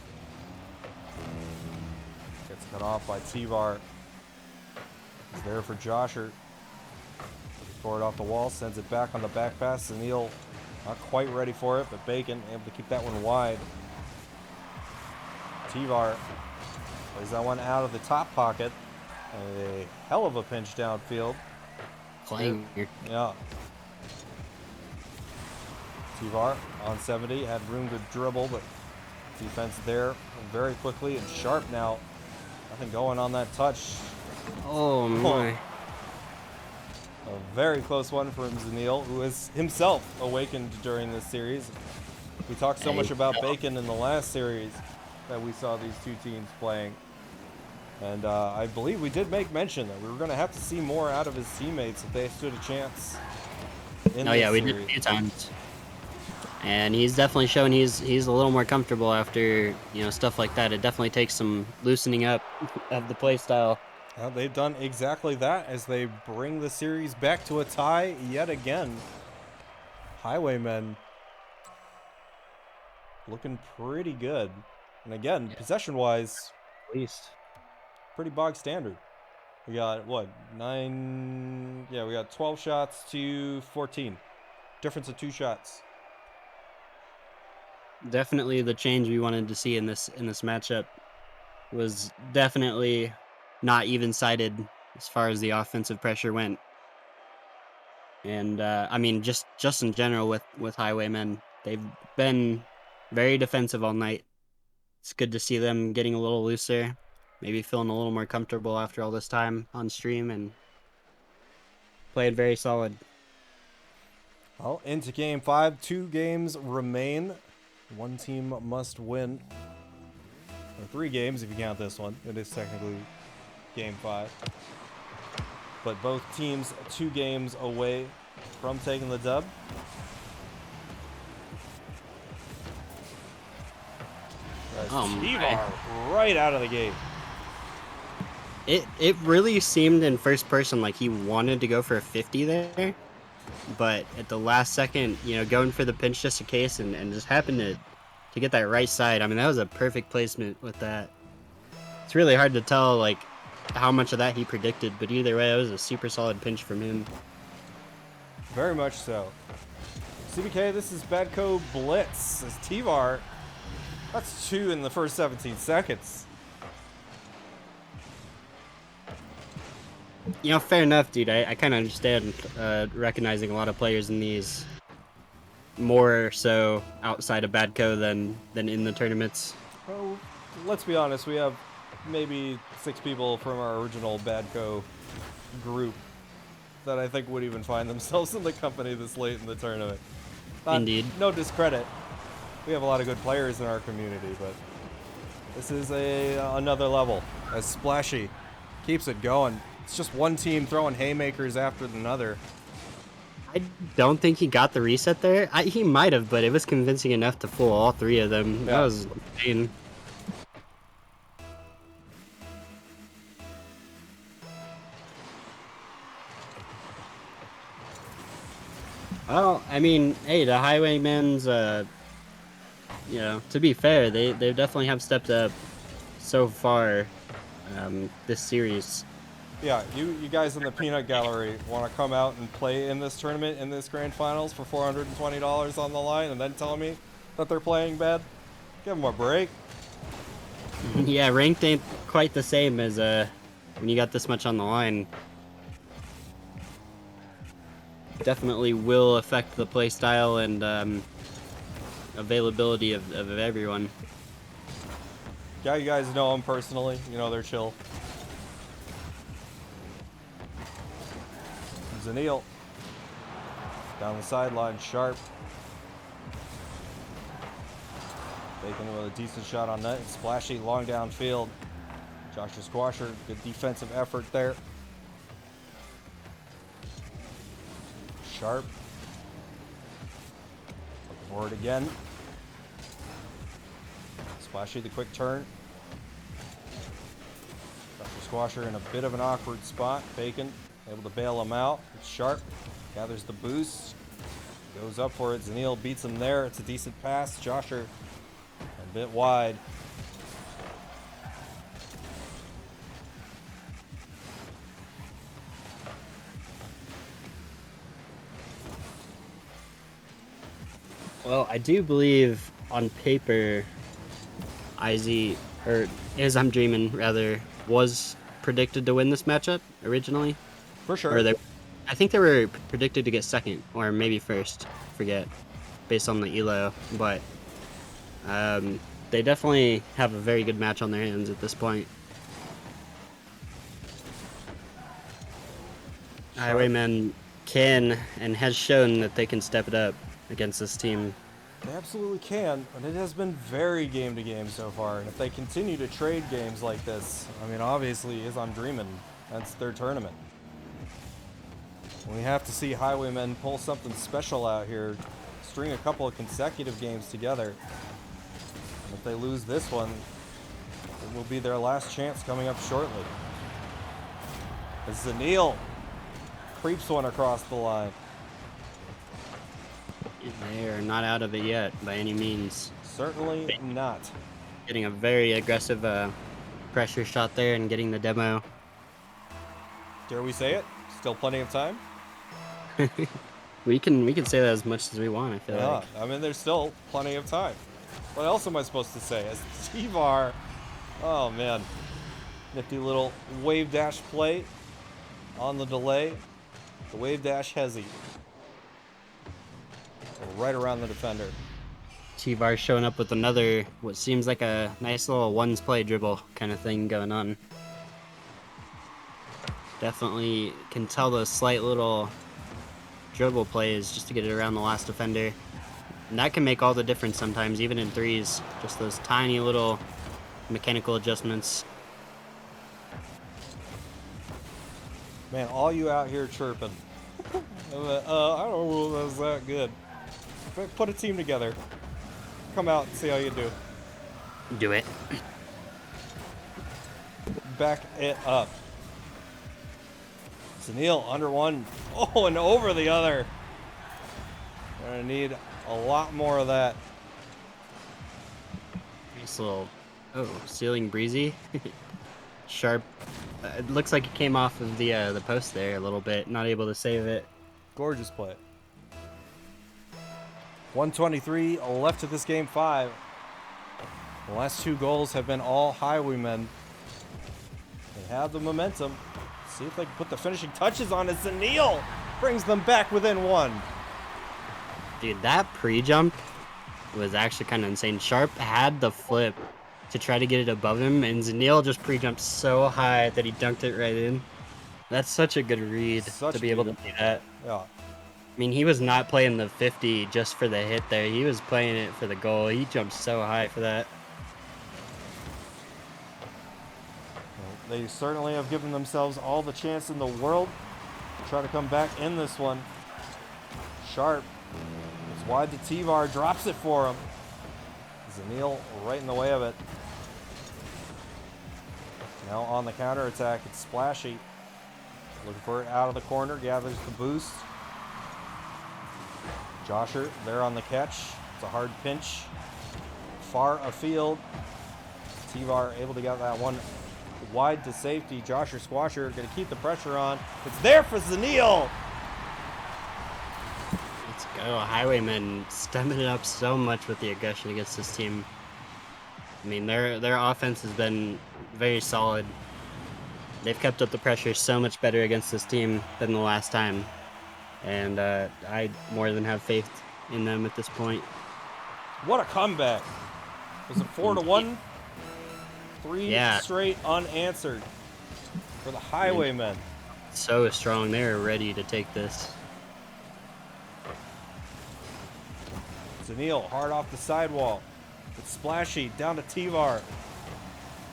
gets cut off by Tivar. He's there for Josher. Scored off the wall, sends it back on the back pass. Sunil not quite ready for it, but Bacon able to keep that one wide. Tivar plays that one out of the top pocket. A hell of a pinch downfield. Playing here. Yeah. Tivar on 70, had room to dribble, but defense there very quickly, and Sharp now Nothing going on that touch. Oh my. A very close one from Zanil, who is himself awakened during this series. We talked so much about Bacon in the last series that we saw these two teams playing. And I believe we did make mention that we were going to have to see more out of his teammates if they stood a chance in this we series. did a few times. And he's definitely shown he's a little more comfortable after, stuff like that. It definitely takes some loosening up of the play style. Well, they've done exactly that as they bring the series back to a tie yet again. Highwaymen looking pretty good. And again, possession-wise, At least. pretty bog standard. We got, what, 9... Yeah, we got 12 shots to 14. Difference of 2 shots. Definitely the change we wanted to see in this matchup was definitely not even-sided as far as the offensive pressure went. And I mean, just in general with Highwaymen, they've been very defensive all night. It's good to see them getting a little looser, maybe feeling a little more comfortable after all this time on stream, and played very solid. Well, into game 5, 2 games remain. One team must win. Or 3 games if you count this one. It is technically game 5. But both teams 2 games away from taking the dub. T-Bar right out of the gate. It really seemed in first person like he wanted to go for a 50 there, but at the last second, going for the pinch just in case, and just happened to get that right side. I mean, that was a perfect placement with that. It's really hard to tell like how much of that he predicted, but either way, it was a super solid pinch from him. Very much so. CBK, this is BadCo Blitz. As T-Bar, that's 2 in the first 17 seconds. Fair enough, dude. I kind of understand recognizing a lot of players in these more so outside of BadCo than in the tournaments. Well, let's be honest. We have maybe 6 people from our original BadCo group that I think would even find themselves in the company this late in the tournament. Indeed. No discredit. We have a lot of good players in our community, but this is another level. As Splashy keeps it going. It's just one team throwing haymakers after another. I don't think he got the reset there. He might have, but it was convincing enough to fool all 3 of them. Yeah. That was insane. Well, I mean, hey, the Highwaymen's, to be fair, they definitely have stepped up so far this series. Yeah, you guys in the peanut gallery want to come out and play in this tournament, in this grand finals for $420 on the line, and then tell me that they're playing bad? Give them a break. Yeah, ranked ain't quite the same as when you got this much on the line. Definitely will affect the play style and availability of everyone. Yeah, you guys know them personally. You know they're chill. Zanil down the sideline, sharp. Bacon with a decent shot on net. Splashy long downfield. Joshua Squasher, good defensive effort there. Sharp. Looking forward again. Splashy, the quick turn. Joshua Squasher in a bit of an awkward spot. Bacon able to bail him out. It's Sharp. Gathers the boost. Goes up for it. Zanil beats him there. It's a decent pass. Josher a bit wide. Well, I do believe on paper, As I'm Dreaming, rather, was predicted to win this matchup originally. For sure. I think they were predicted to get second, or maybe first, forget, based on the ELO. But they definitely have a very good match on their hands at this point. Highwaymen can and has shown that they can step it up against this team. They absolutely can, but it has been very game to game so far. And if they continue to trade games like this, I mean, obviously, as I'm dreaming, that's their tournament. We have to see Highwaymen pull something special out here, string a couple of consecutive games together. And if they lose this one, it will be their last chance coming up shortly. As Zanil creeps one across the line. They are not out of it yet by any means. Certainly not. Getting a very aggressive pressure shot there and getting the demo. Dare we say it? Still plenty of time? we can say that as much as we want, I feel like. I mean, there's still plenty of time. What else am I supposed to say? As T-Var, oh man, nifty little wave dash play on the delay. The wave dash hezzy. Right around the defender. T-Var showing up with another, what seems like a nice little ones play dribble kind of thing going on. Definitely can tell those slight little dribble plays just to get it around the last defender. And that can make all the difference sometimes, even in threes. Just those tiny little mechanical adjustments. Man, all you out here chirping. I don't know if that's that good. Put a team together. Come out and see how you do. Do it. Back it up. Zanil under one. Oh, and over the other. We're gonna need a lot more of that. Nice little, ceiling breezy. Sharp. It looks like it came off of the post there a little bit. Not able to save it. Gorgeous play. 123 left to this game 5. The last 2 goals have been all Highwaymen. They have the momentum. See if they can put the finishing touches on it. Zanil brings them back within 1. Dude, that pre-jump was actually kind of insane. Sharp had the flip to try to get it above him, and Zanil just pre-jumped so high that he dunked it right in. That's such a good read to be able to do that. Yeah. I mean, he was not playing the 50 just for the hit there. He was playing it for the goal. He jumped so high for that. They certainly have given themselves all the chance in the world to try to come back in this one. Sharp. It's wide to T-Var. Drops it for him. Zanil right in the way of it. Now on the counterattack, it's Splashy. Looking for it out of the corner. Gathers the boost. Josher there on the catch. It's a hard pinch. Far afield. T-Var able to get that one wide to safety. Josher Squasher going to keep the pressure on. It's there for Zanil. Let's go. Highwaymen stemming it up so much with the aggression against this team. I mean, their offense has been very solid. They've kept up the pressure so much better against this team than the last time. And I more than have faith in them at this point. What a comeback. Was it 4-1? 3 straight unanswered for the Highwaymen. So strong. They're ready to take this. Zanil hard off the sidewall. It's Splashy down to T-Var.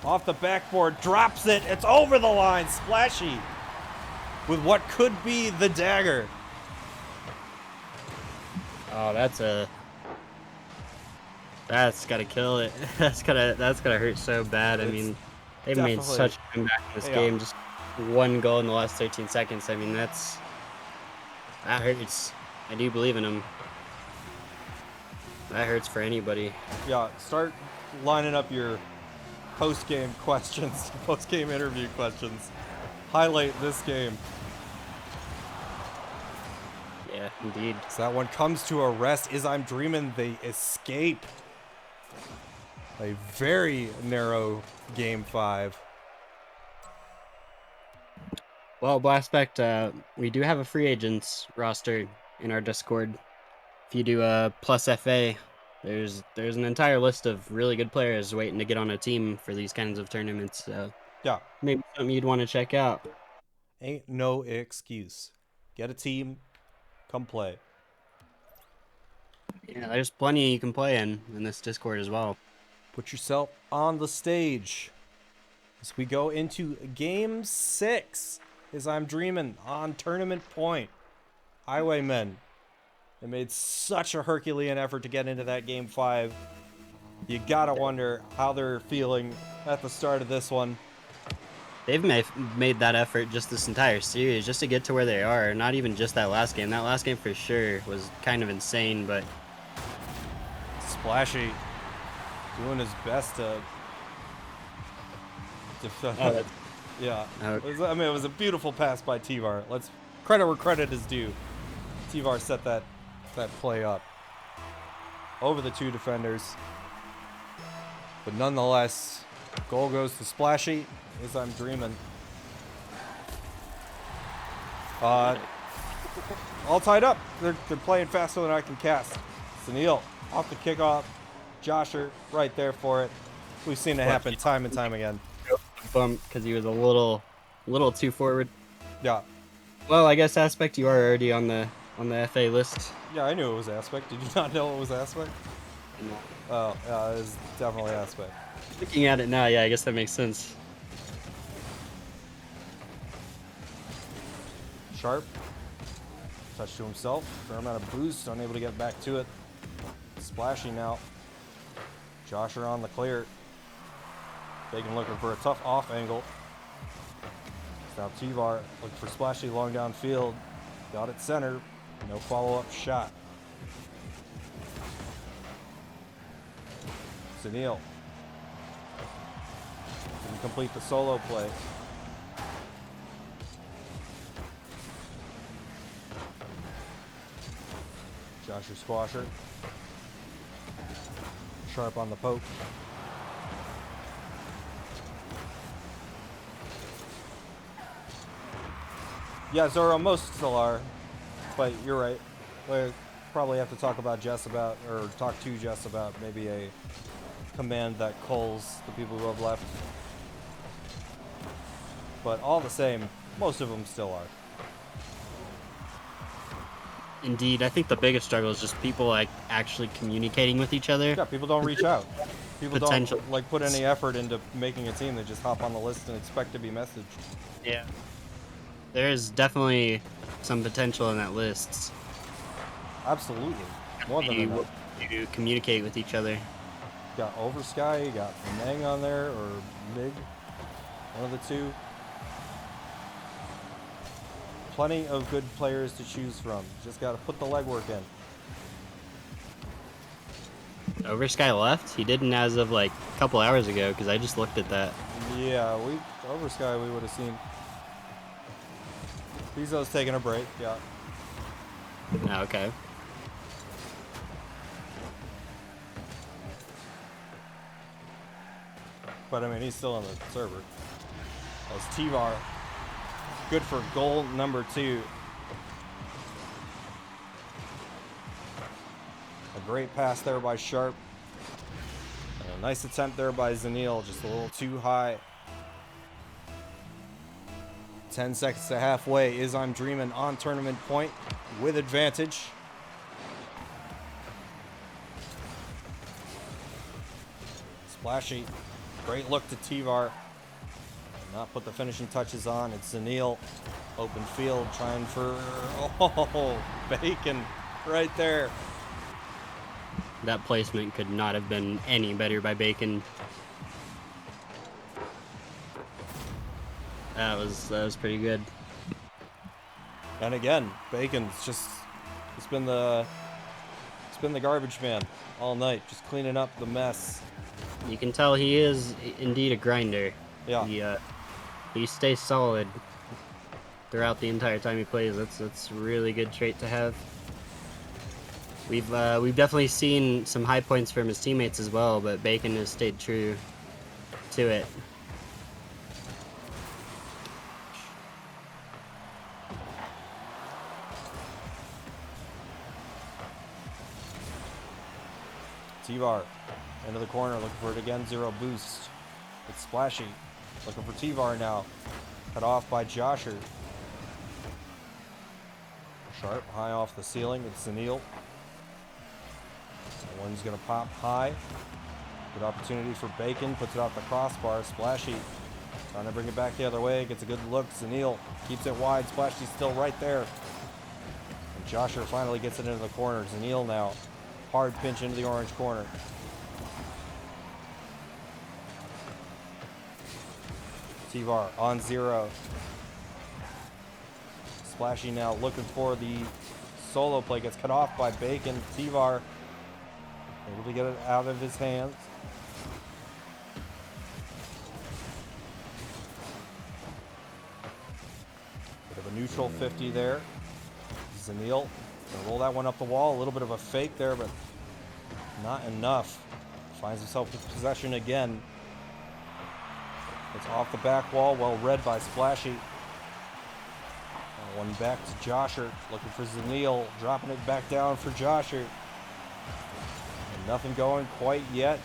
Off the backboard, drops it. It's over the line. Splashy with what could be the dagger. Oh, that's gotta kill it. That's gonna hurt so bad. I mean, they've made such a comeback in this game. Just 1 goal in the last 13 seconds. I mean, that hurts. I do believe in them. That hurts for anybody. Yeah, start lining up your post-game questions, post-game interview questions. Highlight this game. Yeah, indeed. So that one comes to a rest. As I'm dreaming, they escape. A very narrow game 5. Well, Blastspect, we do have a free agents roster in our Discord. If you do a plus FA, there's an entire list of really good players waiting to get on a team for these kinds of tournaments. So yeah, maybe something you'd want to check out. Ain't no excuse. Get a team. Come play. Yeah, there's plenty you can play in this Discord as well. Put yourself on the stage as we go into Game 6. As I'm dreaming on Tournament Point. Highwaymen. They made such a Herculean effort to get into that Game 5. You gotta wonder how they're feeling at the start of this one. They've made that effort just this entire series, just to get to where they are. Not even just that last game. That last game for sure was kind of insane, but... Splashy doing his best to defend. Oh, yeah. Okay. It was a beautiful pass by T-Var. Let's credit where credit is due. T-Var set that play up over the two defenders. But nonetheless, goal goes to Splashy. As I'm dreaming. All tied up. They're playing faster than I can cast. Sunil off the kickoff. Josher right there for it. We've seen it happen time and time again. Bump because he was a little too forward. Yeah. Well, I guess Aspect, you are already on the FA list. Yeah, I knew it was Aspect. Did you not know it was Aspect? No. Oh, yeah, it is definitely Aspect. Looking at it now, yeah, I guess that makes sense. Sharp. Touch to himself. Fair amount of boost. Unable to get back to it. Splashy now. Josher on the clear. Bacon looking for a tough off angle. Now T-Var looking for Splashy long downfield. Got it center. No follow-up shot. Sunil. Didn't complete the solo play. Josher Squasher. Sharp on the poke. Yeah, Zoro, most still are. But you're right. We probably have to talk to Jess about maybe a command that culls the people who have left. But all the same, most of them still are. Indeed, I think the biggest struggle is just people like actually communicating with each other. Yeah, people don't reach out. People don't like put any effort into making a team. They just hop on the list and expect to be messaged. Yeah. There's definitely some potential in that list. Absolutely. More than enough. To communicate with each other. Got Oversky, you got Meng on there, or Mig. One of the two. Plenty of good players to choose from. Just got to put the legwork in. Oversky left? He didn't as of like a couple hours ago, because I just looked at that. Yeah, Oversky we would have seen. Bezo's taking a break, yeah. Oh, okay. But I mean, he's still on the server. As T-Var, good for goal number 2. A great pass there by Sharp. And a nice attempt there by Zanil, just a little too high. 10 seconds to halfway. Is I'm Dreamin' on Tournament Point with advantage. Splashy. Great look to T-Var. Not put the finishing touches on. It's Zanil. Open field trying for... Oh, Bacon right there. That placement could not have been any better by Bacon. That was pretty good. And again, Bacon's just... It's been the garbage man all night. Just cleaning up the mess. You can tell he is indeed a grinder. Yeah. He stays solid throughout the entire time he plays. That's a really good trait to have. We've definitely seen some high points from his teammates as well, but Bacon has stayed true to it. T-Var into the corner, looking for it again. 0 boost. It's Splashy. Looking for T-Var now. Cut off by Josher. Sharp, high off the ceiling. It's Zanil. That one's going to pop high. Good opportunity for Bacon. Puts it off the crossbar. Splashy trying to bring it back the other way. Gets a good look. Zanil keeps it wide. Splashy's still right there. And Josher finally gets it into the corner. Zanil now. Hard pinch into the orange corner. T-Var on 0. Splashy now looking for the solo play. Gets cut off by Bacon. T-Var able to get it out of his hands. Bit of a neutral 50 there. Zanil gonna roll that one up the wall. A little bit of a fake there, but not enough. Finds himself with possession again. It's off the back wall, well read by Splashy. One back to Josher, looking for Zanil, dropping it back down for Josher. And nothing going quite yet.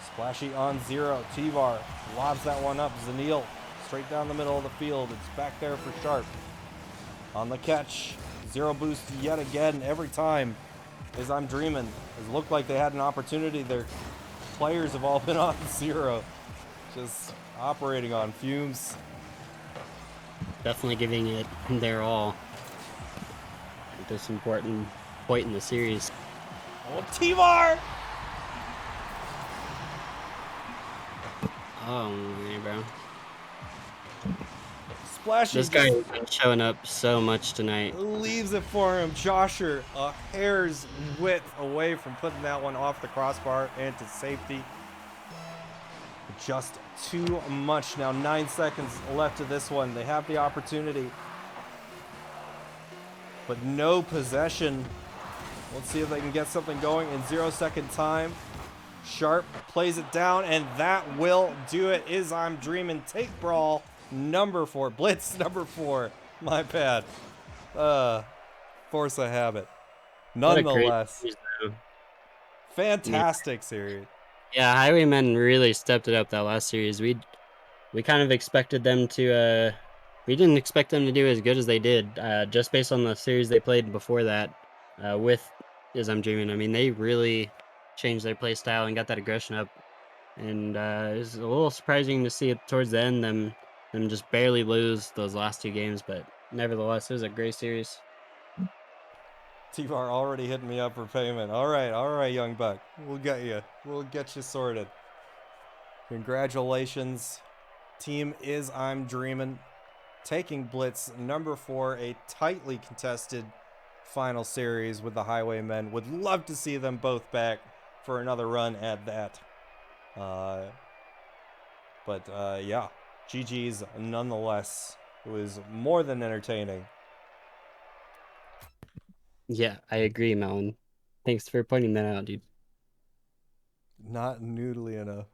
Splashy on 0. T-Var lobs that one up. Zanil straight down the middle of the field. It's back there for Sharp. On the catch. 0 boost yet again every time. As I'm dreaming. It looked like they had an opportunity. Their players have all been on 0. Just operating on fumes. Definitely giving it their all at this important point in the series. Oh, T-Var! Oh, man, bro. Splashy. This guy has been showing up so much tonight. Leaves it for him. Josher a hair's width away from putting that one off the crossbar and to safety. Just too much now. 9 seconds left of this one. They have the opportunity, but no possession. Let's see if they can get something going in 0-second time. Sharp plays it down, and that will do it. Is I'm Dreaming. Take brawl number 4. Blitz number 4. My bad. Force a habit. Nonetheless, Series, fantastic series. yeah, Highwaymen really stepped it up that last series. We kind of expected them to. We didn't expect them to do as good as they did, just based on the series they played before that. With As I'm Dreaming, I mean, they really changed their play style and got that aggression up. And it was a little surprising to see it towards the end, them just barely lose those last 2 games. But nevertheless, it was a great series. T-Bar already hitting me up for payment. All right, young buck. We'll get you. We'll get you sorted. Congratulations. Team Is I'm Dreaming taking Blitz number 4, a tightly contested final series with the Highwaymen. Would love to see them both back for another run at that. Yeah, GG's nonetheless. It was more than entertaining. Yeah, I agree, Melon. Thanks for pointing that out, dude. Not noodly enough.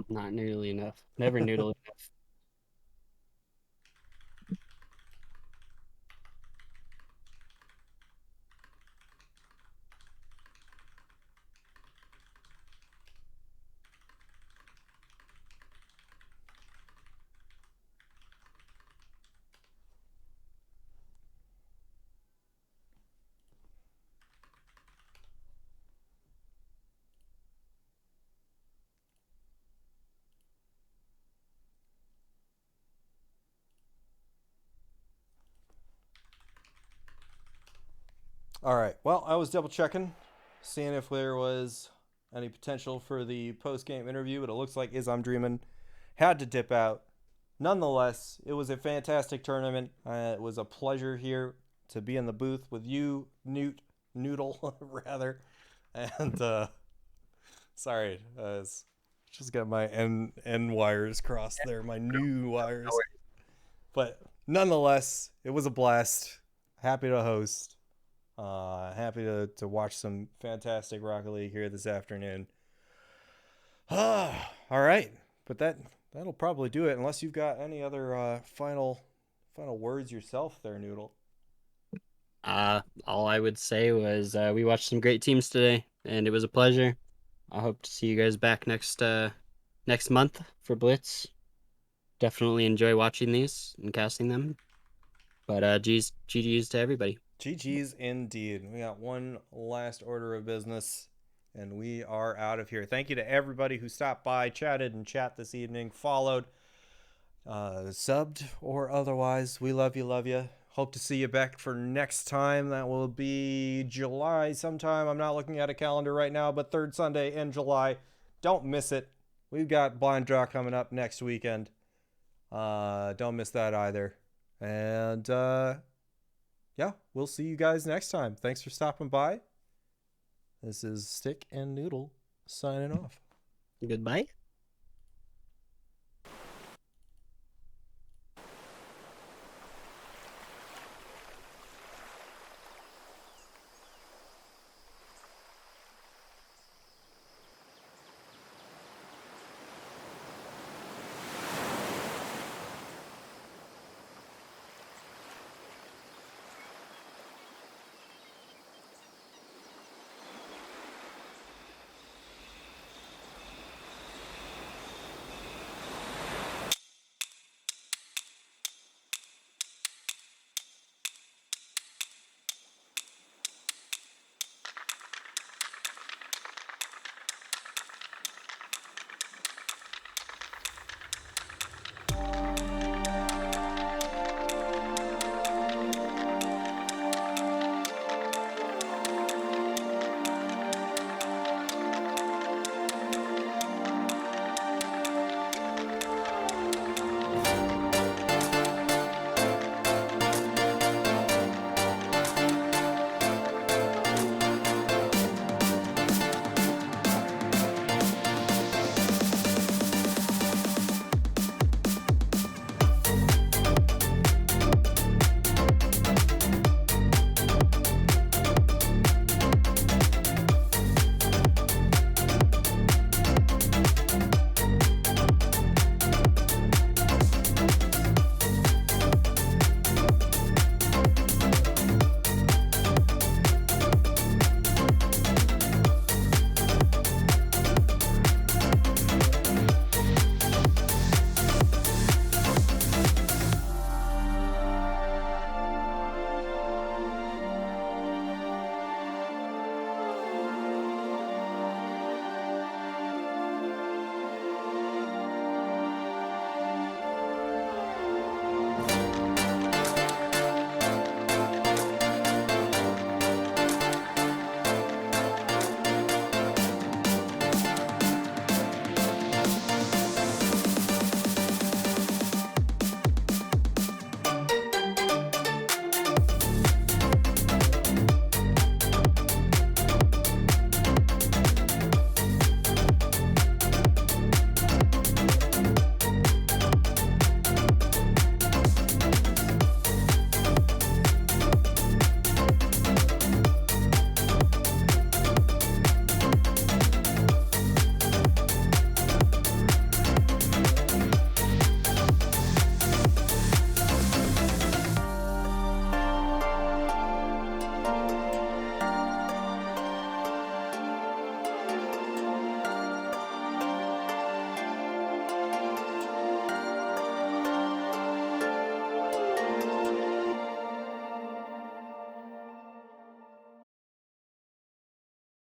Not nearly enough. Never noodle enough. All right. Well, I was double checking, seeing if there was any potential for the post-game interview, but it looks like Is I'm Dreaming had to dip out. Nonetheless, it was a fantastic tournament. It was a pleasure here to be in the booth with you, Noodle, rather. And sorry, just got my N wires crossed there, my new wires. But nonetheless, it was a blast. Happy to host. Happy to watch some fantastic Rocket League here this afternoon. All right, but that'll probably do it, unless you've got any other final words yourself there, Noodle. All I would say was we watched some great teams today, and it was a pleasure. I hope to see you guys back next month for Blitz. Definitely enjoy watching these and casting them. But GG's to everybody. GG's indeed. We got one last order of business, and we are out of here. Thank you to everybody who stopped by, chatted and chat this evening, followed, subbed or otherwise. We love you, love you. Hope to see you back for next time. That will be July sometime. I'm not looking at a calendar right now, but third Sunday in July. Don't miss it. We've got Blind Draw coming up next weekend. Don't miss that either. And yeah, we'll see you guys next time. Thanks for stopping by. This is Stick and Noodle signing off. Goodbye.